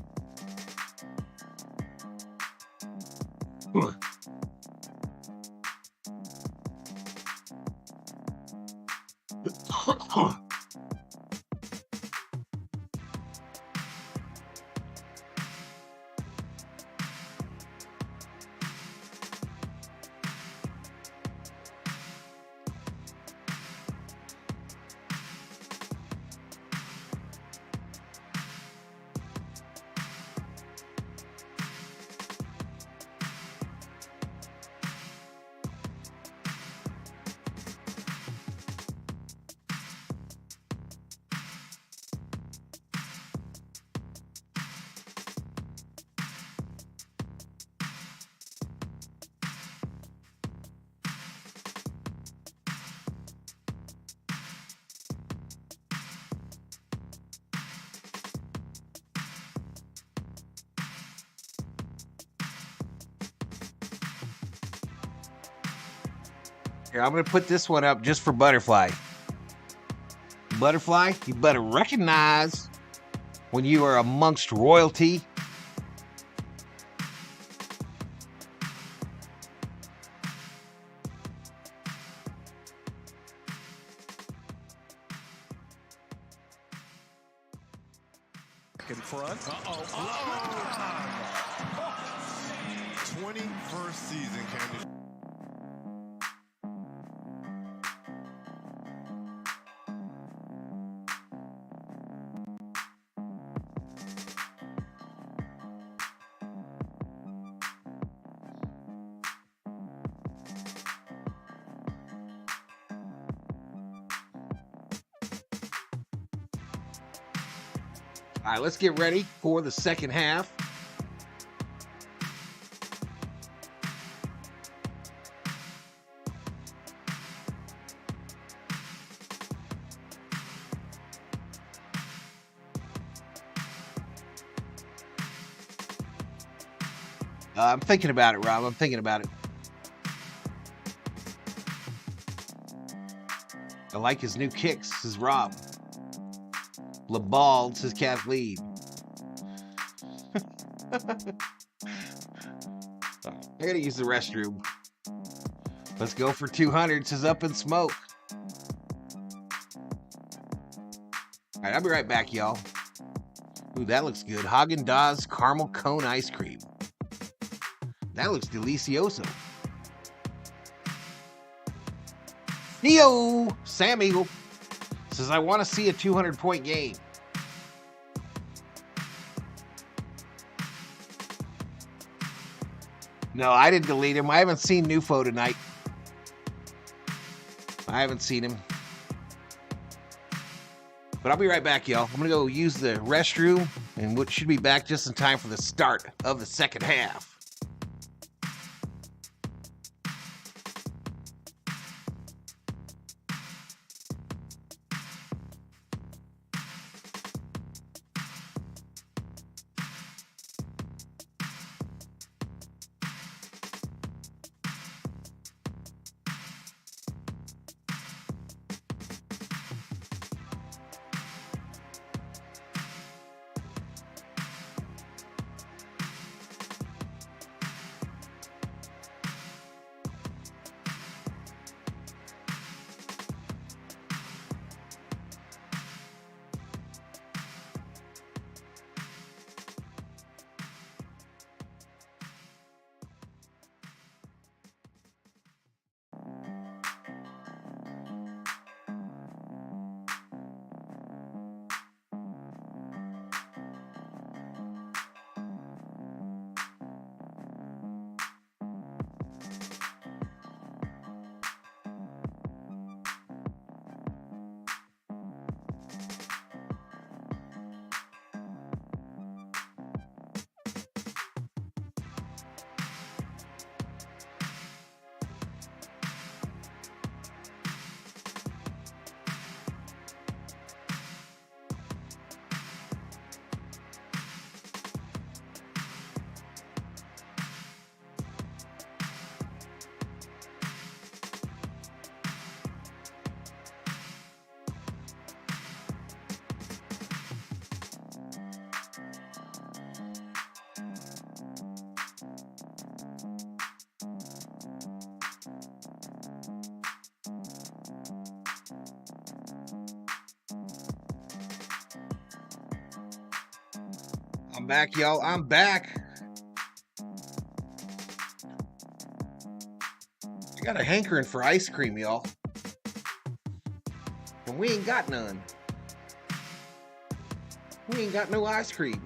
Here, I'm going to put this one up just for Butterfly. Butterfly, you better recognize when you are amongst royalty. In front. 21st season, Candy. All right, let's get ready for the second half. I'm thinking about it, Rob. I'm thinking about it. I like his new kicks, says Rob. LeBald, says Kathleen. I gotta use the restroom. Let's go for 200, says Up in Smoke. All right, I'll be right back, y'all. Ooh, that looks good. Haagen-Dazs caramel cone ice cream. That looks delicioso. Neo, Sam Eagle, says, I want to see a 200-point game. No, I didn't delete him. I haven't seen Nufo tonight. I haven't seen him. But I'll be right back, y'all. I'm going to go use the restroom, and we should be back just in time for the start of the second half. I'm back, y'all. I'm back. I got a hankering for ice cream, y'all. And we ain't got none. We ain't got no ice cream.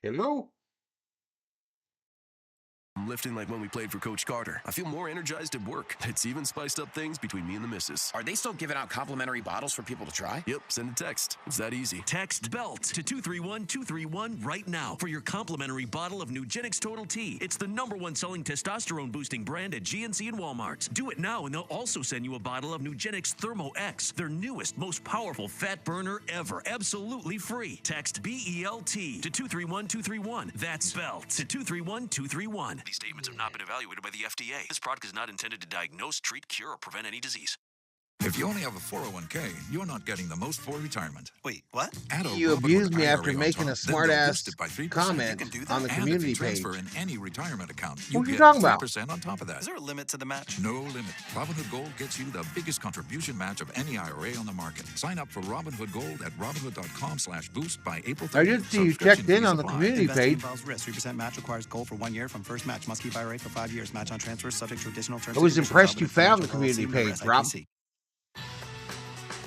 Hello? I'm lifting like when we played for Coach Carter. I feel more energized at work. It's even spiced up things between me and the missus. Are they still giving out complimentary bottles for people to try? Yep, send a text. It's that easy. Text BELT to 231-231 right now for your complimentary bottle of Nugenix Total T. It's the #1 selling testosterone-boosting brand at GNC and Walmart. Do it now, and they'll also send you a bottle of Nugenix Thermo X, their newest, most powerful fat burner ever. Absolutely free. Text BELT to 231-231. That's BELT to 231-231. These statements have not been evaluated by the FDA. This product is not intended to diagnose, treat, cure, or prevent any disease. If you only have a 401k, you're not getting the most for retirement. Wait, what? Add a You Robinhood abused me IRA after on making top, a then smart they'll ass boost it by 3%. comment on the And community if you page. transfer in any retirement account, What you are you get talking about? 3% on top of that. Is there a limit to the match? No limit. Robinhood Gold gets you the biggest contribution match of any IRA on the market. Sign up for Robinhood Gold at Robinhood.com/boost by April 30th. I just see you checked in on the community Investing page. involves risk. 3% match requires gold for 1 year from first match. Must keep IRA for 5 years. Match on transfers subject to additional terms. I was and conditions. impressed you Robinhood found the Financial community LLC, member page, Rob. SIPC.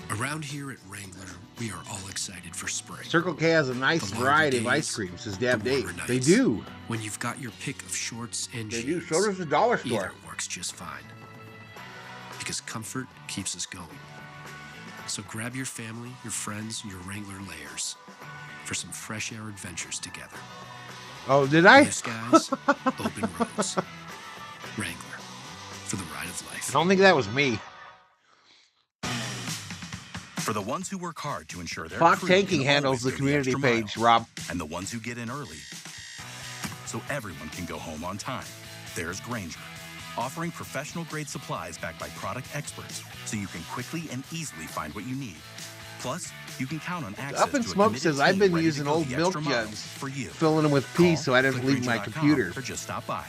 Around here at Wrangler, we are all excited for spring. Circle K has a nice The longer variety of days, ice cream, says Dab the Dave. warmer They nights. do. When you've got your pick of shorts and They jeans. do. So does the dollar store. Either works just fine. Because comfort keeps us going. So grab your family, your friends, and your Wrangler layers for some fresh air adventures together. Oh, did I? Blue skies, open roads. Wrangler, for the ride of life. I don't think that was me. For the ones who work hard to ensure their Fox crew Tanking can handles always the go community extra mile, page, Rob. and the ones who get in early, so everyone can go home on time. There's Grainger, offering professional-grade supplies backed by product experts, so you can quickly and easily find what you need. Plus, you can count on access Up in to a Smoke committed says I've team been ready to using go old the milk extra mile jugs, for you. filling them with pee so I didn't leave my Grainger.com computer. Or just stop by.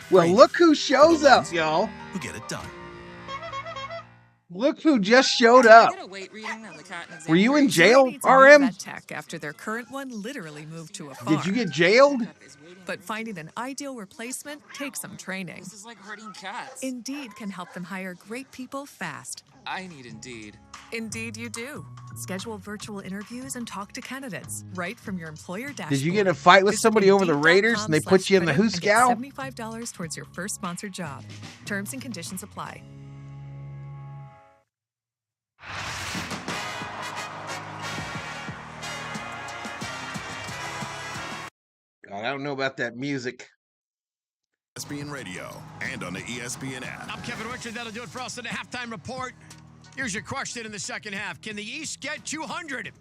Well, look who shows up, y'all. Who get it done. Look who just showed up. Were you in jail, RM? Vet tech after their current one literally moved to a farm. Did you get jailed? But finding an ideal replacement takes some training. This is like herding cats. Indeed can help them hire great people fast. I need Indeed. Indeed you do. Schedule virtual interviews and talk to candidates right from your employer dashboard. Did you get in a fight with Visit somebody over the Raiders and they put you in the Indeed.com/credit hooscow? and get $75 towards your first sponsored job. Terms and conditions apply. God, I don't know about that music. ESPN Radio and on the ESPN app. I'm Kevin Richard. That'll do it for us in the halftime report. Here's your question in the second half. Can the East get 200?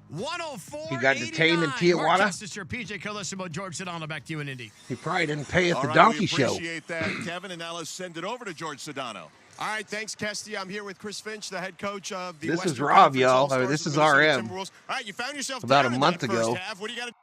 104. He got detained in Tijuana? Mark Kessler, PJ Carlissimo, George Sedano. Back to you and Indy. He probably didn't pay at All the right, donkey we show. appreciate that, Kevin, and now let's send it over to George Sedano. All right, thanks, Kesty. I'm here with Chris Finch, the head coach of the This Western is Rob, Conference y'all. All-Stars This of is the Minnesota RM. Timberwolves. All right, you found yourself About down a in month that first ago. half. What do you got to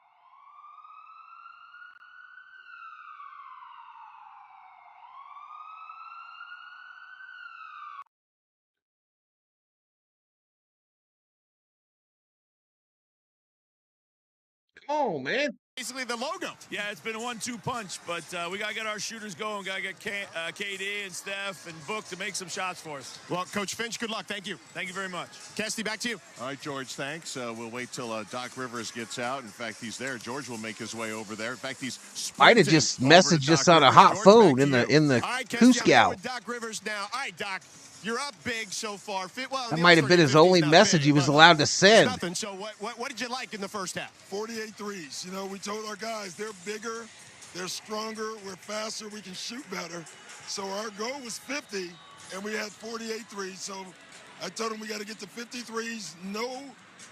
Come on, man. basically the logo? Yeah, it's been a 1-2 punch, but we got to get our shooters going. Got to get KD and Steph and Book to make some shots for us. Well, Coach Finch, good luck. Thank you. Thank you very much. Kesty, back to you. All right, George, thanks. We'll wait till Doc Rivers gets out. In fact, he's there. George will make his way over there. In fact, he's I'd have just messaged us on a hot phone in the All right, Kesty, I'm here hooscow. with Doc Rivers now. All right, Doc, you're up big so far. Well, That might have been his only message he was allowed to send. Nothing. So what did you like in the first half? 48 threes. You know, we told our guys they're bigger, they're stronger, we're faster, we can shoot better. So our goal was 50, and we had 48 threes. So I told them we got to get to 50 threes, no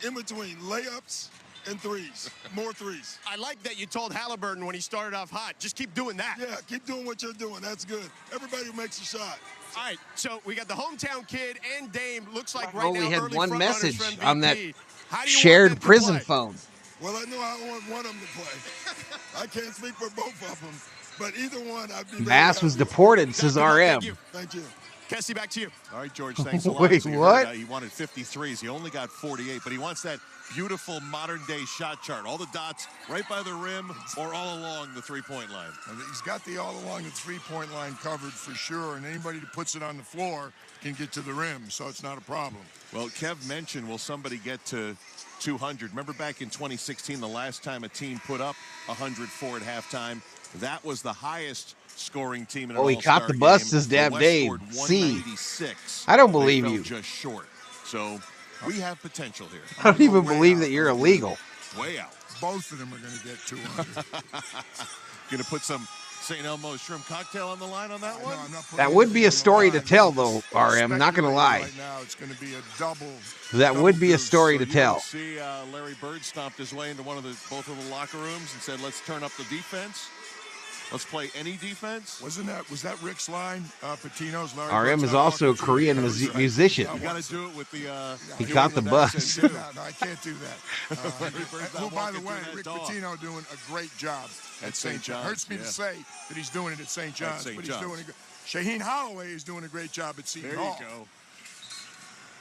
in between, layups and threes, more threes. I like that you told Halliburton when he started off hot, just keep doing that. Yeah, keep doing what you're doing. That's good. Everybody makes a shot. All right, so we got the hometown kid and Dame. Looks like I right only now had early one front runners message for MVP. on that How do you want shared them to prison play? phone. Well, I know I want one of them to play. I can't speak for both of them, but either one, I'd be very Bass was happy. deported, says RM. Thank you. Kesty, back to you. All right, George, thanks a lot. Wait, So you what? heard, he wanted 53s. He only got 48, but he wants that beautiful modern-day shot chart. All the dots right by the rim or all along the three-point line. He's got the all along the three-point line covered for sure, and anybody that puts it on the floor can get to the rim, so it's not a problem. Well, Kev mentioned, will somebody get to 200? Remember back in 2016, the last time a team put up 104 at halftime? That was the highest scoring team in an Oh, he all-star caught the bus, game. says The Dab West Dave. scored C. 196. I don't They believe fell you. just short. So we have potential here. I don't even believe that you're illegal. Way out. Both of them are going to get 200. Going to put some St. Elmo's shrimp cocktail on the line on that one? That would be a story to tell, though, RM. Not going to lie. Right now, it's going to be a double. That would be a story to tell. See, Larry Bird stomped his way into both of the locker rooms and said, "Let's turn up the defense. Let's play any defense." Was that Rick's line? Patino's Larry RM Bird's is line? also a Korean musician. You got to do it with the. He caught the bus. No, I can't do that. Who, by the way, Rick Pitino doing a great job At St. John's, Hurts me yeah. to say that he's doing it at St. John's, St. but he's John's. doing it good. Shaheen Holloway is doing a great job at Seton There you Hall. go.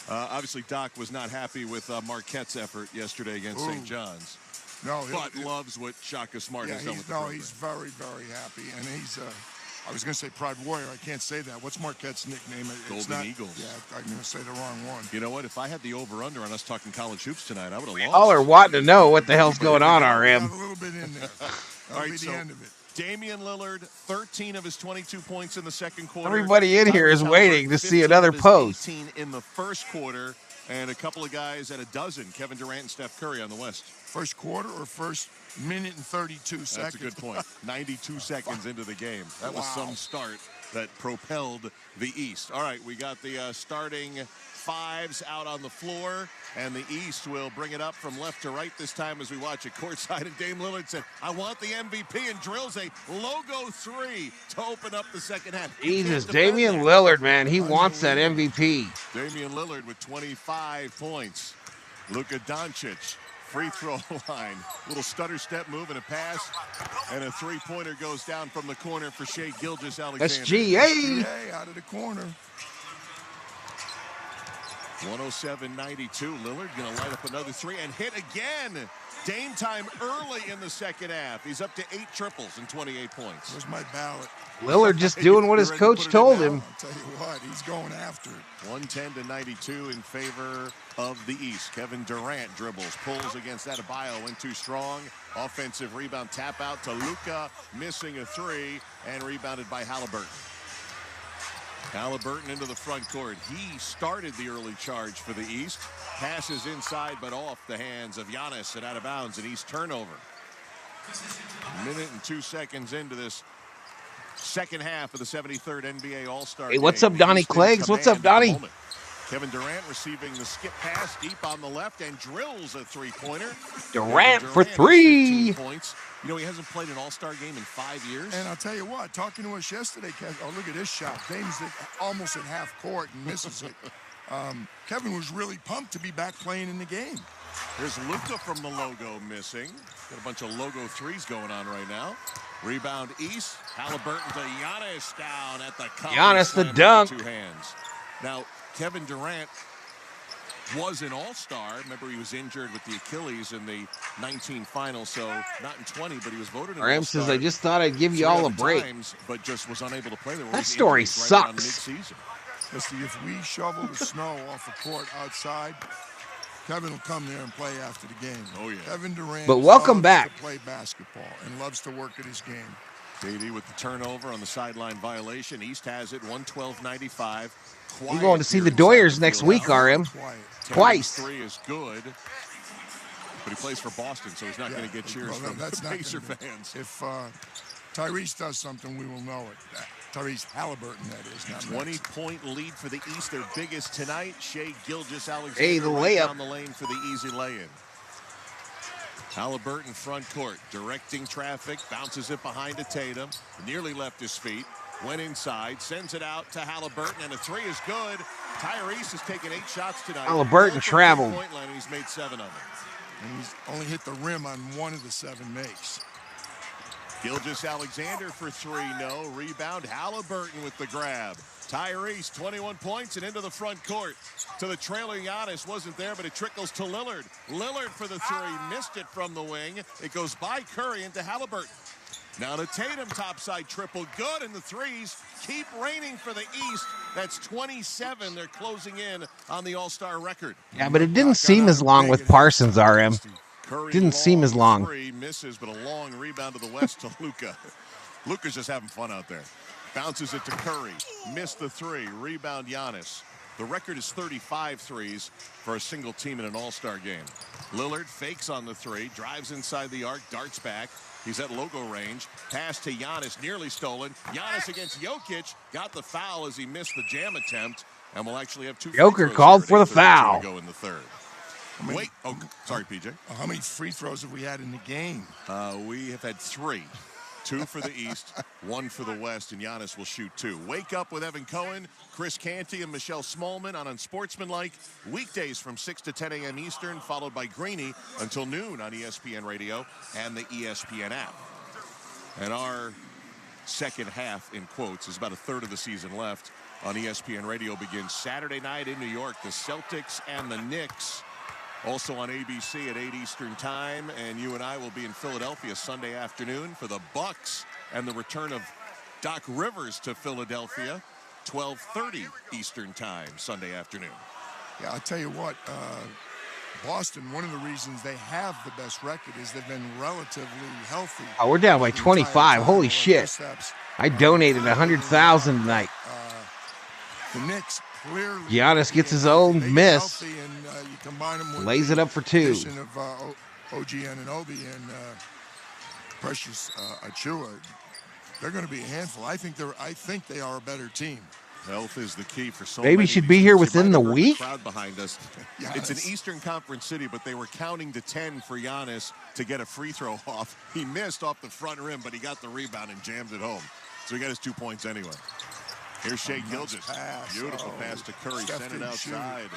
Obviously, Doc was not happy with Marquette's effort yesterday against St. John's. No, but loves what Shaka Smart has done with the no, program. he's very, very happy, and he's. I was going to say Pride Warrior. I can't say that. What's Marquette's nickname? It's Golden not, Eagles. Yeah, I'm going to say the wrong one. You know what? If I had the over-under on us talking college hoops tonight, I would have lost. All are wanting to know what the hell's going on, Got RM. a little bit in there. That'll All be right, the so end of it. Damian Lillard, 13 of his 22 points in the second quarter. Everybody in here is Tyrese waiting to see 15 another of his post. 18 in the first quarter, and a couple of guys at a dozen. Kevin Durant and Steph Curry on the West. First quarter or first minute and 32 seconds? That's a good point. 92 seconds into the game. That was Wow. some start that propelled the East. All right, we got the starting fives out on the floor, and the East will bring it up from left to right this time as we watch it courtside. And Dame Lillard said, "I want the MVP," and drills a logo three to open up the second half. He Jesus, can't defend Damian that. Lillard, man. He wants that MVP. Damian Lillard with 25 points. Luka Doncic, free throw line. Little stutter step move and a pass. And a three-pointer goes down from the corner for Shai Gilgeous-Alexander. SGA. Out of the corner. 107-92. Lillard going to light up another three and hit again. Dame time early in the second half. He's up to 8 triples and 28 points. Where's my ballot? Lillard just doing what his coach told him. I'll tell you what, he's going after it. 110-92 in favor of the East. Kevin Durant dribbles, pulls against Adebayo, went too strong. Offensive rebound, tap out to Luka, missing a three, and rebounded by Halliburton. Halliburton into the front court. He started the early charge for the East. Passes inside, but off the hands of Giannis and out of bounds, and East turnover. Minute and 2 seconds into this second half of the 73rd NBA All-Star Hey, what's game. up, Donnie East in Cleggs? What's up, command at the Donnie? moment. Kevin Durant receiving the skip pass deep on the left and drills a three-pointer. Durant for has 3. 15 points. You know, he hasn't played an All-Star game in 5 years. And I'll tell you what, talking to us yesterday, oh, look at this shot. Dame's almost at half court and misses it. Kevin was really pumped to be back playing in the game. Here's Luka from the logo missing. Got a bunch of logo threes going on right now. Rebound East. Halliburton to Giannis down at the cup. Giannis the Slam with dunk. 2 hands. Now, Kevin Durant was an all-star. Remember, he was injured with the Achilles in the 19 finals, so not in 20, but he was voted an RM all-star. says, I just thought I'd give you 3 all a other break. times, but just was unable to play. There were That always story injuries right around sucks. mid-season. See, if we shovel the snow off the court outside, Kevin will come there and play after the game. Oh, yeah. Kevin Durant But welcome loves back. to play basketball and loves to work at his game. KD with the turnover on the sideline violation. East has it, 112-95. We're going to see the Doyers next week, RM. Twice. 3 is good. But he plays for Boston, so he's not going to get cheers Well, from that's not Pacer gonna be- fans. If Tyrese does something, we will know it. Tyrese Halliburton, that is. Not 20-point lead for the East, their biggest tonight. Shai Gilgeous-Alexander Hey, the right layup. down the lane for the easy lay-in. Halliburton front court, directing traffic, bounces it behind to Tatum, nearly left his feet, went inside, sends it out to Halliburton, and a 3 is good. Tyrese has taken 8 shots tonight. Halliburton All from traveled. three-point line, and he's made 7 of them. and he's only hit the rim on 1 of the 7 makes. Gilgeous-Alexander for 3, no. Rebound, Halliburton with the grab. Tyrese, 21 points and into the front court. To the trailing Giannis, wasn't there, but it trickles to Lillard. Lillard for the 3, missed it from the wing. It goes by Curry into Halliburton. Now to Tatum, topside triple, good, and the threes keep raining for the East. That's 27. They're closing in on the All-Star record. Yeah, but it didn't seem as long with Parsons, RM. Curry, Didn't seem as long. 3 misses, but a long rebound to the west to Luka. Luka's just having fun out there. Bounces it to Curry. Missed the 3. Rebound Giannis. The record is 35 threes for a single team in an All-Star game. Lillard fakes on the 3, drives inside the arc, darts back. He's at logo range. Pass to Giannis, nearly stolen. Giannis against Jokic. Got the foul as he missed the jam attempt. And we'll actually have 2 free Joker throws called here for at the 8:32 foul. to go in the third. Wait. Oh, sorry, PJ. How many free throws have we had in the game? We have had 3. 2 for the East, 1 for the West, and Giannis will shoot 2. Wake Up with Evan Cohen, Chris Canty, and Michelle Smallman on Unsportsmanlike. Weekdays from 6 to 10 a.m. Eastern, followed by Greeny until noon on ESPN Radio and the ESPN app. And our second half, in quotes, is about a third of the season left on ESPN Radio. Begins Saturday night in New York. The Celtics and the Knicks. Also on ABC at 8 Eastern time, and you and I will be in Philadelphia Sunday afternoon for the Bucks and the return of Doc Rivers to Philadelphia, 12:30 Eastern time Sunday afternoon. Yeah, I'll tell you what, Boston, one of the reasons they have the best record is they've been relatively healthy. Oh, we're down by 25. Holy shit. I donated 100,000 tonight. The Knicks clearly. Giannis gets his own miss. Healthy, and you combine them with Lays the it up for 2. addition of OG Anunoby and Precious Achua. They're going to be a handful. I think they are a better team. Health is the key for so Maybe many. should be here within the week. Crowd behind us. Yes. It's an Eastern Conference city, but they were counting to 10 for Giannis to get a free throw off. He missed off the front rim, but he got the rebound and jammed it home. So he got his 2 points anyway. Here's Shai Gilgeous. Beautiful pass to Curry. Sent it outside.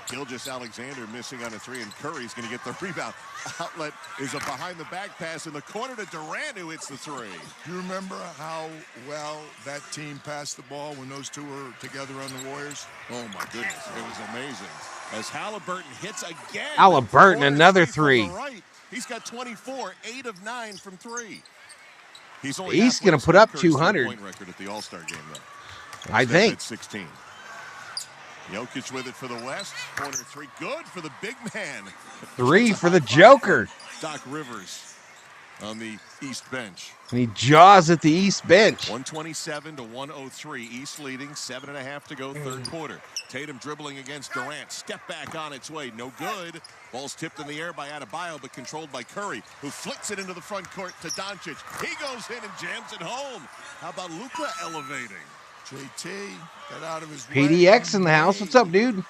Gilgeous-Alexander missing on a 3, and Curry's going to get the rebound. Outlet is a behind-the-back pass in the corner to Durant, who hits the 3. Do you remember how well that team passed the ball when those two were together on the Warriors? Oh, my goodness. It was amazing. As Halliburton hits again. Halliburton, another 3. Right. He's got 24, 8 of 9 from 3. He's going to put up 200. Point record at the All-Star game, though. I think. At 16. Jokic with it for the West. Corner 3. Good for the big man. 3 for the Joker. Doc Rivers on the East bench. And he jaws at the East bench. 127 to 103. East leading. 7.5 to go, third quarter. Tatum dribbling against Durant. Step back on its way. No good. Ball's tipped in the air by Adebayo, but controlled by Curry, who flicks it into the front court to Doncic. He goes in and jams it home. How about Luka elevating? JT got out of his PDX in the house. What's up, dude?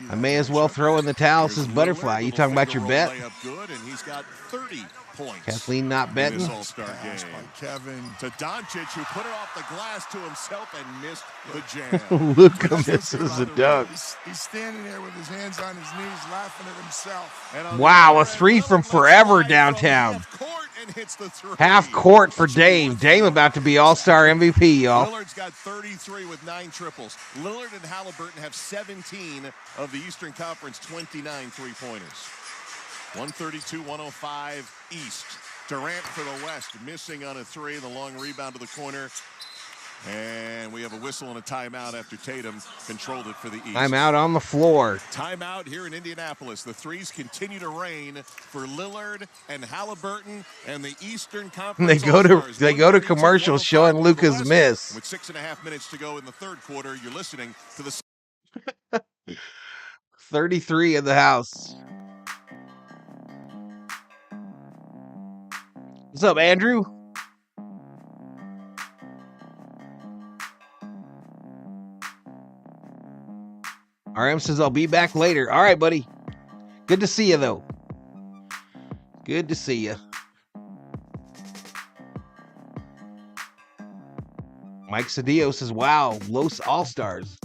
I may as well throw in the towel, says Butterfly. You talking about your bet? Good, and he's got 30 points. Kathleen not betting. In this All-Star game. Kevin. To Doncic, who put it off the glass to himself and missed the jam. Luka misses a dunk. He's standing there with his hands on his knees, laughing at himself. Wow, a 3 from forever downtown. Half court for Dame. Dame about to be All-Star MVP, y'all. Lillard's got 33 with 9 triples. Lillard and Halliburton have 17 of the Eastern Conference 29 three-pointers. 132-105 East. Durant for the West, missing on a 3. The long rebound to the corner. And we have a whistle and a timeout after Tatum controlled it for the East. I'm out on the floor. Timeout here in Indianapolis. The threes continue to rain for Lillard and Halliburton and the Eastern Conference. They go to commercials showing Luka's miss. With 6.5 minutes to go in the third quarter, you're listening to the 33 in the house. What's up, Andrew? RM says, I'll be back later. All right, buddy. Good to see you, though. Good to see you. Mike Cedillo says, wow, Los All-Stars.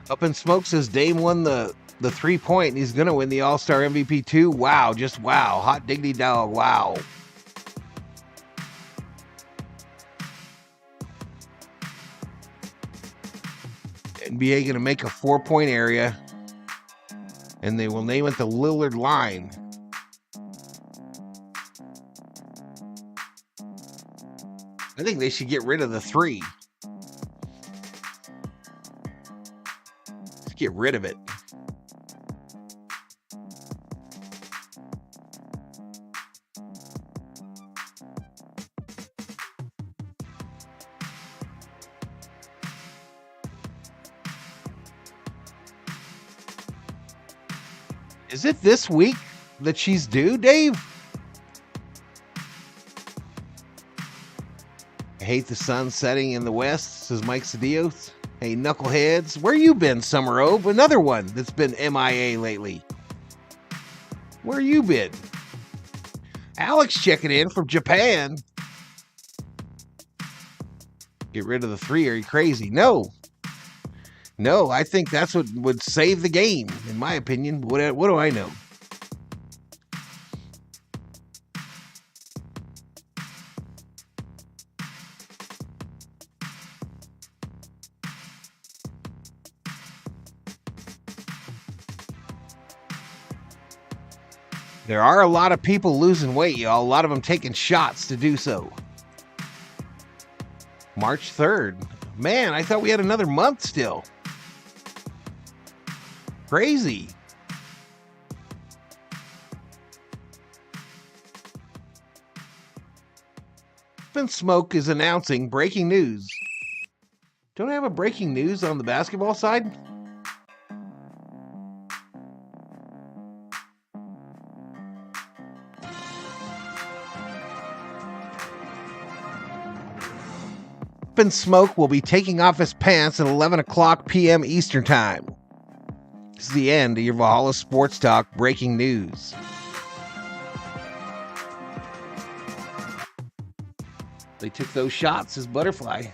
Up in Smoke says Dame won the 3-point and he's going to win the All-Star MVP too. Wow, just wow. Hot diggity dog, wow. NBA going to make a 4-point area and they will name it the Lillard line. I think they should get rid of the 3. Let's get rid of it. Is it this week that she's due, Dave? I hate the sun setting in the west, says Mike Cedillo. Hey, knuckleheads, where you been, Summer Ove? Another one that's been MIA lately. Where you been? Alex checking in from Japan. Get rid of the 3. Are you crazy? No. No, I think that's what would save the game, in my opinion. What do I know? There are a lot of people losing weight, y'all. A lot of them taking shots to do so. March 3rd. Man, I thought we had another month still. Crazy. Smoke is announcing breaking news. Don't I have a breaking news on the basketball side? Smoke will be taking off his pants at 11 o'clock p.m. Eastern Time. This is the end of your Valhalla Sports Talk breaking news. They took those shots as Butterfly.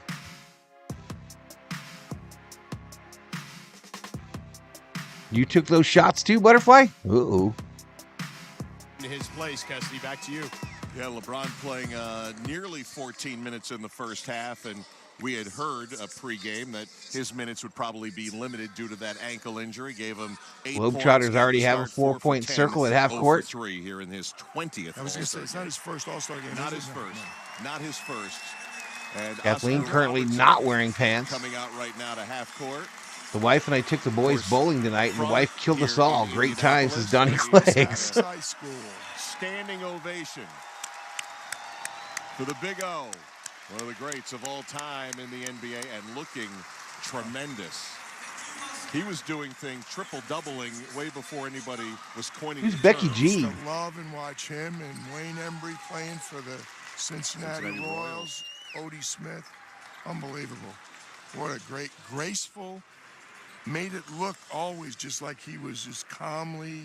You took those shots too, Butterfly? Uh-oh. In his place, Cassidy, back to you. Yeah, LeBron playing nearly 14 minutes in the first half, and we had heard a pregame that his minutes would probably be limited due to that ankle injury. Gave him 8 points. Globetrotters already have a 4-point circle at half court. 3 here in his 20th. I was going to say, it's not his first All-Star game. Not his first. Not his first. And Kathleen Oscar currently Robertson not wearing pants. coming out right now to half court. The wife and I took the boys bowling tonight, and the wife killed us all. Great times, says Donnie Cleggs. High school. Standing ovation to the Big O, one of the greats of all time in the NBA, and looking tremendous. He was doing things, triple-doubling way before anybody was coining. Who's Becky term. G? Love and watch him and Wayne Embry playing for the Cincinnati Royals. Odie Smith, unbelievable. What a great, graceful, made it look always just like he was just calmly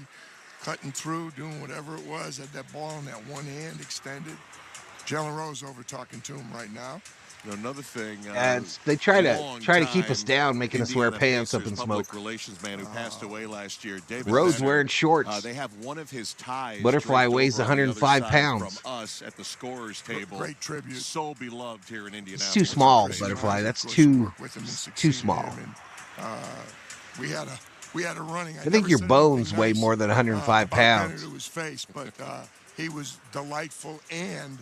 cutting through, doing whatever it was, had that ball in that one hand extended. Jalen Rose over talking to him right now. Another thing, they try to keep us down, making us wear pants up in Smoke. Public relations man who passed away last year, David Rose Benner, wearing shorts. They have one of his ties. Butterfly draped weighs over on the other 105 side pounds. From us at the scorers table. Great tribute. So beloved here in Indianapolis. It's too small, Butterfly. That's too small. We had a running. I think your bones weigh more than 105 pounds. To his face, but he was delightful and.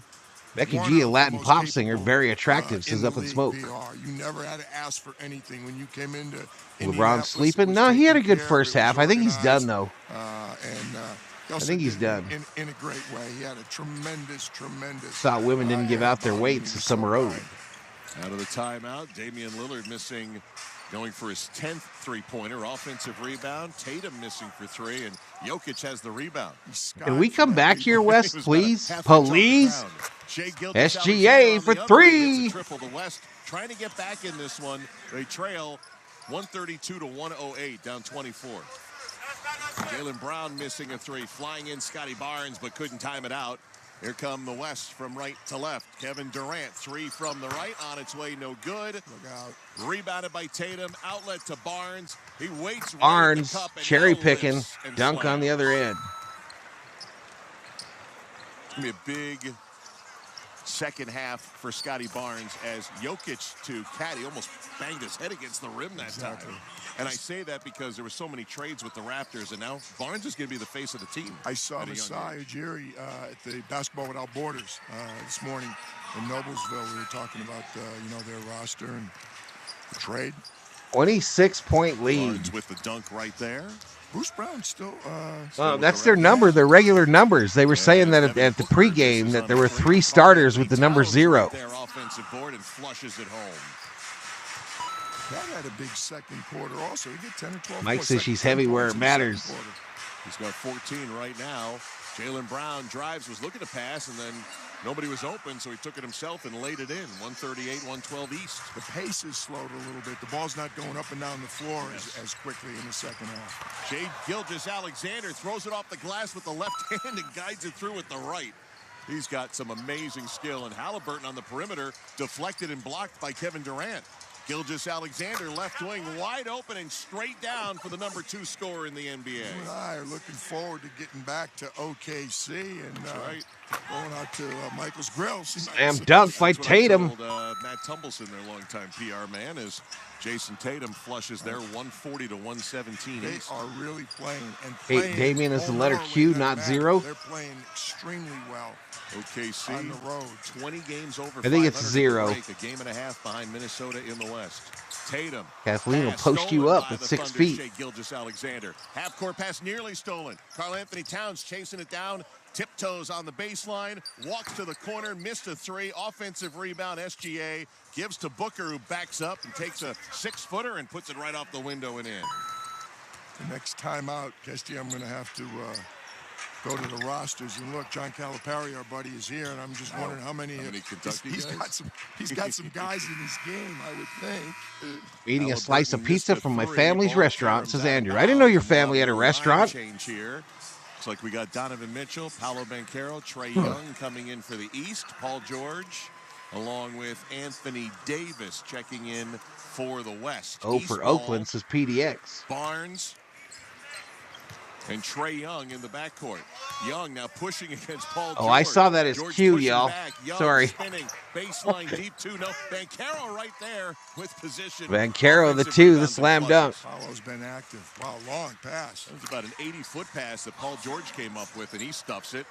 Becky G, a Latin pop singer, very attractive, says Up in Smoke. You never had to ask for anything when you came into LeBron sleeping? No, he had a good first half. I think he's done, though. I think he's done. In a great way. He had a tremendous. Thought women didn't give out their weights to Summer Road. Out of the timeout, Damian Lillard missing, going for his 10th three-pointer. Offensive rebound. Tatum missing for 3, and Jokic has the rebound. Can we come back here, Wes, please? Please? SGA for 3. Triple the West trying to get back in this one. They trail 132 to 108, down 24. Jaylen Brown missing a 3, flying in Scotty Barnes, but couldn't time it out. Here come the West from right to left. Kevin Durant, 3 from the right, on its way, no good. Look out. Rebounded by Tatum, outlet to Barnes. He waits. Barnes, right at the cup and cherry now picking, lifts and dunk on the slams. other end. It's going to be a big second half for Scotty Barnes as Jokic to Caddy almost banged his head against the rim that time. And I say that because there were so many trades with the Raptors, and now Barnes is going to be the face of the team. I saw at a young Masai age. Ujiri at the Basketball Without Borders this morning in Noblesville. We were talking about their roster and the trade. 26-point lead. Barnes with the dunk right there. Bruce Brown still. That's their number, their regular numbers. They were saying that at the pregame that there were 3 starters with the number 0. Their offensive board and flushes it home. That had a big second quarter also. He get 10 or 12 Mike points, says second she's 10 heavy where points it in the second matters. quarter. He's got 14 right now. Jaylen Brown drives, was looking to pass, and then nobody was open, so he took it himself and laid it in. 138, 112 East. The pace is slowed a little bit. The ball's not going up and down the floor as quickly in the second half. Jay Gilgeous-Alexander throws it off the glass with the left hand and guides it through with the right. He's got some amazing skill, and Halliburton on the perimeter deflected and blocked by Kevin Durant. Gilgeous-Alexander left wing wide open and straight down for the number 2 scorer in the NBA. You and I are looking forward to getting back to OKC and going out to Michael's Grill. Slam dunk by Tatum. Matt Tumbleson, their longtime PR man, as Jason Tatum flushes their 140 to 117 They East. are really playing. And Hey, playing Damian is the home letter or away, Q, doesn't not matter. 0. They're playing extremely well OKC on the road. 20 games over. I think it's 500 0. at the break, a game and a half behind Minnesota in the West. Tatum. Kathleen will pass post you stolen up by at the 6 Thunder, feet. Shai Gilgeous-Alexander. Half-court pass nearly stolen. Karl Anthony Towns chasing it down. Tiptoes on the baseline. Walks to the corner. Missed a 3. Offensive rebound. SGA gives to Booker, who backs up and takes a 6-footer and puts it right off the window and in. The next time out, Kesty, I'm going to have to go to the rosters and look. John Calipari, our buddy, is here, and I'm just wondering how many Kentucky he's guys? got some guys in his game, I would think. Eating a slice of Halliburton pizza missed a from my 3. family's Ball restaurant, comes says out of Andrew. I didn't know your bounds. family had a Line restaurant. Change here. Looks like we got Donovan Mitchell, Paolo Banchero, Trae Young coming in for the East, Paul George, along with Anthony Davis checking in for the West. Oh, East for ball, Oakland, says PDX. Barnes and Trae Young in the backcourt. Young now pushing against Paul George. Oh, I saw that as George Q, pushing y'all. back. Young Sorry. Spinning, baseline deep 2. No, Banchero right there with position. Banchero, the Offensive 2, the rebounds and slam flushes. dunk. Paolo's been active. Wow, long pass. That was about an 80-foot pass that Paul George came up with, and he stuffs it.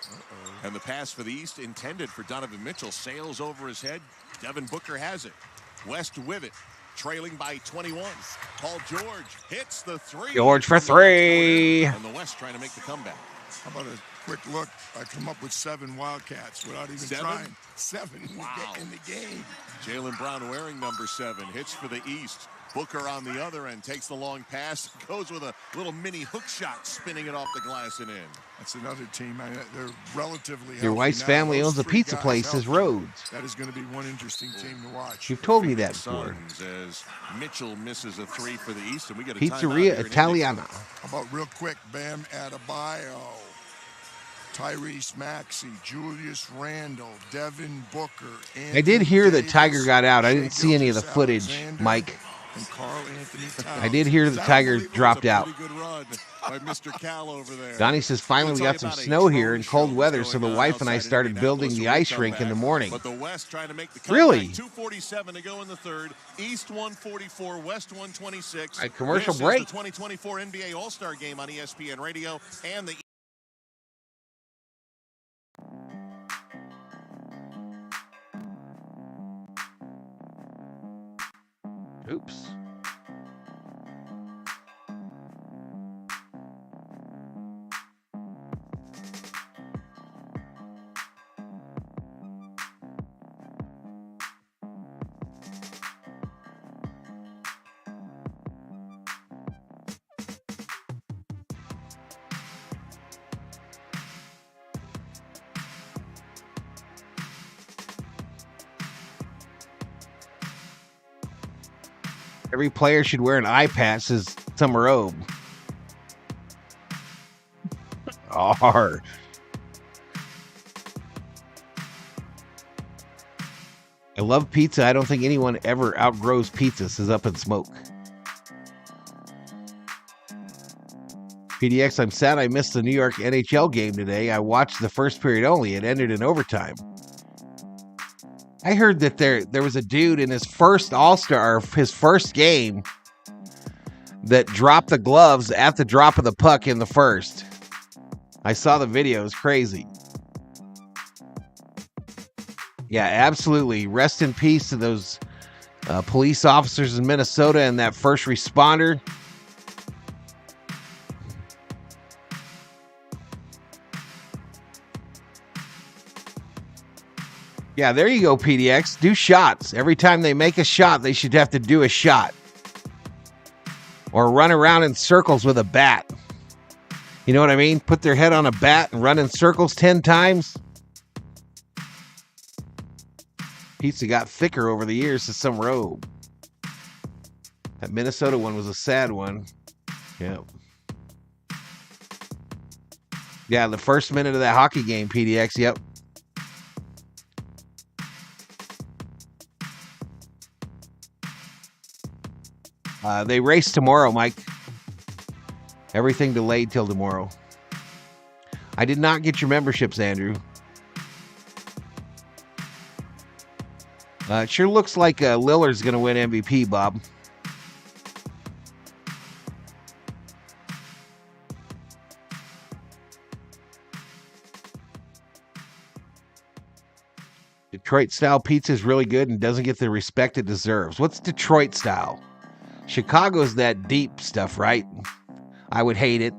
And the pass for the East intended for Donovan Mitchell sails over his head. Devin Booker has it. West with it, trailing by 21. Paul George hits the 3. George for from the left 3. corner, and the West trying to make the comeback. How about a quick look? I come up with 7 Wildcats without even 7? trying. 7 Wow. in the game. Jaylen Brown wearing number 7, hits for the East. Booker on the other end takes the long pass, goes with a little mini hook shot, spinning it off the glass and in. That's another team. They're relatively Your healthy wife's now. family Those owns a 3 pizza guys place, says healthy. Rhodes. That is going to be one interesting team to watch. You've told me that before. Suns as Mitchell misses a 3 for the East, and we get a timeout Pizzeria here in Indy. Italiana. How about real quick, Bam Adebayo, Tyrese Maxey, Julius Randle, Devin Booker. I did hear that Davis, Tiger got out. I Shai didn't see any of the footage, Gilgeous-Alexander, Mike. And Karl Anthony Towns. I did hear the Tiger dropped out. Pretty good run by Mr. Cal over there. Donnie says finally we got some snow here and cold weather, so the wife and I started building the ice rink in the morning. But the West trying to make the Really? 2:47 to go in the third. East 144, West 126. A commercial This break. Is the 2024 NBA All-Star Game on ESPN Radio and the Oops. Every player should wear an eye patch, says Summer Robe. R. I love pizza. I don't think anyone ever outgrows pizza, says Up in Smoke. PDX, I'm sad I missed the New York NHL game today. I watched the first period only. It ended in overtime. I heard that there was a dude in his first All-Star, his first game, that dropped the gloves at the drop of the puck in the first. I saw the video. It was crazy. Yeah, absolutely. Rest in peace to those police officers in Minnesota and that first responder. Yeah, there you go, PDX. Do shots. Every time they make a shot, they should have to do a shot. Or run around in circles with a bat. You know what I mean? Put their head on a bat and run in circles 10 times. Pizza got thicker over the years to some robe. That Minnesota one was a sad one. Yeah. Yeah, the first minute of that hockey game, PDX. Yep. They race tomorrow, Mike. Everything delayed till tomorrow. I did not get your memberships, Andrew. It sure looks like Lillard's going to win MVP, Bob. Detroit style pizza is really good and doesn't get the respect it deserves. What's Detroit style? Chicago's that deep stuff, right? I would hate it.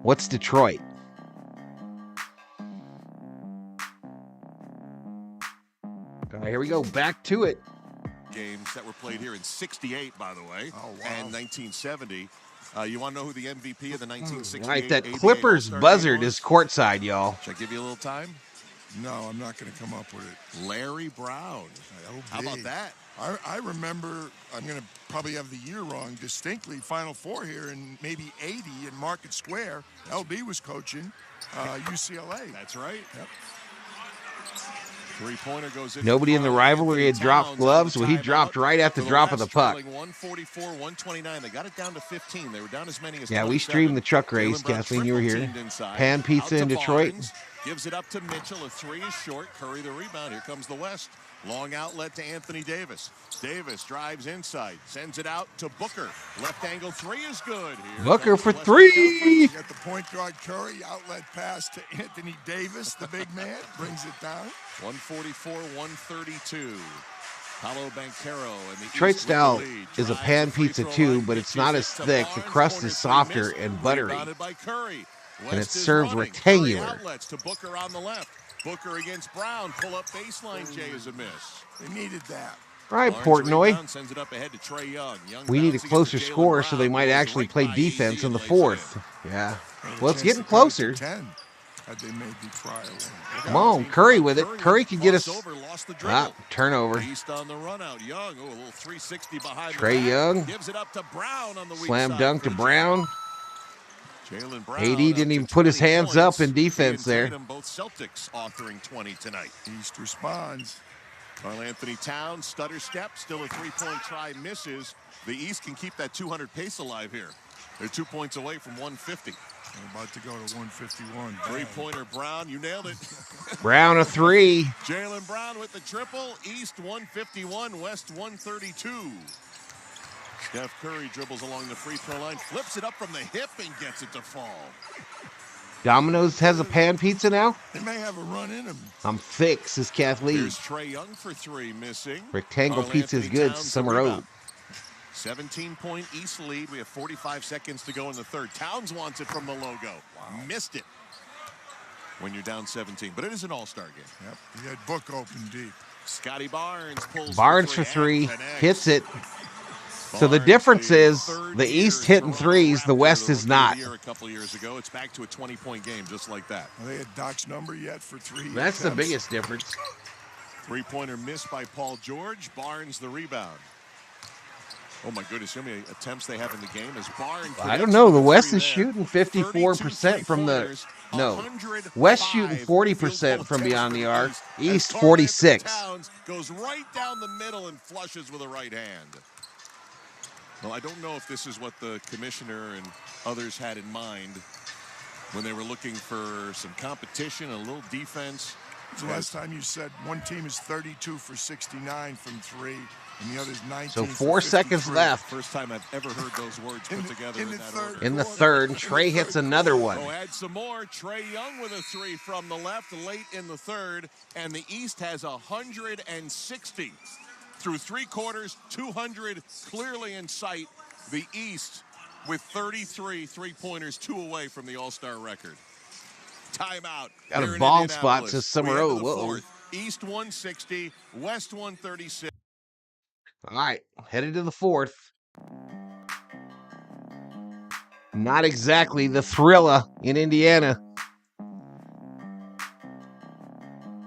What's Detroit? All right, here we go. Back to it. Games that were played here in 68, by the way, and 1970. You want to know who the MVP of the 1968 All right, that ABA Clippers All-Star buzzard game was? is courtside, y'all. Should I give you a little time? No, I'm not going to come up with it. Larry Brown. How about that? I remember, I'm going to probably have the year wrong distinctly, Final Four here in maybe 80 in Market Square. LB was coaching UCLA. That's right. Yep. Three-pointer goes in. Nobody in the rivalry had dropped gloves. Well, he dropped right at the drop of the puck. 144, 129. They got it down to 15. They were down as many as Yeah, we streamed the truck race. Kathleen, you were here. Pan Pizza in Detroit. Gives it up to Mitchell. A three is short. Curry the rebound. Here comes the West. Long outlet to Anthony Davis. Davis drives inside. Sends it out to Booker. Left angle three is good. Here Booker for three. Got the point guard Curry. Outlet pass to Anthony Davis, the big man. Brings it down. 144, 132. Paulo Banchero and the Detroit East style with the lead. is a Drives pan the free pizza throw too, line. but it's Pitches not it as to thick. The Barnes. crust Corner is three softer missed. and buttery. Rebounded by Curry. And West it's is served running. rectangular. Curry outlets to Booker on the left. Booker against Brown. Pull up baseline. Jay is a miss. They needed that. All right, Barnes Portnoy. rebound, sends it up ahead to Trey Young. Young We need a bouncing closer to Jaylen score so they Brown. might Goes actually right play by defense AZ in the and lays it in. fourth. Yeah. Well, it's Chance getting to cut it to closer. 10 had they made the trial. Come on, Curry with it. Curry can get us. Crossover, lost the dribble. Turnover. East on the run out. Young, a little 360 behind Trey the back. Young. Gives it up to Brown on the weak Slam side dunk to for Brown. Jaylen Brown. AD up didn't to even put his 20 hands up points. in defense He and there. Tatum, both Celtics authoring 20 tonight. East responds. Carl Anthony Towns, stutter step, still a three-point try, misses. The East can keep that 200 pace alive here. They're 2 points away from 150. They're about to go to 151. Three-pointer Brown, you nailed it. Brown a three. Jaylen Brown with the triple. East 151, West 132. Steph Curry dribbles along the free throw line, flips it up from the hip and gets it to fall. Domino's has a pan pizza now. They may have a run in them. I'm thick, says Kathleen. Here's Trey Young for three, missing. Rectangle Carl pizza is Anthony good. Towns, the Summer rebound. Road. 17-point East lead. We have 45 seconds to go in the third. Towns wants it from the logo. Missed it when you're down 17. But it is an all-star game. Yep. He had Book open deep. Scotty Barnes pulls Barnes for three. Hits it. So the difference is the East hitting threes, the West is not. A couple years ago, it's back to a 20-point game just like that. Are they at Doc's number yet for three? That's the attempts? biggest difference. Three-pointer missed by Paul George. Barnes the rebound. Oh my goodness, how many attempts they have in the game as Barnes. I don't know. The West is shooting 54% from the No. West shooting 40% from beyond the arc. East 46. Towns goes right down the middle and flushes with a right hand. Well, I don't know if this is what the commissioner and others had in mind when they were looking for some competition, a little defense. The last time you said one team is 32 for 69 from three, and the other's 19. So 4 seconds left. First time I've ever heard those words put together in that order. In the third, Trey hits another one. Oh, add some more. Trey Young with a three from the left late in the third, and the East has 160 through 3 quarters, 200 clearly in sight. The East with 33 three-pointers, 2 away from the All-Star record. Timeout. Got a bald spot, says Summer O. Whoa. East 160, West 136. All right, headed to the fourth. Not exactly the Thrilla in Indiana.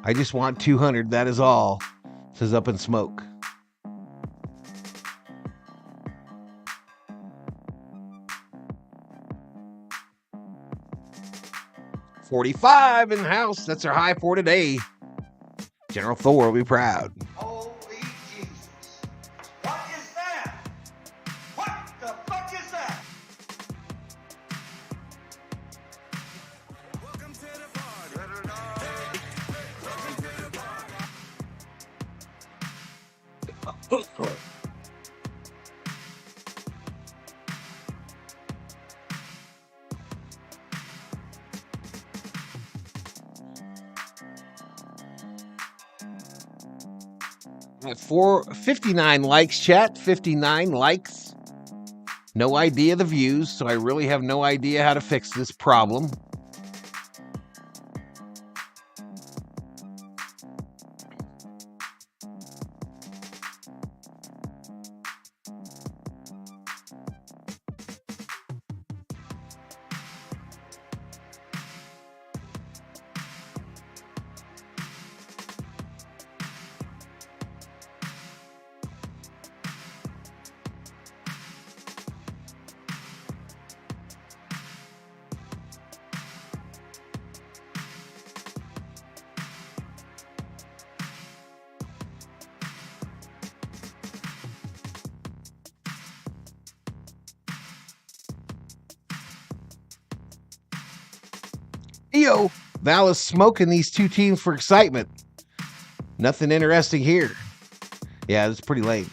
I just want 200, that is all, says Up in Smoke. $45 in the house. That's our high for today. General Thor will be proud. Holy Jesus. What is that? What the fuck is that? Welcome to the party. At 59 likes, chat. 59 likes. No idea the views, so I really have no idea how to fix this problem. Yo, Val is smoking these two teams for excitement. Nothing interesting here. Yeah, it's pretty lame.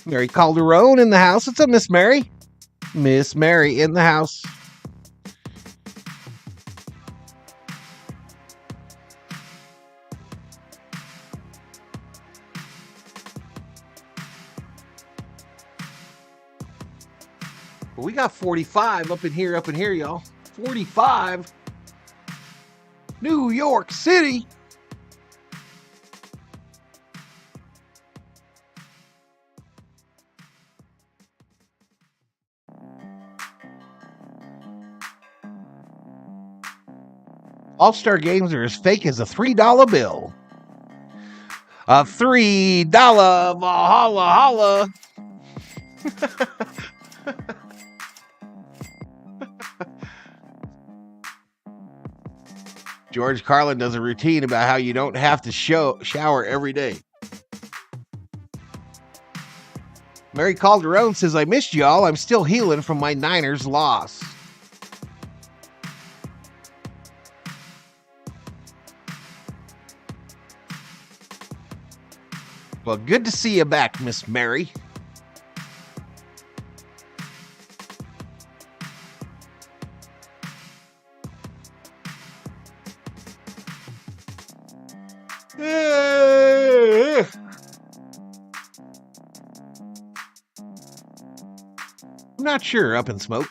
Mary Calderon in the house. What's up, Miss Mary? Miss Mary in the house. We got 45 up in here, y'all. 45. New York City. All-Star games are as fake as a $3 bill. A $3 Valhalla holla. George Carlin does a routine about how you don't have to shower every day. Mary Calderon says, I missed y'all. I'm still healing from my Niners loss. Well, good to see you back, Miss Mary. I'm not sure, Up in Smoke.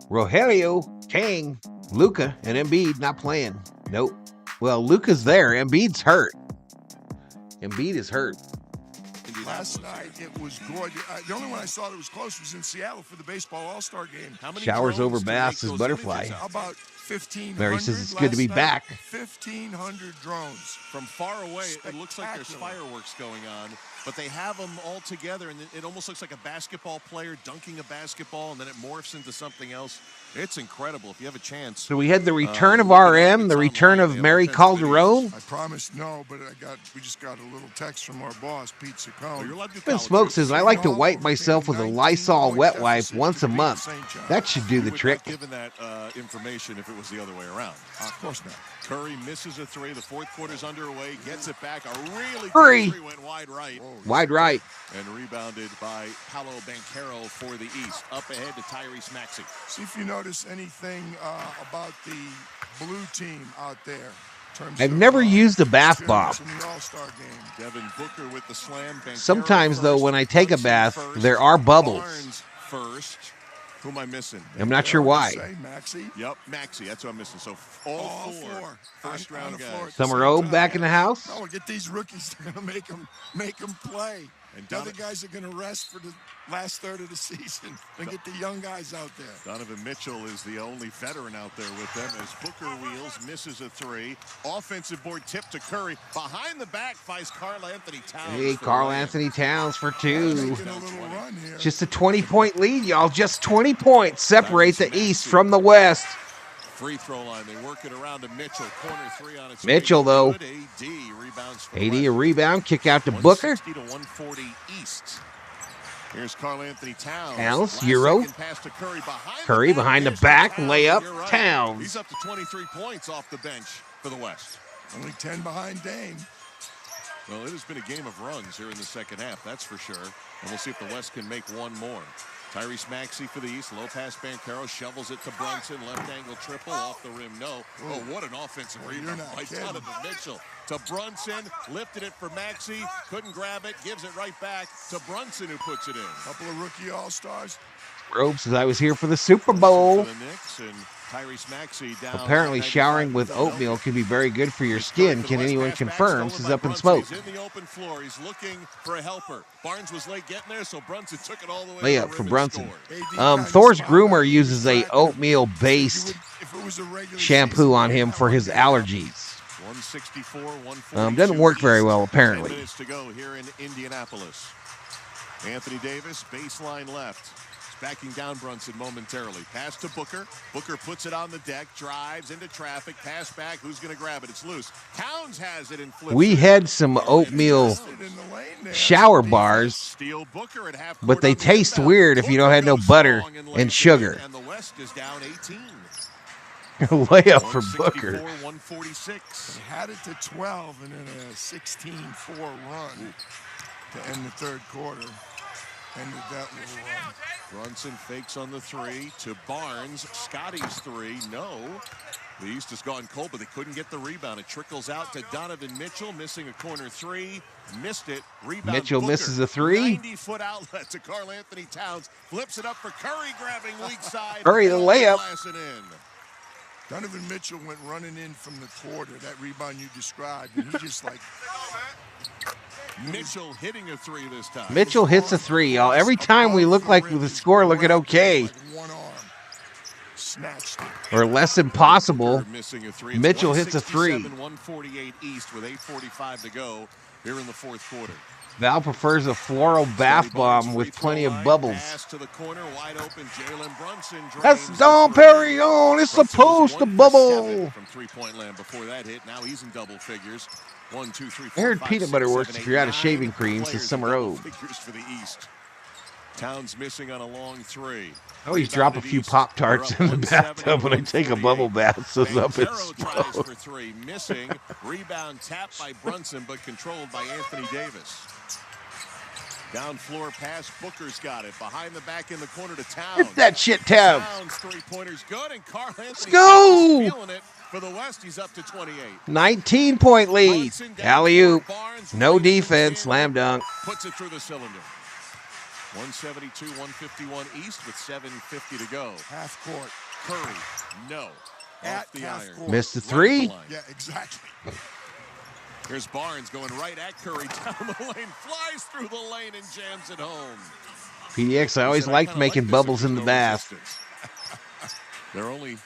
Rogelio, Chang, Luka, and Embiid not playing. Nope. Well, Luka's there. Embiid's hurt. Embiid is hurt. Last night it was gorgeous. The only one I saw that was close was in Seattle for the baseball All-Star game. How many Showers drones over to bass make is those butterfly. images out? About 1,500. Mary says it's good to be last back. night. 1,500 drones. From far away, it looks like there's Spectacular. fireworks going on, but they have them all together, and it almost looks like a basketball player dunking a basketball, and then it morphs into something else. It's incredible. If you have a chance. So we had the return of RM, the return of Mary Calderon. I promised no, but we just got a little text from our boss, Pete Saccone. Ben Smoke says, I like to wipe myself with a Lysol wet wipe once a month. That should do the trick. Not given that information if it was the other way around. Of course not. Curry misses a three. The fourth quarter's underway. Gets it back. A really Curry. good three went wide right. Wide right. And rebounded by Paolo Banchero for the East. Up ahead to Tyrese Maxey. See if you notice anything about the blue team out there. in terms I've of, never used a bath bomb. experience in the All-Star game. Devin Booker with the slam. Banchero Sometimes, though, first, when I take a Brunson bath, first, there are bubbles. Barnes first. Who am I missing? I'm not sure why. Say, Maxey. Yep, Maxey. That's what I'm missing. So all four first on round the floor guys. at the Summer same O time. back in the house. No, get these rookies. They're going to make them play. And The other guys are going to rest for the last third of the season and get the young guys out there. Donovan Mitchell is the only veteran out there with them as Booker wheels, misses a three. Offensive board tip to Curry. Behind the back finds Karl Anthony Towns. Hey, for Carl the layup. Anthony Towns for two. Making a little run here. Just a 20-point lead, y'all. Just 20 points separate the East from the West. Free throw line. They work it around to Mitchell. Corner three on its Mitchell, way. though. Good AD rebounds for AD West. a rebound, kick out to Booker. 160 to 140 East. Here's Karl Anthony Towns. Towns, Last Euro. second pass to Curry behind Curry the back. behind the There's back, Towns. layup, You're right. Towns. He's up to 23 points off the bench for the West. Only 10 behind Dame. Well, it has been a game of runs here in the second half, that's for sure. And we'll see if the West can make one more. Tyrese Maxey for the East. Low pass Banchero shovels it to Brunson. Left angle triple off the rim. No. Oh, what an offensive rebound not by kidding. Donovan Mitchell. To Brunson. Lifted it for Maxey. Couldn't grab it. Gives it right back to Brunson who puts it in. Couple of rookie All-Stars. Robe says I was here for the Super Bowl. For the Knicks and Tyrese Maxey down. Apparently, 95 showering with Philadelphia. oatmeal can be very good for your skin. Can anyone confirm? Says Up in Brunson. Smoke. He's in the open floor. He's looking for a helper. Barnes was late getting there, so Brunson took it all the way. Layup to the for rim and Brunson. scored. Thor's groomer uses a oatmeal-based If it was a regular shampoo on him for his allergies. 164, 142. Doesn't work very well, 10 apparently. minutes to go here in Indianapolis. Anthony Davis, baseline left. He's backing down Brunson momentarily. Pass to Booker. Booker puts it on the deck, drives into traffic, pass back. Who's going to grab it? It's loose. Towns has it and flips We it. had some oatmeal shower bars, Steal Booker at half but court they on the taste inbound. weird if you don't have no Booker butter goes long and lays sugar. it in, And the West is down 18. Layup for Booker. 146. They had it to 12 and then a 16-4 run to end the third quarter. Ended that little run. Brunson fakes on the three to Barnes. Scotty's three. No. The East has gone cold, but they couldn't get the rebound. It trickles out to Donovan Mitchell, missing a corner three. Missed it. Rebound. Mitchell Booker. misses a three. 90-foot outlet to Karl Anthony Towns. Flips it up for Curry, grabbing weak side. Curry, the layup. Blasting in. Donovan Mitchell went running in from the quarter, that rebound you described, and he just like... Mitchell hitting a three this time. Mitchell hits a three, y'all. Every time we look like the score looking okay, one arm. Snatched it. or less than possible, Missing a three. It's Mitchell hits a three. 147-148 East with 8:45 to go here in the fourth quarter. Val prefers a floral bath bomb with plenty of bubbles. Pass to the corner, wide open. Jalen Brunson That's drains Dom the three. Perignon. It's Brunson was supposed to 1 for bubble. 7 from three-point land before that hit. Now he's in double figures. 1, 2, 3, 4, I heard 5, peanut 6, butter 7, works 8, if you're out of 9 shaving cream, says players in Summer double O. figures for the East. Towns missing on a long three. I always drop a few Pop-Tarts in the bathtub when I take a bubble bath, says Up in Banchero tries Smoke. for three, missing. Rebound tapped by Brunson, but controlled by Anthony Davis. Down floor pass, Booker's got it. Behind the back in the corner to Towns. Hit that shit, Towns. Towns three-pointer's good, and Karl Anthony go. Towns feeling it. For the West, he's up to 28. 19-point lead. Alley-oop. No defense. Slam dunk. Puts it through the cylinder. 172, 151 East with 7:50 to go. Half court. Curry, no. At Off the half iron. court. Missed the three. Right at the line. Yeah, exactly. Here's Barnes going right at Curry down the lane, flies through the lane and jams it home. PDX, I always liked making bubbles in the bath. They're only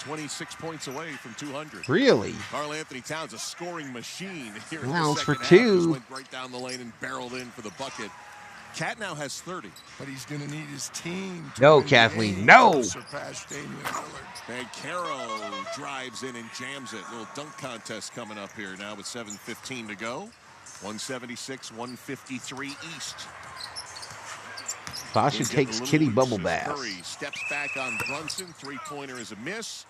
26 points away from 200. Really? Karl Anthony Towns, a scoring machine here in Well, the for second half. two. Just went right down the lane and barreled in for the bucket. Cat now has 30. But he's going to need his team to No, win the Kathleen, game no. to surpass Damian Lillard. And Caro drives in and jams it. Little dunk contest coming up here now with 7:15 to go. 176-153 East. Sasha He's takes getting a little kitty loose bubble as bath. Curry steps back on Brunson. Three-pointer is a miss.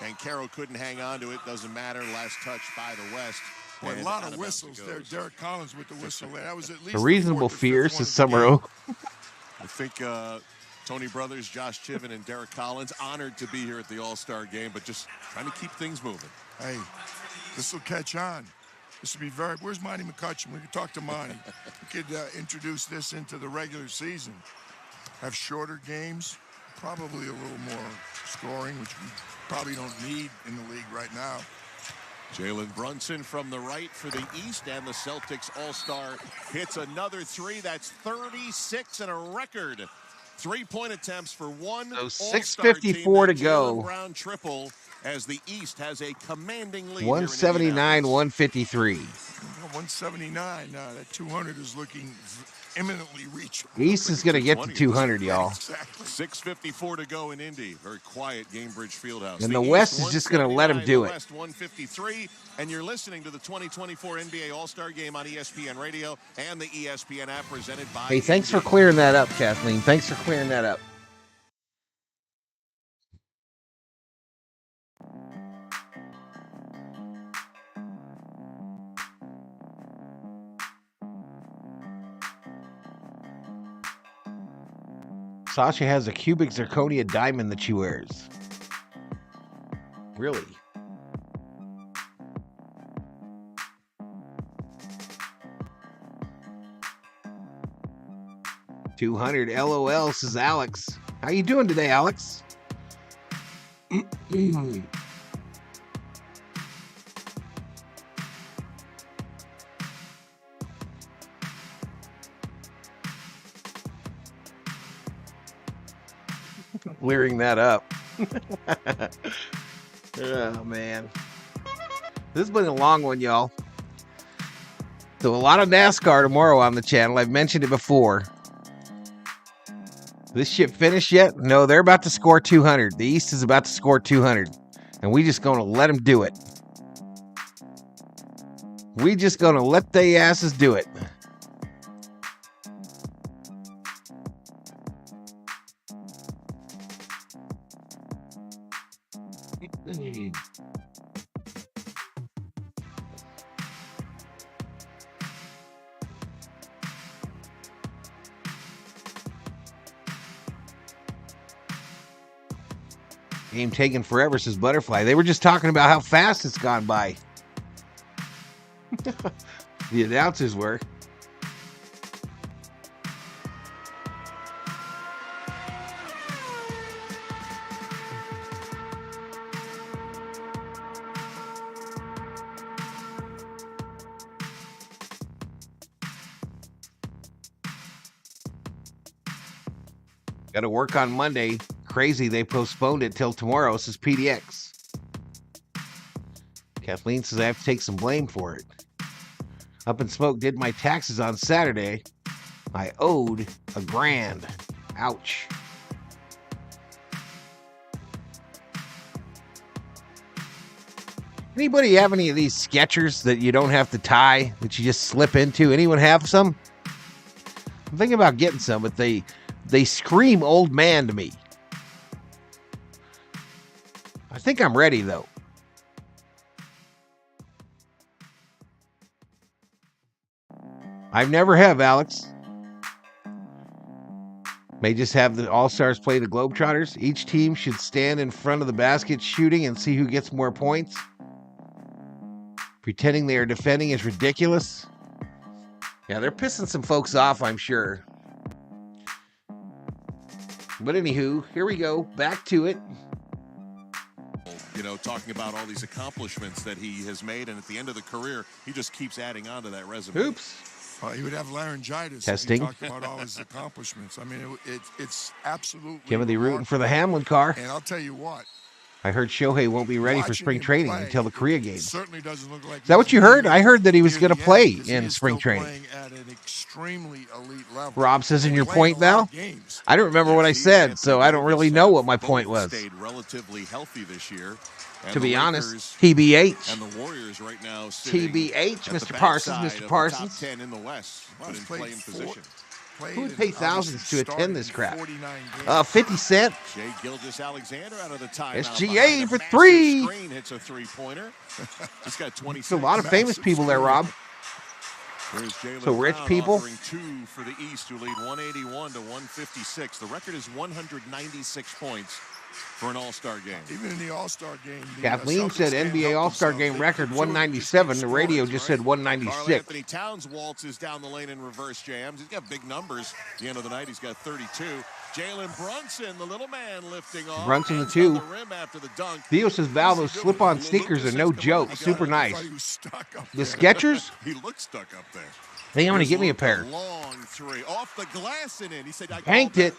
And Caro couldn't hang on to it. Doesn't matter. Last touch by the West. Boy, a And lot out of bounds it whistles there. goes. Derek Collins with the whistle there. That was at least A reasonable the fourth or fear, fifth one says of the game. Summer. I think Tony Brothers, Josh Chiven, and Derek Collins honored to be here at the All-Star game, but just trying to keep things moving. Hey, this will catch on. This will be very. Where's Monty McCutcheon? We could talk to Monty. We could introduce this into the regular season. Have shorter games, probably a little more scoring, which we probably don't need in the league right now. Jalen Brunson from the right for the East, and the Celtics All-Star hits another three. That's 36 and a record. 3-point attempts for one. So All-Star 6:54 to team. That go. Jalen Brown triple as the East has a commanding lead. 179, 153. 179. That 200 is looking imminently reachable. East is going to get to 200, y'all. Exactly. 6:54 to go in Indy. Very quiet Gamebridge Fieldhouse. And the West is just going to let him do it. West 153, and you're listening to the 2024 NBA All-Star Game on ESPN Radio and the ESPN app presented by. Hey, thanks for clearing that up, Kathleen. Thanks for clearing that up. Sasha has a cubic zirconia diamond that she wears. Really? $200 LOL, says Alex. How you doing today, Alex? Clearing that up. Oh, man. This has been a long one, y'all. So a lot of NASCAR tomorrow on the channel. I've mentioned it before. This shit finished yet? No, they're about to score 200. The East is about to score 200. And we just going to let them do it. We just going to let they asses do it. Game taking forever, says Butterfly. They were just talking about how fast it's gone by. The announcers were. Got to work on Monday. Crazy they postponed it till tomorrow, says PDX. Kathleen says I have to take some blame for it. Up in Smoke did my taxes on Saturday. I owed $1,000. Ouch. Anybody have any of these Skechers that you don't have to tie, that you just slip into? Anyone have some? I'm thinking about getting some, but they scream old man to me. I think I'm ready, though. I've never have, Alex. May just have the All-Stars play the Globetrotters. Each team should stand in front of the basket shooting and see who gets more points. Pretending they are defending is ridiculous. Yeah, they're pissing some folks off, I'm sure. But anywho, here we go. Back to it. talking about all these accomplishments that he has made. And at the end of the career, he just keeps adding on to that resume. Oops. He would have laryngitis Testing. if he talked about all his accomplishments. I mean, it's absolutely Timothy rooting for the remarkable. Hamlin car. And I'll tell you what. I heard Shohei won't be ready for Watching spring him training play, until the Korea it games. certainly doesn't look like Is that what you heard? I heard that he was near going to the play end, because he in is spring still training. playing at an extremely elite level. Rob says in your Playing point a lot now? of games. I don't remember what I said, so I don't really know what my point was. Stayed relatively healthy this year. And To the be Lakers honest, TBH. And the Warriors right now sitting TBH, at Mr. the Parsons, backside Mr. of the Parsons. top 10 in the West, but in played playing position. Who would pay thousands to attend this crap? 49 games. 50 Cent. Shea Gilgeous-Alexander out of the timeout. SGA behind a for massive three. Screen hits a three-pointer. He's got 26. There's a lot of famous people there, Rob. Here's Jaylen So rich Brown people. offering 2 for the East, who lead 181 to 156. The record is 196 points for an All-Star game. Even in the All-Star game. the, Kathleen Celtics said can't NBA help All-Star themselves. game They record continue to 197. The score, radio just said Karl 196. Anthony Towns waltzes down the lane in reverse jams. He's got big numbers. At the end of the night, he's got 32. Jalen Brunson, the little man, lifting off. Brunson the Hands two. on the rim after the dunk. Theo says, Val, those slip-on sneakers are no joke. Super nice. The Skechers? He looked stuck up there. Hey, I'm going to get me a pair. Long three off the glass and in. He said, Hanked it.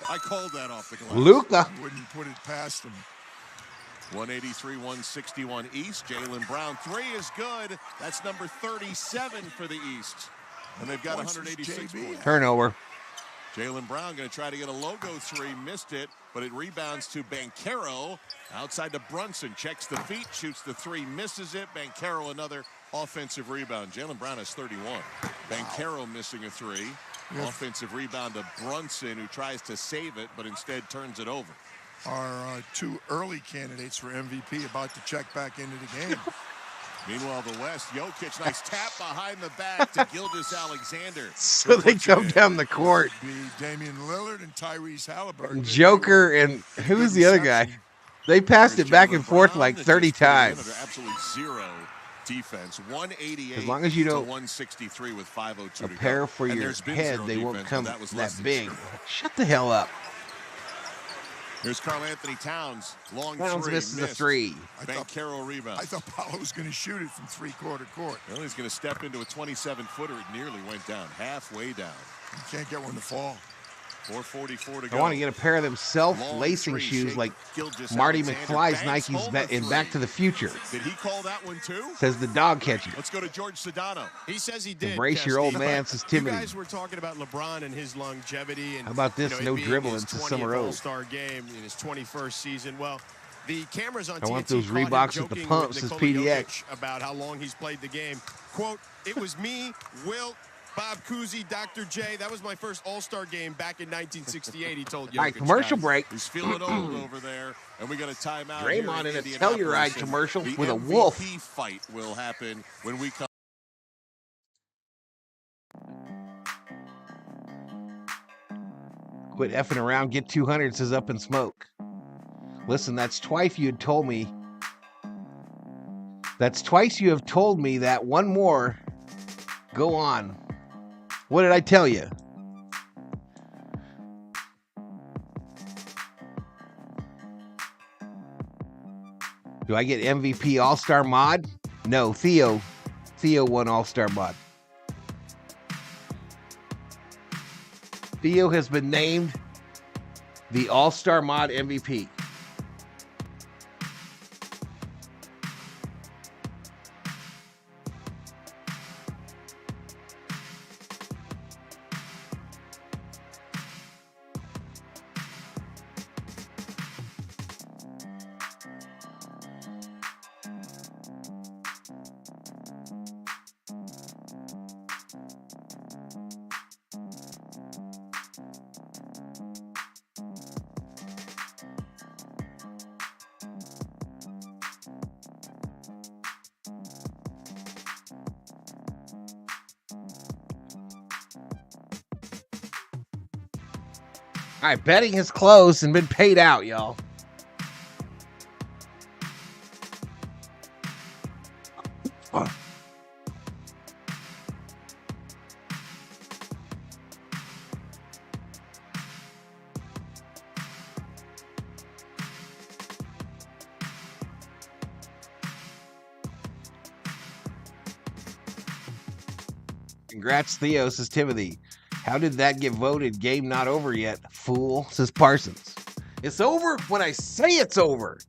I called that off the glass. Luka. Wouldn't put it past him. 183, 161 East. Jaylen Brown, 3 is good. That's number 37 for the East. And they've got 186 points. Turnover. Jaylen Brown going to try to get a logo 3, missed it, but it rebounds to Banchero. Outside to Brunson, checks the feet, shoots the 3, misses it. Banchero, another offensive rebound. Jaylen Brown has 31. Banchero missing a 3. Offensive rebound to Brunson, who tries to save it, but instead turns it over. Our 2 early candidates for MVP about to check back into the game. Meanwhile, the West, Jokic, nice tap behind the back to Gilgeous-Alexander. So they come down the court. Be Damian Lillard and Tyrese Halliburton. Joker and who's the other guy? They passed it back and forth like 30 times. Under absolutely zero defense. 188 As long as you to don't 163 with 5:02 to go. prepare for And your there's been head, zero they won't defense, come but that was that less than big. zero. Shut the hell up. Here's Karl Anthony Towns. Long Towns 3. misses a missed. 3. Banchero rebound. I thought Paolo was going to shoot it from three-quarter court. Well, he's going to step into a 27-footer. It nearly went down. Halfway down. You can't get one to fall. 4:44 to go. I want to get a pair of them self-lacing shoes like Marty McFly's Nikes in Back to the Future. Did he call that one too? Says the dog catcher. Let's go to George Sedano. He says he did. Embrace your old man, says You Timothy. guys were talking about LeBron and his longevity. And, How about this? it No being dribbling his to 20th Summer Road. All-Star game in his 21st season. Well, the cameras on I want TNT those caught him Reeboks at the joking pump, with says Nikola PDX. Jokic about how long he's played the game. Quote, it was me, Wilt, Bob Cousy, Dr. J. That was my first All-Star game back in 1968, he told Jokic. All right, commercial guys. break. He's feeling old over there, and we got a timeout. Draymond here in a Indianapolis, Telluride and commercial the with a MVP wolf. fight will happen when we come. Quit effing around, get 200, says Up in Smoke. Listen, that's twice you had told me. That's twice you have told me that. One more. Go on. What did I tell you? Do I get MVP All-Star mod? No, Theo won All-Star mod. Theo has been named the All-Star mod MVP. All right, betting has closed and been paid out, y'all. Congrats, Theo, says Timothy. How did that get voted? Game not over yet, fool, says Parsons. It's over when I say it's over.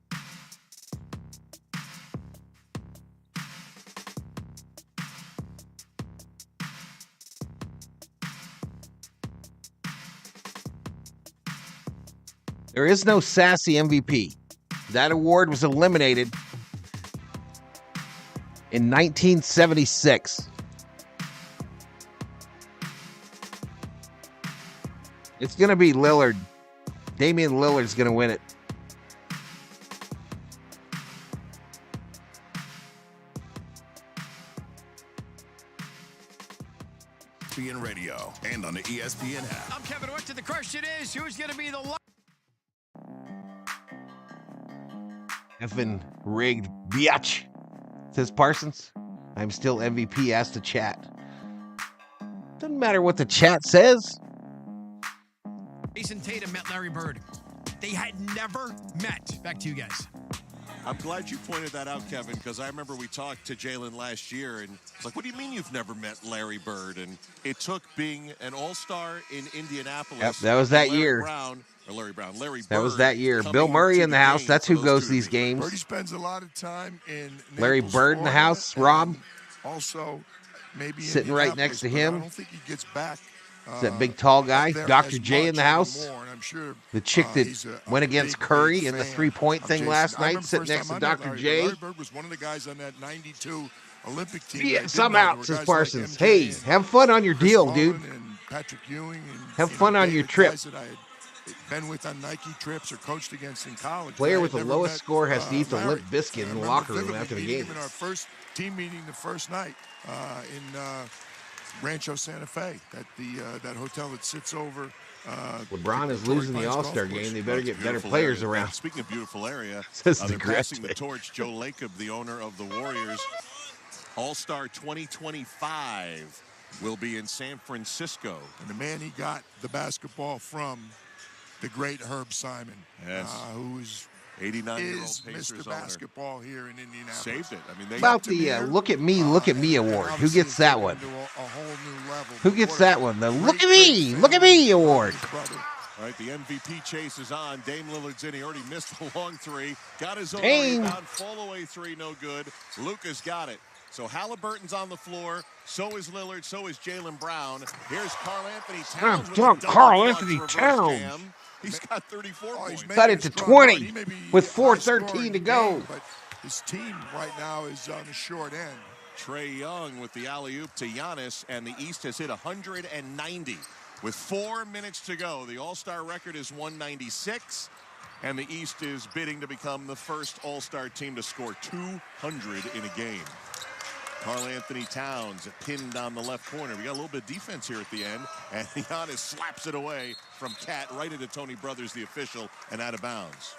There is no sassy MVP. That award was eliminated in 1976. It's going to be Lillard. Damian Lillard's going to win it. ESPN Radio and on the ESPN app. I'm Kevin Witt. The question is, who's going to be the Effing rigged biatch, says Parsons. I'm still MVP, ask the chat. Doesn't matter what the chat says. Jason Tatum met Larry Bird. They had never met. Back to you guys. I'm glad you pointed that out, Kevin, because I remember we talked to Jalen last year, and it's like, what do you mean you've never met Larry Bird? And it took being an all-star in Indianapolis. Yep, that was that Larry year. Larry Bird. That was that year. Bill Murray in the house. That's who goes to these games. Birdie spends a lot of time in Larry Naples, Bird in the Florida, house. Rob also maybe sitting right next to him. I don't think he gets back. Is that big tall guy, there Dr. as J in the much house? anymore, and I'm sure, The chick that he's a went against big, Curry big in the fan three-point of thing Jason. last I night, remember sitting first next time to I met Dr. Larry J. Larry Bird was one of the guys on that 92 Olympic team. Yeah, that some did well. out, There says were guys Parsons. like Hey, MJ and have fun on your Chris deal, Mullin dude. and Patrick Ewing and, Have you know, fun on David, your trip. guys that I had been with on Nike trips or coached against in college. Player I with had the never lowest met, score has to eat the Larry. Limp Bizkit in the I locker remember room after the vividly game. meeting him in our first team meeting the first night in Rancho Santa Fe at that hotel that sits over. LeBron is losing the All-Star game. They better get better Beautiful players area. around. And speaking of beautiful area, Says the they're passing Grit. the torch. Joe Lacob, the owner of the Warriors. All-Star 2025 will be in San Francisco. And the man he got the basketball from, the great Herb Simon, who is 89-year-old Mr. Pacers owner. Basketball here in Indianapolis. Saved it. I mean, they About the Look at Me award. Who gets that one? Who gets that one? The Look at Me award. All right, the MVP chase is on. Dame Lillard's in. He already missed a long three. Got his own Dame. rebound. Fall away three, no good. Luka's got it. So Halliburton's on the floor. So is Lillard. So is Jaylen Brown. Here's Karl Anthony Towns. with a double Karl clutch Anthony reverse Towns. jam. He's got 34 points. Cut it to 20 with 4:13 to go. But his team right now is on the short end. Trae Young with the alley-oop to Giannis, and the East has hit 190 with 4 minutes to go. The All-Star record is 196, and the East is bidding to become the first All-Star team to score 200 in a game. Karl Anthony Towns pinned on the left corner. We got a little bit of defense here at the end, and Giannis slaps it away from Cat right into Tony Brothers, the official, and out of bounds.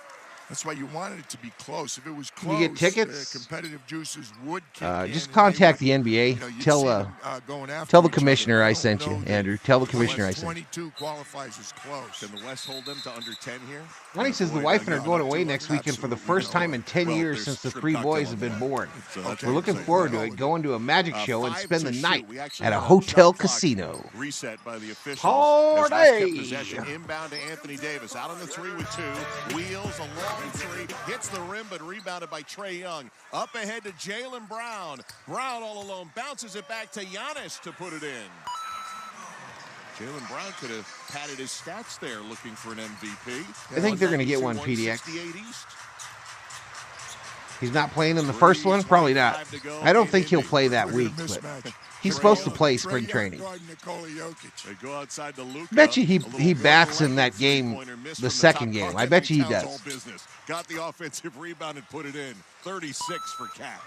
That's why you wanted it to be close. If it was close, You get tickets? competitive juices would kick in, Just and contact they the would, NBA. you know, you'd Tell see them, going after tell the each other. commissioner I I don't sent you, know that Andrew. Tell the the commissioner I West sent you. 22 qualifies as close. Can the West hold them to under 10 here? Ronnie says the wife and I are going away next weekend for the first time in 10 years since the three boys have been born. We're looking forward to it, going to a magic show and spend the night at a hotel casino. Reset by the officials. Hard As West kept day. possession inbound to Anthony Davis. Out on the three with two. Wheels a long three. Hits the rim, but rebounded by Trae Young. Up ahead to Jaylen Brown. Brown all alone. Bounces it back to Giannis to put it in. Jaylen Brown could have padded his stats there looking for an MVP. I think they're going to get one, 192, PDX. 168 East. He's not playing in the first one? Probably not. I don't think he'll play that week, but he's supposed to play spring training. They go outside to Luka. Bet you he bats in that game, the second game. I bet you he does. Business. Got the offensive rebound and put it in. 36 for Cat.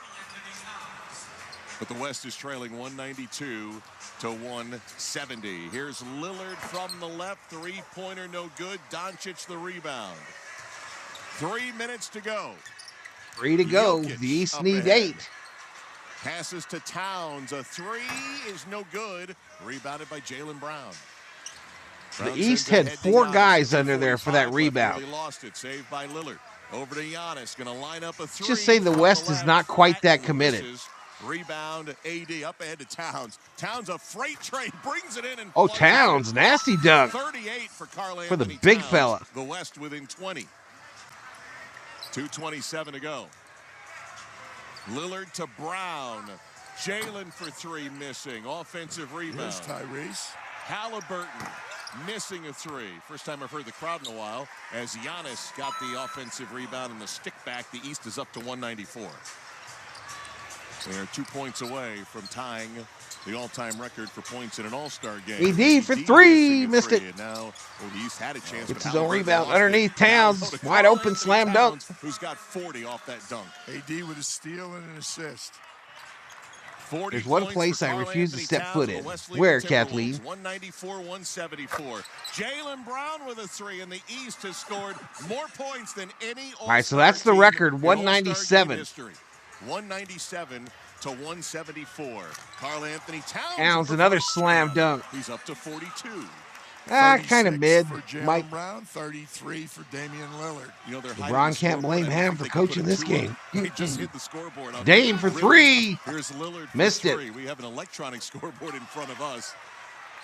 But the West is trailing 192 to 170. Here's Lillard from the left. Three-pointer no good. Doncic the rebound. 3 minutes to go. 3 to go. Jokic The East up need ahead. 8. Passes to Towns. A three is no good. Rebounded by Jaylen Brown. The Brown East sends it had ahead to 4 Giannis. guys under there for that 3:45 left. rebound. Really lost it. Saved by Lillard. Over to Giannis. Going to line up a three. Just say the from West is left. not quite that Patton committed. misses. Rebound, AD up ahead to Towns. Towns, a freight train, brings it in and Oh, flushes Towns, it. nasty dunk 38 for Karl for the Anthony big Towns. fella. The West within 20. 2:27 to go. Lillard to Brown. Jalen for three, missing. Offensive rebound. Here's Tyrese. Halliburton missing a three. First time I've heard the crowd in a while, as Giannis got the offensive rebound and the stick back. The East is up to 194. They're 2 points away from tying the all-time record for points in an all-star game. AD for three, missed it. And now, the East had a chance. Gets but his own Halliburton rebound lost underneath it. Towns. Now, Wide Karl open, Anthony slam dunk. Towns, who's got 40 off that dunk. AD with a steal and an assist. 40 There's one points place for I Karl refuse to Anthony step Towns foot of the in. Wesley Where, Timberwolves, Kathleen? 194-174. Jalen Brown with a three, and the East has scored more points than any All right, so All-Star that's the team record, in All-Star game 197. history. 197 to 174. Karl Anthony Towns. Towns, another slam dunk. He's up to 42. Kind of 36 mid. for Jalen Mike. Brown, 33 for Damian Lillard. You know, they're LeBron can't blame Ham for coaching this game. They just hit the scoreboard. On Dame for three. Here's Lillard for Missed it. three. We have an electronic scoreboard in front of us.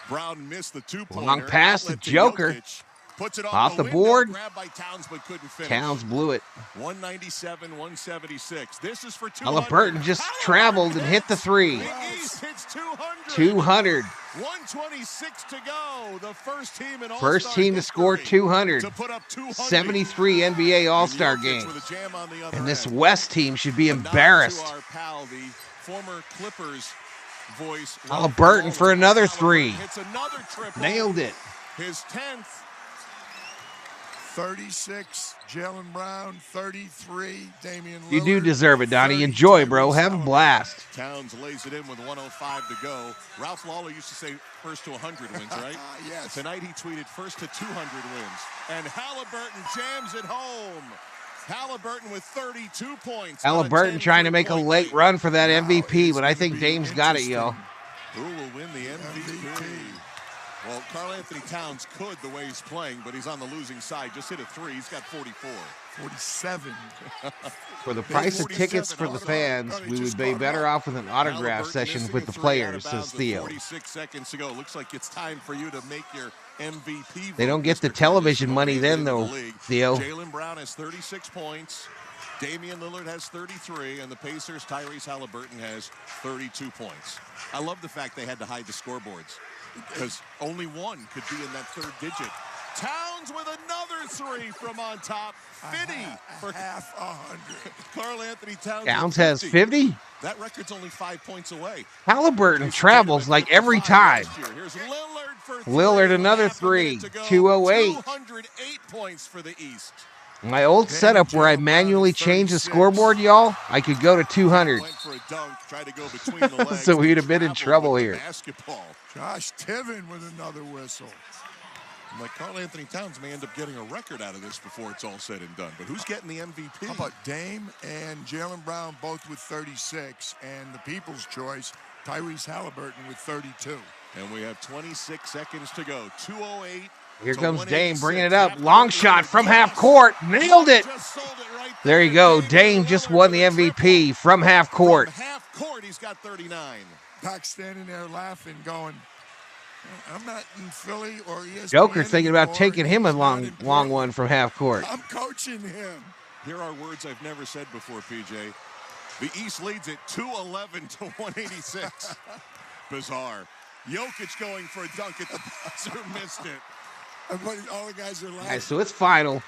Brown missed the two-pointer. Long pass to Outlet Joker. Jokic. Puts it Off the window, board. Grabbed by Towns, but couldn't finish. Towns blew it. 197-176. This is for 200. Halliburton just traveled and hit the three. The East hits 200. 200. 126 to go. The first team in All-Star First team to score history 200. to put up 200. 73 NBA All-Star Jokic game. with a jam on the other And this end. West team should be A nod embarrassed. to our pal, the former Clippers voice. Halliburton for another three. Hits another triple. Nailed it. His 10th. 36, Jalen Brown, 33, Damian Lillard. You do deserve it, Donnie. Enjoy, bro. Have a blast. Towns lays it in with 105 to go. Ralph Lawler used to say first to 100 wins, right? Yes. Tonight he tweeted first to 200 wins. And Halliburton jams it home. Halliburton with 32 points. Halliburton trying to make a late run for that MVP, but I think Dame's got it, yo. Who will win the MVP? Well, Karl Anthony Towns could the way he's playing, but he's on the losing side. Just hit a three. He's got 44. 47. For the price of tickets for the fans, we would be better off with an autograph session with the players, says Theo. 46 seconds to go. Looks like it's time for you to make your MVP. They don't get the television money then, though, Theo. Jalen Brown has 36 points. Damian Lillard has 33, and the Pacers' Tyrese Halliburton has 32 points. I love the fact they had to hide the scoreboards because only one could be in that third digit. Towns with another three from on top. 50 for half 100. Karl Anthony Towns. Towns has 50? That record's only 5 points away. Halliburton travels like every time. Here's Lillard for Lillard another three. 208. 208 points for the East. My old setup where I manually change the scoreboard, y'all, I could go to 200. Went for a dunk, tried to go between the legs. So we'd have been in trouble here. Basketball. Josh Tiven with another whistle. Like Karl Anthony Towns may end up getting a record out of this before it's all said and done. But who's getting the MVP? How about Dame and Jalen Brown both with 36, and the people's choice, Tyrese Halliburton with 32. And we have 26 seconds to go. 2:08. Here comes Dame bringing it up. Long shot from half court. Nailed it. There you go. Dame just won the MVP from half court. From half court, he's got 39. Doc standing there laughing, going, I'm not in Philly or ESPN Joker thinking about anymore. taking him a He's not long one from half court. I'm coaching him. Here are words I've never said before, PJ. The East leads it 211 to 186. Bizarre. Jokic going for a dunk at the buzzer, missed it. Everybody, all the guys are laughing. All right, so it's final.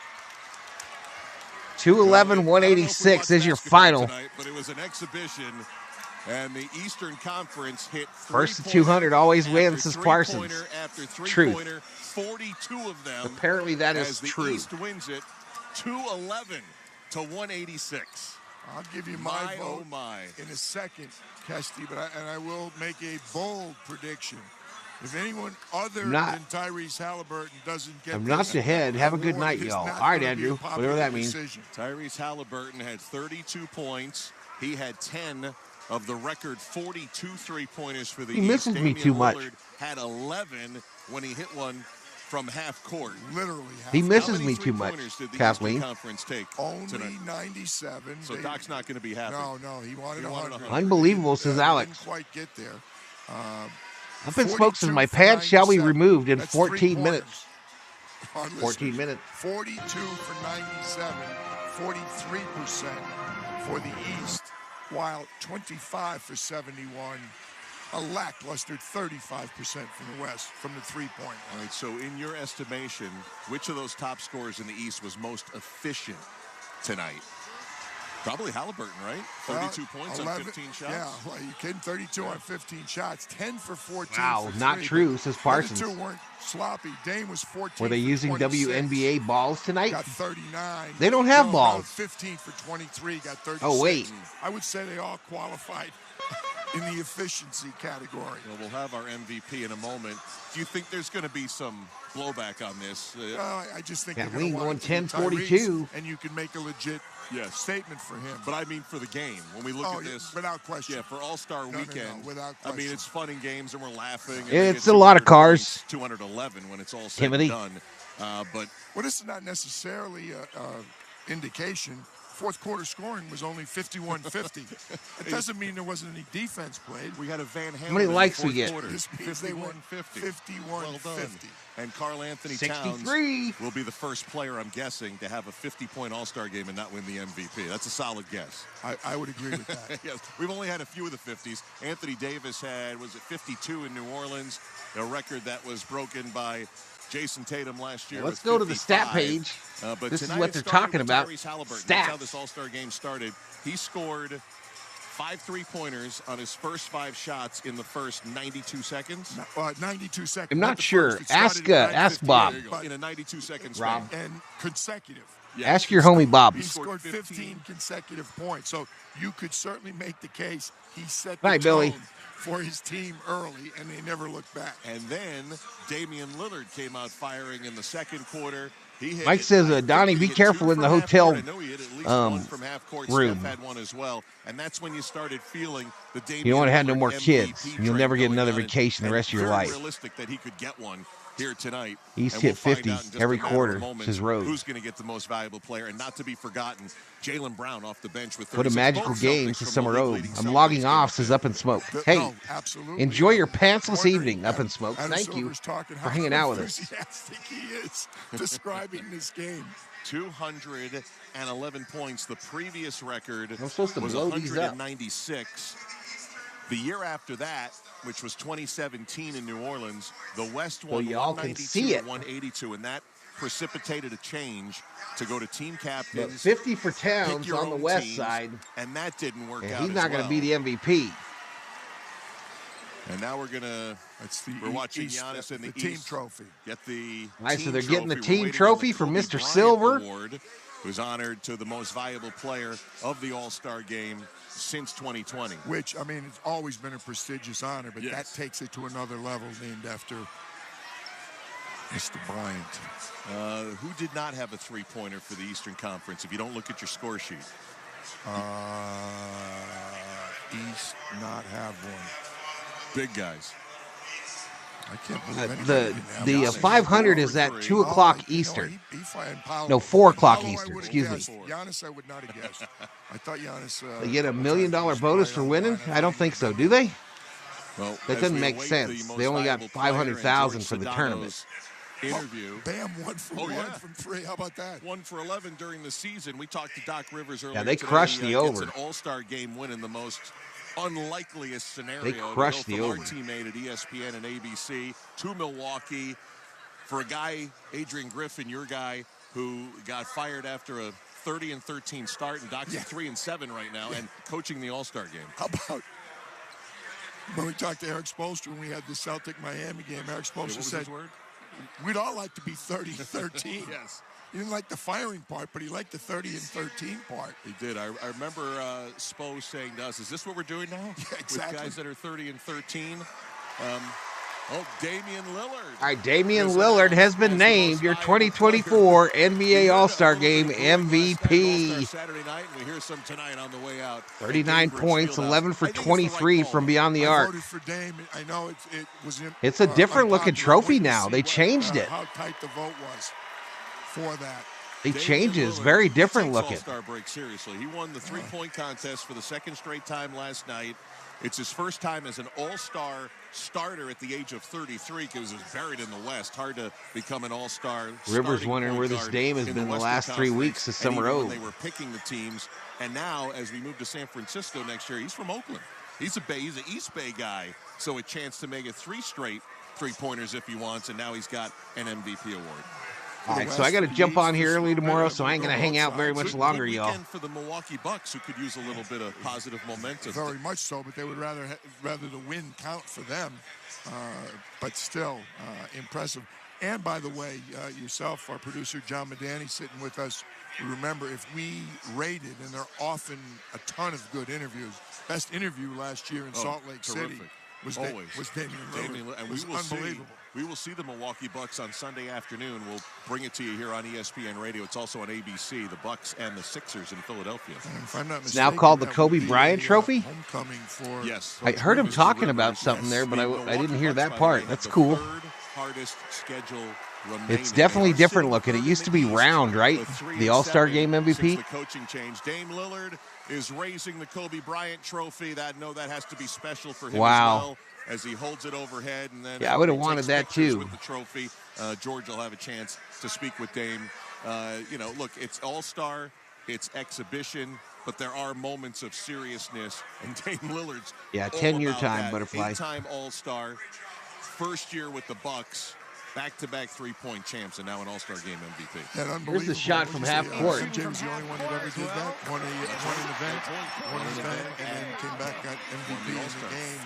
211-186 is your final. Tonight, but it was an exhibition, and the Eastern Conference hit First to 200 always wins, says Parsons. After Truth. 42 of them. Apparently that is as the true. East wins it 211 to 186. I'll give you my vote oh my. in a second, Kesty, but I will make a bold prediction. If anyone other than Tyrese Halliburton doesn't get I'm this not ahead. Have a good award, night, it's y'all. not All right, gonna be a Andrew. popular Whatever that means. decision. Tyrese Halliburton had 32 points. He had 10 of the record 42 three-pointers for the He East. misses me Damian too much. Lillard had 11 when he hit one from half court. Literally half He court. misses How me many too much, three-pointers did the Kathleen. Eastern Conference take Only tonight? 97. So Doc's not going to be happy. No, he wanted 100. Unbelievable, says Alex. Didn't quite get there. Up in Smokes says, 42 my for pants shall be 97. removed in That's 14 minutes. 3-pointers. 14 minutes. 42 for 97, 43% for the East, while 25 for 71, a lackluster 35% from the West from the three-point All right, so in your estimation, which of those top scorers in the East was most efficient tonight? Probably Halliburton, right? 32 points 11, on 15 shots. Yeah, well, you kidding? 32 on 15 shots, 10 for 14. Wow, for not three, true, but says the Parsons. other two weren't sloppy. Dame was 14. Were they for using 26. WNBA balls tonight? Got 39. They don't have Joe balls. Brown, 15 for 23. Got 36. Oh, wait. I would say they all qualified in the efficiency category. Well, we'll have our MVP in a moment. Do you think there's going to be some blowback on this? I just think Yeah, they're we gonna going want to keep 10-42. Tyrese, and you can make a legit statement for him. But I mean for the game. When we look at this. Without question. Yeah, for All-Star Weekend. Without I question. mean, it's fun and games, and we're laughing. And It's they get a lot of 200 cars. points, 211 when it's all said Timothy. and done. But Well, this is not necessarily an indication. Fourth quarter scoring was only 51-50. It doesn't mean there wasn't any defense played. we had a Van Halen. How many in the likes we fourth get? quarter. This means they went 51-50. 51-50. Well done. And Karl Anthony Towns 63. will be the first player, I'm guessing, to have a 50-point All-Star game and not win the MVP. That's a solid guess. I would agree with that. Yes, we've only had a few of the 50s. Anthony Davis had, was it 52 in New Orleans, a record that was broken by Jason Tatum last year. Let's with go to the stat 55. page. But This is tonight what it they're started talking with about. Tyrese Halliburton. That's how Stats. this All-Star game started. He scored 5 3-pointers on his first 5 shots in the first 92 seconds. 92 seconds. I'm not the sure. first. It started Ask at Bob. 9:58, There you go. In a 92 second Rob. span. And consecutive. Yes. Ask your homie Bob. He scored 15 consecutive points. So you could certainly make the case he set the Night, tone Billy. for his team early, and they never looked back. And then Damian Lillard came out firing in the second quarter. He hit Mike it. says, I think Donnie, he be hit careful 2 in the from half hotel, court. I know he hit at least 1 from half court. room. Steph had 1 as well. And that's when you started feeling the Damian You don't want to have no Lillard more MVP kids. You'll train never get going another on, and- vacation the and rest of your very life. realistic that he could get one here tonight. East And hit we'll find 50 out in just every a matter of quarter. moments It's his road. Who's going to get the most valuable player? And not to be forgotten, Jaylen Brown off the bench with 36. What a magical Both game, Celtics says from the Summer league Road. leading I'm Celtics logging game. off, says Up in Smoke. Hey, No, absolutely. enjoy your pantsless Wondering, evening, Up in Smoke. Adam Thank you Silver's talking for how hanging out with us. enthusiastic he is describing this game. 211 points. The previous record I'm supposed to was blow these up. 196. The year after that, which was 2017 in New Orleans, the West Well, won y'all can 192 see to it. 182, and that precipitated a change to go to team But captains. 50 for pick Towns your on the own west teams, side. and that didn't work And out. he's as not going to well. be the MVP. And now we're gonna. We're watching East, Giannis in the team East trophy. get the. All right, so team they're getting the trophy. We're team waiting on trophy the from Kobe Mr. Bryant Silver. Award, who's honored to the most valuable player of the All-Star game since 2020. Which, I mean, it's always been a prestigious honor, but Yes. that takes it to another level, named after Mr. Bryant. Who did not have a three-pointer for the Eastern Conference? If you don't look at your score sheet, East not have one. big guys. I can't believe anybody The didn't have the one. 500 is at 2 o'clock Eastern. He fired Paolo. No, 4 o'clock Paolo I Eastern. would've Excuse me. guessed. Giannis, I would not have guessed. I thought Giannis. They get $1 million bonus for winning? I don't think so. Do they? Well, That as doesn't we make await sense. the most They only got valuable player and 500,000 George for the Sedano's tournament. Interview. Bam, 1 for Oh, 1 yeah. from 3. How about that? 1 for 11 during the season. We talked to Doc Rivers earlier. Yeah, they today. crushed He, the gets over. an All-Star game win in the most unlikeliest scenario. They to go crushed the from our over. teammate at ESPN and ABC to Milwaukee for a guy, Adrian Griffin, your guy, who got fired after a 30-13 start, and Doc's at 3-7 right now, and coaching the All-Star game. How about when we talked to Eric Spoelstra when we had the Celtic-Miami game? Eric Yeah, what Spoelstra was said, his word? we'd all like to be 30-13. Yes. He didn't like the firing part, but he liked the 30-13 part. He did. I remember Spo saying to us, is this what we're doing now? Yeah, exactly. With guys that are 30-13? Oh, Damian Lillard. All right, Damian Lillard has been named your 2024 NBA All-Star Game MVP. Saturday night, and we hear some tonight on the way out. 39 points, 11 for 23 from beyond the arc. I voted for Dame. I know it was. It's a different looking trophy now. They changed it. How tight the vote was for that. They changed it. It's very different looking. All-Star break seriously. He won the three-point contest for the second straight time last night. It's his first time as an all-star starter at the age of 33 because he was buried in the West. Hard to become an all-star. Rivers wondering where this Dame has been the last 3 weeks this summer. When they were picking the teams, and now as we move to San Francisco next year, he's from Oakland. He's an East Bay guy, so a chance to make it 3 straight three-pointers if he wants, and now he's got an MVP award. All right, so I got to jump on here early tomorrow, so I ain't going to hang out very much longer, y'all. For the Milwaukee Bucks, who could use a little bit of positive momentum. Very much so, but they would rather the win count for them. But still, impressive. And by the way, yourself, our producer John Madani, sitting with us. Remember, if we rated, and there are often a ton of good interviews. Best interview last year in Salt Lake City was Damian Lillard. And we will see the Milwaukee Bucks on Sunday afternoon. We'll bring it to you here on ESPN Radio. It's also on ABC, the Bucks and the Sixers in Philadelphia. And if I'm not It's mistaken, now called the that Kobe would be Bryant a, Trophy? Homecoming for Yes. I heard him talking about something there, but I didn't hear that part. That's cool. Hardest schedule remaining. It's definitely different looking. It used to be round, right? The All-Star Game MVP. Since the coaching change, Dame Lillard is raising the Kobe Bryant Trophy. That has to be special for him as well, as he holds it overhead. And then I would have wanted that too. With the trophy, George will have a chance to speak with Dame. Look, it's All-Star, it's exhibition, but there are moments of seriousness, and Dame Lillard's 10-year time, that. Butterfly. 8-time All-Star, first year with the Bucks. Back-to-back three-point champs, and now an All-Star Game MVP. Here's the shot from half court. James the only one that ever did that. Won an event, and then came back, got MVP in the game.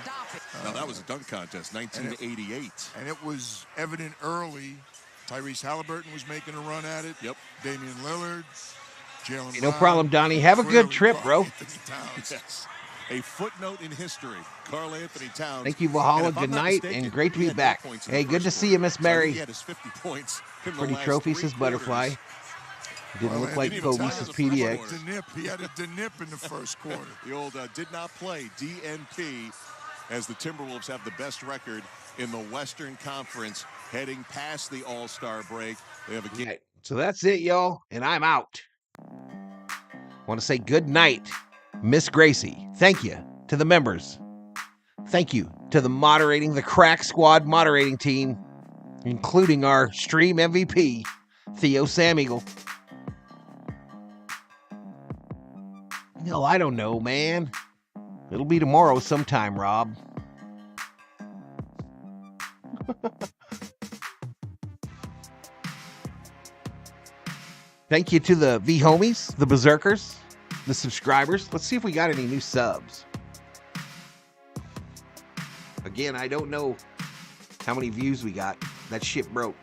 Now that was a dunk contest, 1988. And it was evident early. Tyrese Halliburton was making a run at it. Yep. Damian Lillard, Jalen Brown. No problem, Donnie. Have a good trip, bro. Yes. A footnote in history. Karl Anthony Towns. Thank you, Valhalla. Good night, and great to be back. Hey, good to see you, Miss Mary. He had his 50 points in the Pretty last trophy, 3 says Butterfly. Didn't look like Kobe, says PDX. He had a denip in the first quarter. The old did not play, DNP, as the Timberwolves have the best record in the Western Conference heading past the All-Star break. They have a game. Right, so that's it, y'all, and I'm out. Want to say good night, Miss Gracie. Thank you to the members. Thank you to the Crack Squad moderating team, including our stream MVP, Theo Sam Eagle. No, I don't know, man. It'll be tomorrow sometime, Rob. Thank you to the V-Homies, the Berserkers, the subscribers. Let's see if we got any new subs. Again, I don't know how many views we got. That shit broke.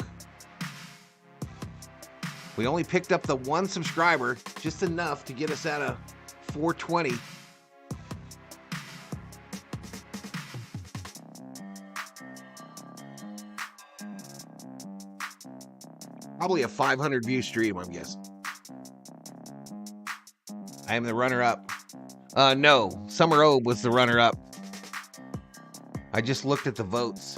We only picked up the 1 subscriber, just enough to get us at a 420. Probably a 500 view stream, I'm guessing. I am the runner-up. No, Summer Obe was the runner-up. I just looked at the votes.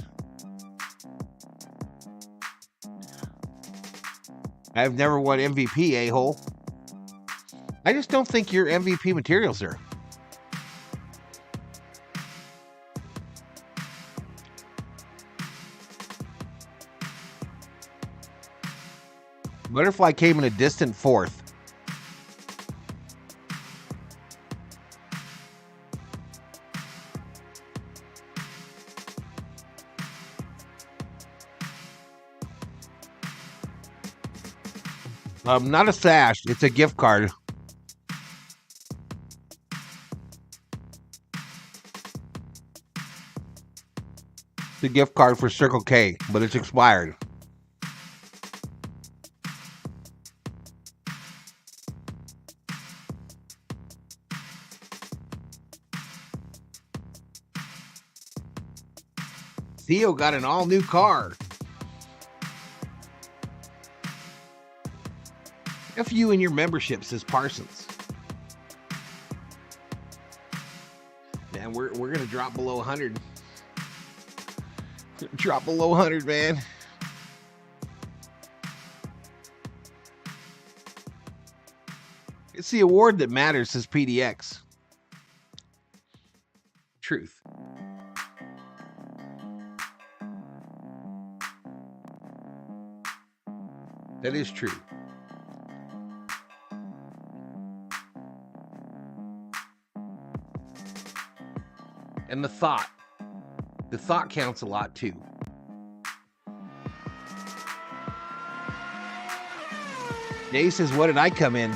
I've never won MVP, a-hole. I just don't think you're MVP material, sir. Butterfly came in a distant 4th. Not a sash. It's a gift card. It's a gift card for Circle K, but it's expired. Theo got an all-new car. F you and your membership, says Parsons. Man, we're gonna drop below 100. Drop below 100, man. It's the award that matters, says PDX. Truth. That is true. And the thought counts a lot too. Dave says, what did I come in?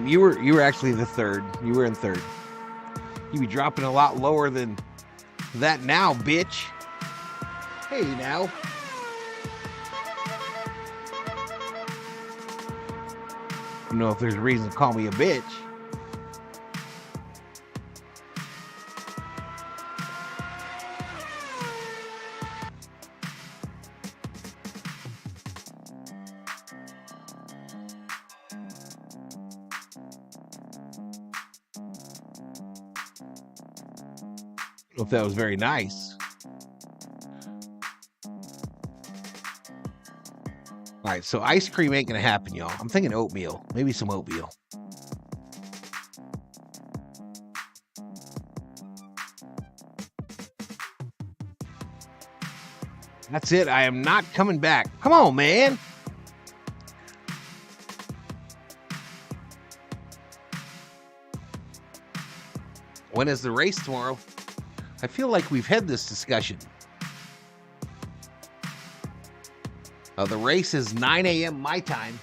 You were actually the third. You were in third. You be dropping a lot lower than that now, bitch. Hey now. I don't know if there's a reason to call me a bitch. I don't know if that was very nice. All right, so ice cream ain't gonna happen, y'all. I'm thinking oatmeal. Maybe some oatmeal. That's it. I am not coming back. Come on, man. When is the race tomorrow? I feel like we've had this discussion. The race is 9 a.m. my time.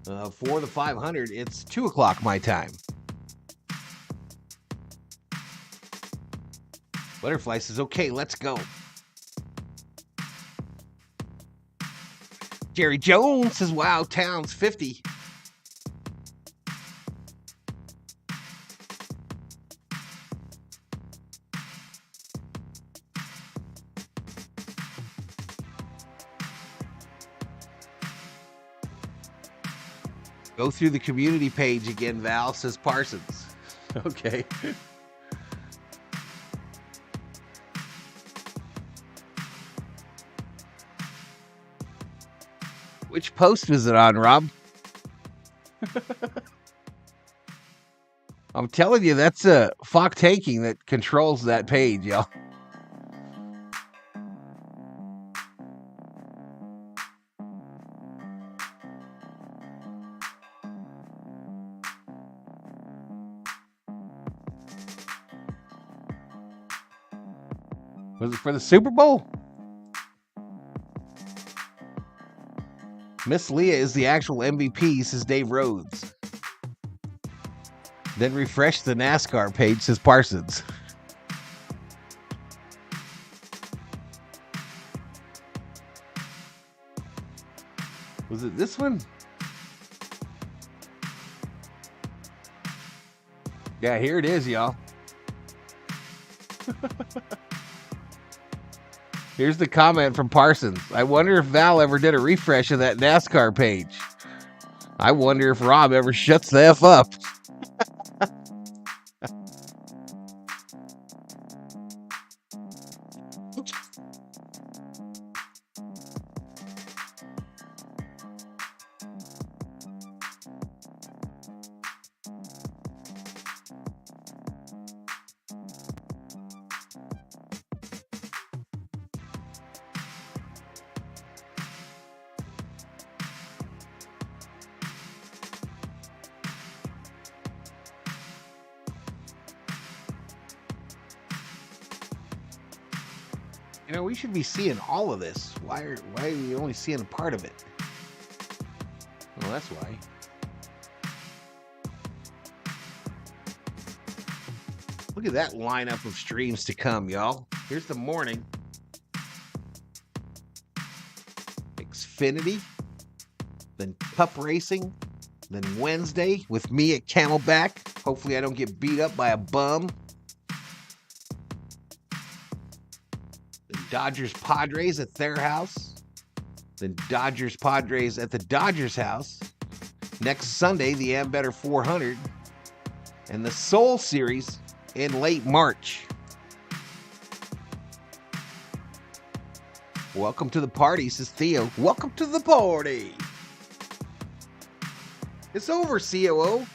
For the 500, it's 2 o'clock my time. Butterfly says, okay, let's go. Jerry Jones says, wow, Towns 50. Go through the community page again, Val, says Parsons. Okay. Which post was it on, Rob? I'm telling you, that's Fox Tanking that controls that page, y'all. Was it for the Super Bowl? Miss Leah is the actual MVP, says Dave Rhodes. Then refresh the NASCAR page, says Parsons. Was it this one? Yeah, here it is, y'all. Here's the comment from Parsons. I wonder if Val ever did a refresh of that NASCAR page. I wonder if Rob ever shuts the F up. You know, we should be seeing all of this. Why are we only seeing a part of it? Well, that's why. Look at that lineup of streams to come, y'all. Here's the morning. Xfinity. Then Cup Racing. Then Wednesday with me at Camelback. Hopefully I don't get beat up by a bum. Then Dodgers Padres at their house. Then Dodgers Padres at the Dodgers house. Next Sunday, the Ambetter 400. And the Soul Series in late March. Welcome to the party, says Theo. Welcome to the party. It's over, COO.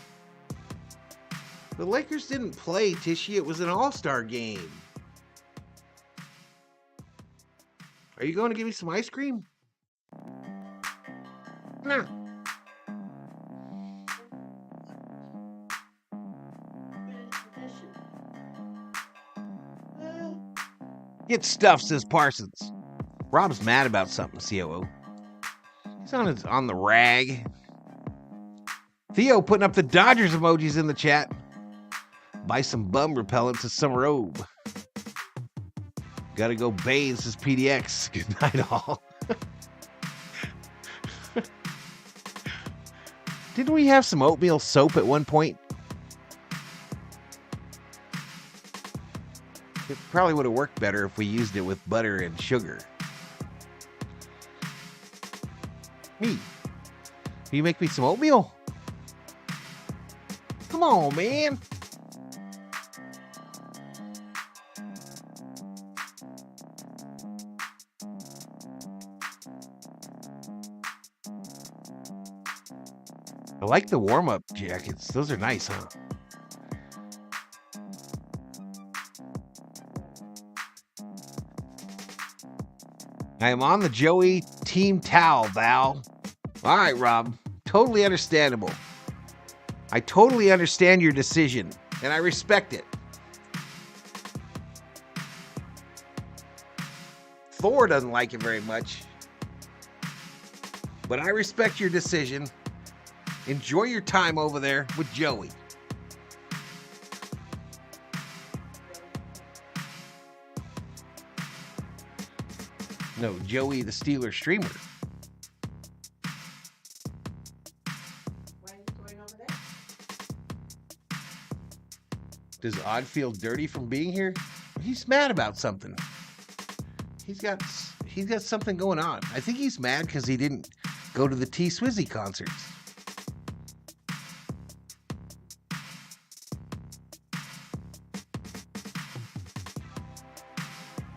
The Lakers didn't play, Tishy. It was an all-star game. Are you going to give me some ice cream? No. Get stuffed, says Parsons. Rob's mad about something, COO. He's on the rag. Theo putting up the Dodgers emojis in the chat. Buy some bum repellent to Summer Robe. Gotta go bathe, says PDX. Good night, all. Didn't we have some oatmeal soap at one point? It probably would have worked better if we used it with butter and sugar. Me. Will you make me some oatmeal? Come on, man. I like the warm-up jackets. Those are nice, huh? I am on the Joey team towel, Val. All right, Rob. Totally understandable. I totally understand your decision, and I respect it. Thor doesn't like it very much, but I respect your decision. Enjoy your time over there with Joey. No, Joey the Steeler streamer. Does Odd feel dirty from being here? He's mad about something. He's got something going on. I think he's mad because he didn't go to the T-Swizzy concerts.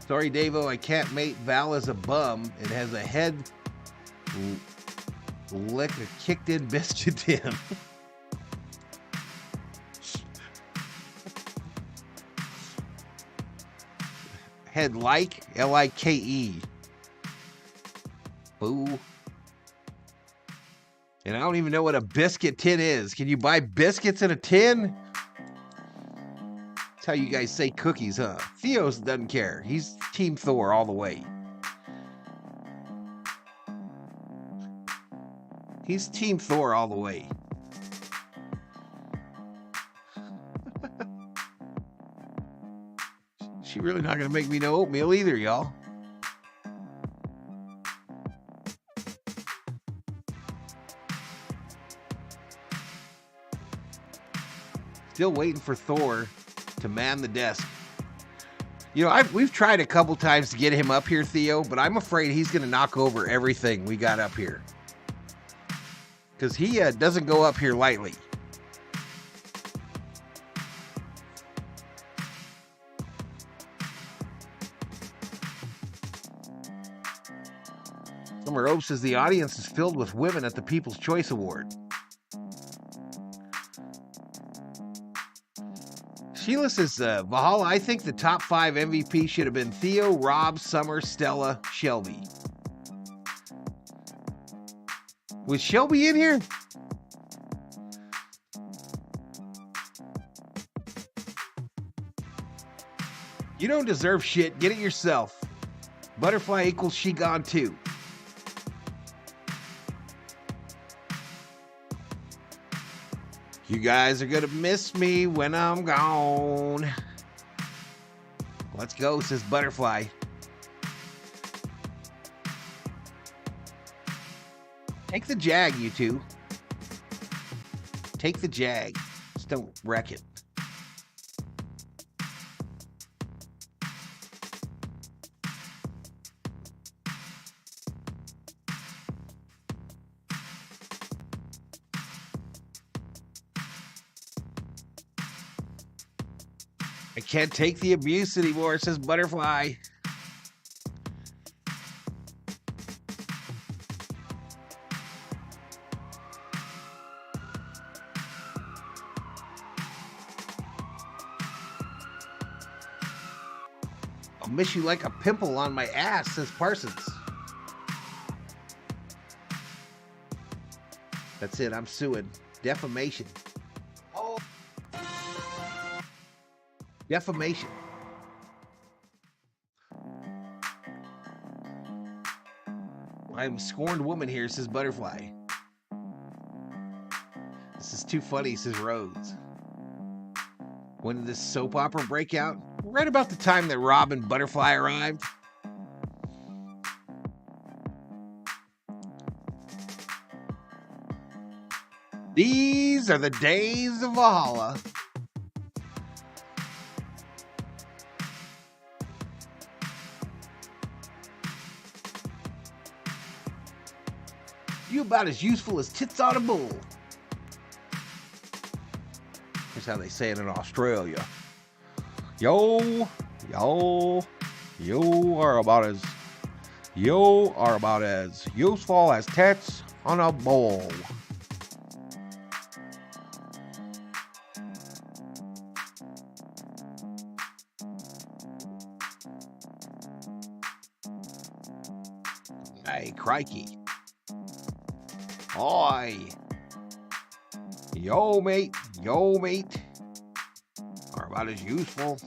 Sorry, Davo, I can't mate Val as a bum. It has a head lick a kicked-in biscuit tin. Head like, L-I-K-E. Boo. And I don't even know what a biscuit tin is. Can you buy biscuits in a tin? That's how you guys say cookies, huh? Theos doesn't care. He's Team Thor all the way. He's Team Thor all the way. She really not going to make me no oatmeal either, y'all. Still waiting for Thor to man the desk. You know, we've tried a couple times to get him up here, Theo, but I'm afraid he's going to knock over everything we got up here. Because he doesn't go up here lightly. Summer Ope says the audience is filled with women at the People's Choice Award. Sheila says, Valhalla, I think the top 5 MVP should have been Theo, Rob, Summer, Stella, Shelby. Was Shelby in here? You don't deserve shit. Get it yourself. Butterfly equals she gone too. You guys are gonna miss me when I'm gone. Let's go, says Butterfly. Take the Jag, you two. Take the Jag. Just don't wreck it. I can't take the abuse anymore, says Butterfly. I'll miss you like a pimple on my ass, says Parsons. That's it, I'm suing. Defamation. Defamation. I'm a scorned woman here, says Butterfly. This is too funny, says Rhodes. When did this soap opera break out? Right about the time that Rob and Butterfly arrived. These are the days of Valhalla. You about as useful as tits on a bull. Here's how they say it in Australia. You are about as useful as tits on a bull. Hey, crikey. Oi. Yo, mate. Are about as useful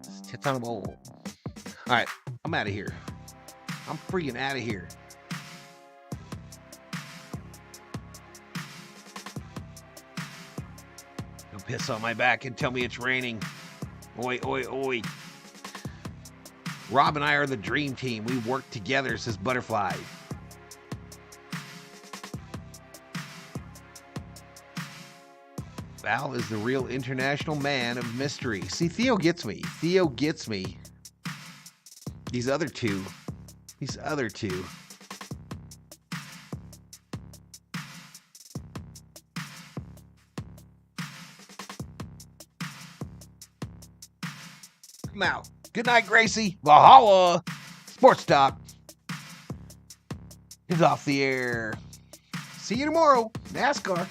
as tits on a bowl. Alright, I'm out of here. I'm freaking out of here. Don't piss on my back and tell me it's raining. Oi, oi, oi. Rob and I are the dream team. We work together, says Butterfly. Val is the real international man of mystery. See, Theo gets me. These other two. I'm out. Good night, Gracie. Valhalla. Sports Talk is off the air. See you tomorrow. NASCAR.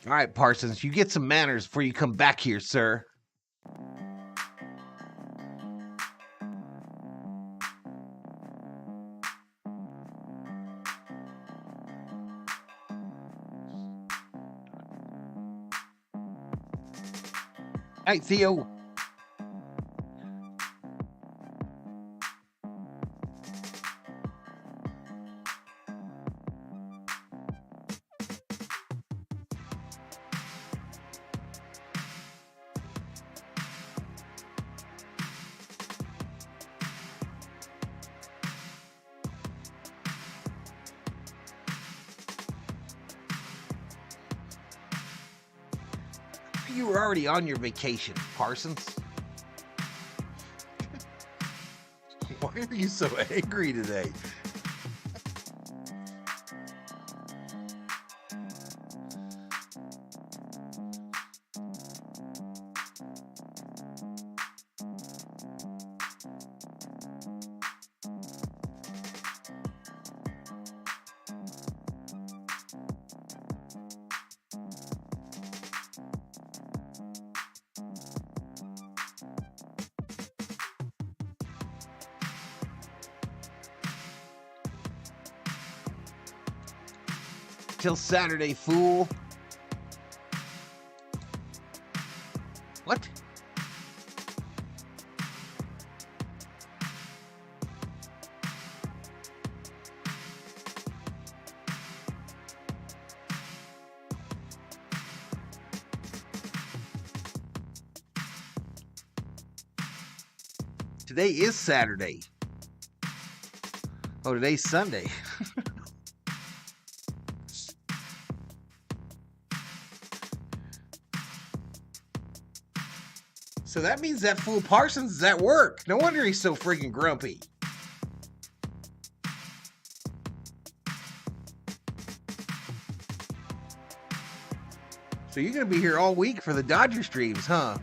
All right, Parsons, you get some manners before you come back here, sir. Hey, Theo. You were already on your vacation, Parsons. Why are you so angry today? Till Saturday, fool. What? Today is Saturday. Oh, today's Sunday. So that means that fool Parsons is at work. No wonder he's so freaking grumpy. So you're going to be here all week for the Dodger streams, huh?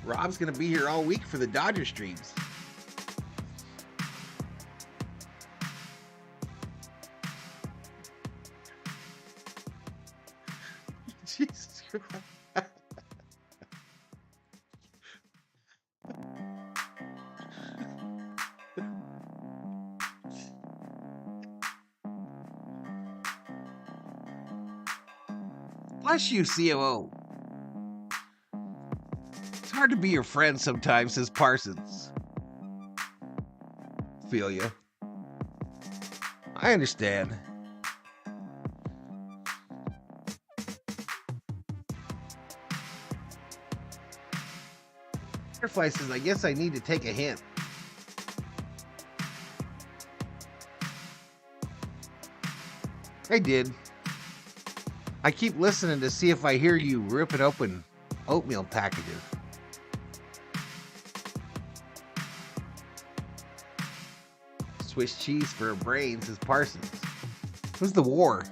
Rob's going to be here all week for the Dodger streams. Jesus Christ. Bless you, COO. It's hard to be your friend sometimes, says Parsons. Feel ya. I understand. Butterfly says, I guess I need to take a hint. I did. I keep listening to see if I hear you ripping open oatmeal packages. Swiss cheese for a brain, says Parsons. Who's the war?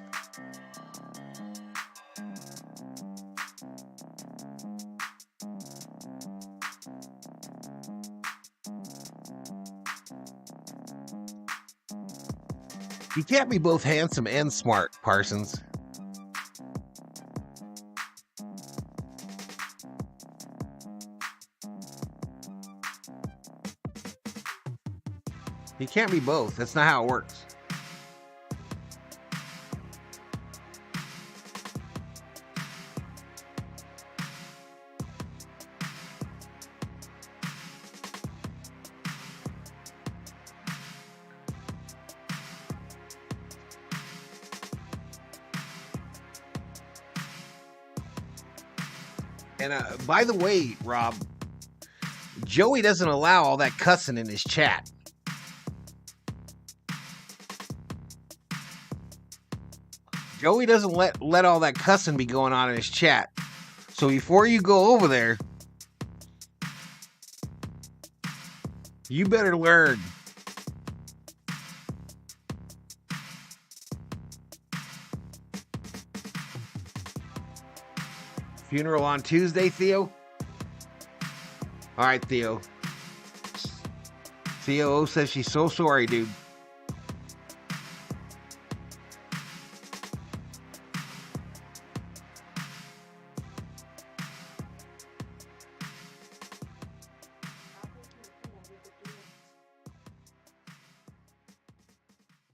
You can't be both handsome and smart, Parsons. You can't be both. That's not how it works. And by the way, Rob, Joey doesn't allow all that cussing in his chat. Joey doesn't let all that cussing be going on in his chat. So before you go over there, you better learn. Funeral on Tuesday, Theo? All right, Theo. COO says she's so sorry, dude.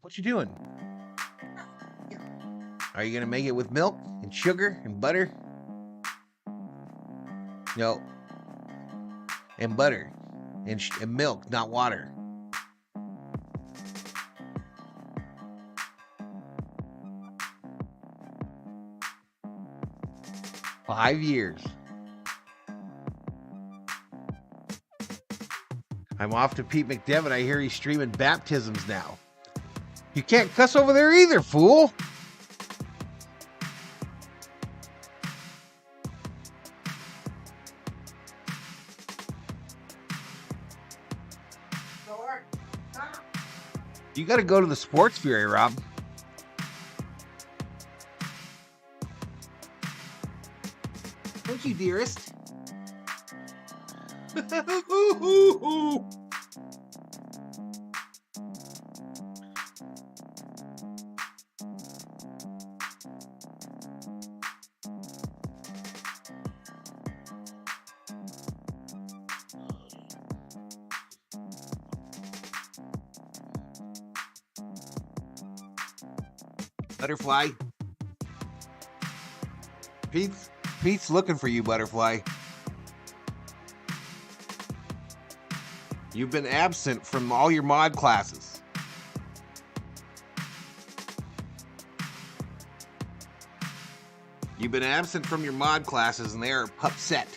What you doing? Are you gonna make it with milk and sugar and butter? No. And butter and milk, not water. Five years. I'm off to Pete McDevitt. I hear he's streaming baptisms now. You can't cuss over there either, fool. You got to go to the Sports Fury, Rob. Thank you, dearest. Butterfly. Pete's looking for you, Butterfly. You've been absent from all your mod classes. You've been absent from your mod classes and they are upset.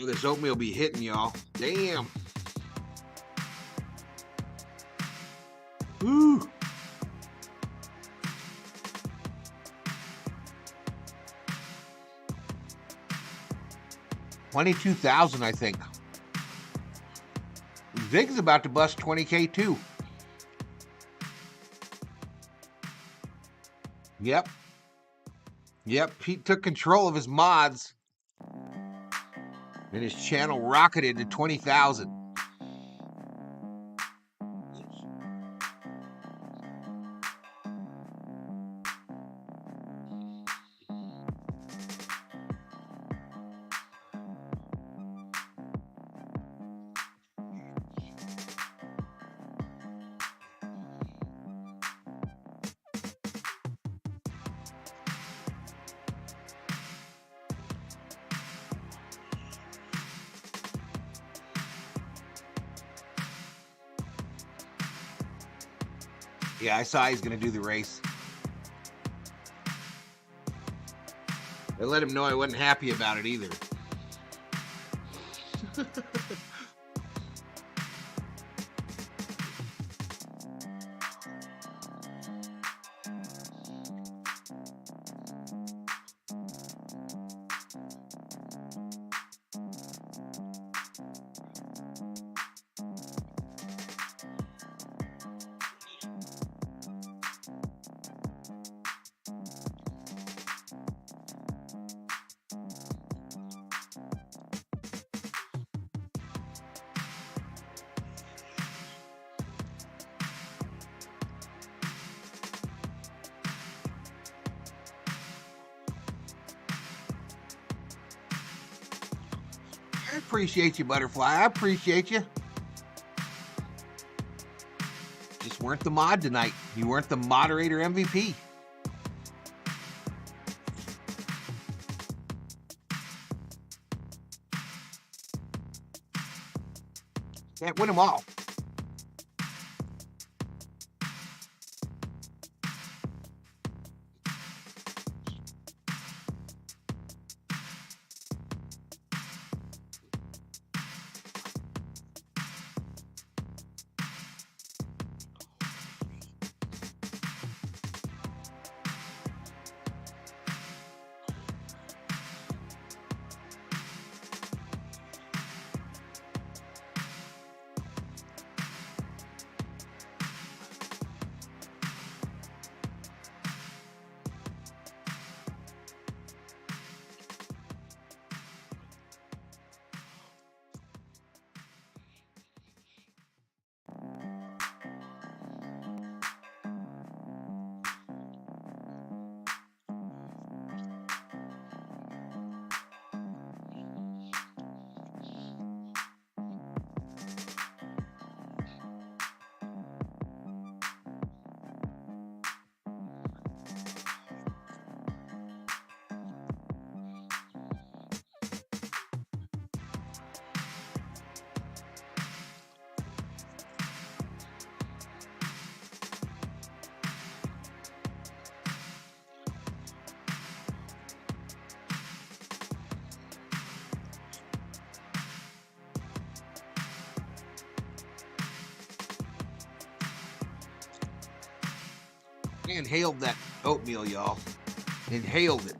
This oatmeal be hitting y'all. Damn. Woo. $22,000, I think. Vig's about to bust 20K too. Yep. Pete took control of his mods. And his channel rocketed to 20,000. Yeah, I saw he's going to do the race. I let him know I wasn't happy about it either. I appreciate you, Butterfly. I appreciate you. Just weren't the mod tonight. You weren't the moderator MVP. Can't win them all. I inhaled that oatmeal, y'all. Inhaled it.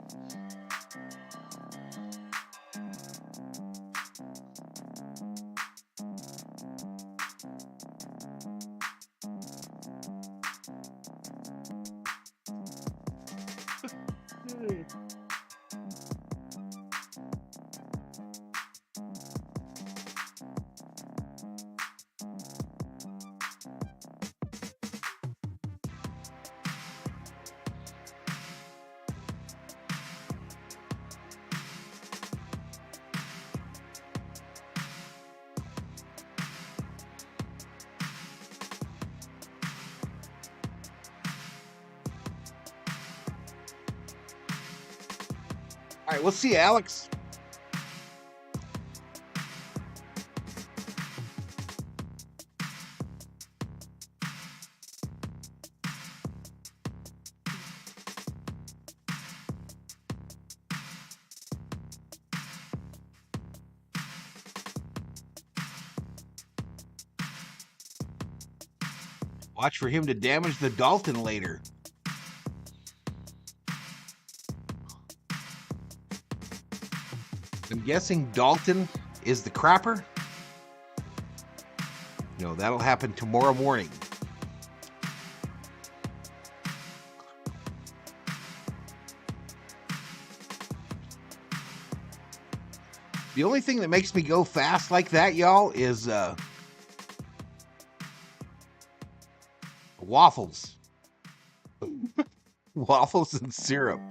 All right, we'll see you, Alex. Watch for him to damage the Dalton later. I'm guessing Dalton is the crapper. No, that'll happen tomorrow morning. The only thing that makes me go fast like that, y'all, is waffles. Waffles and syrup.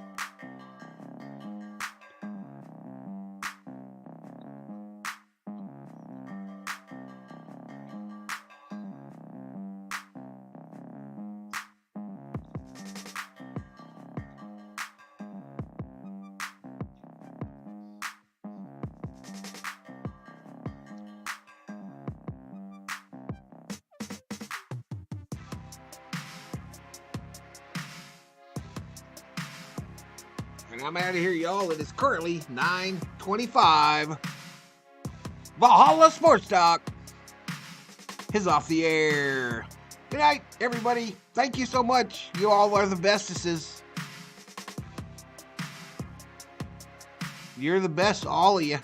And I'm out of here, y'all. It is currently 9:25. Valhalla Sports Talk is off the air. Good night, everybody. Thank you so much. You all are the bestesses. You're the best, all of you.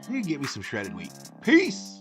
You can get me some shredded wheat. Peace.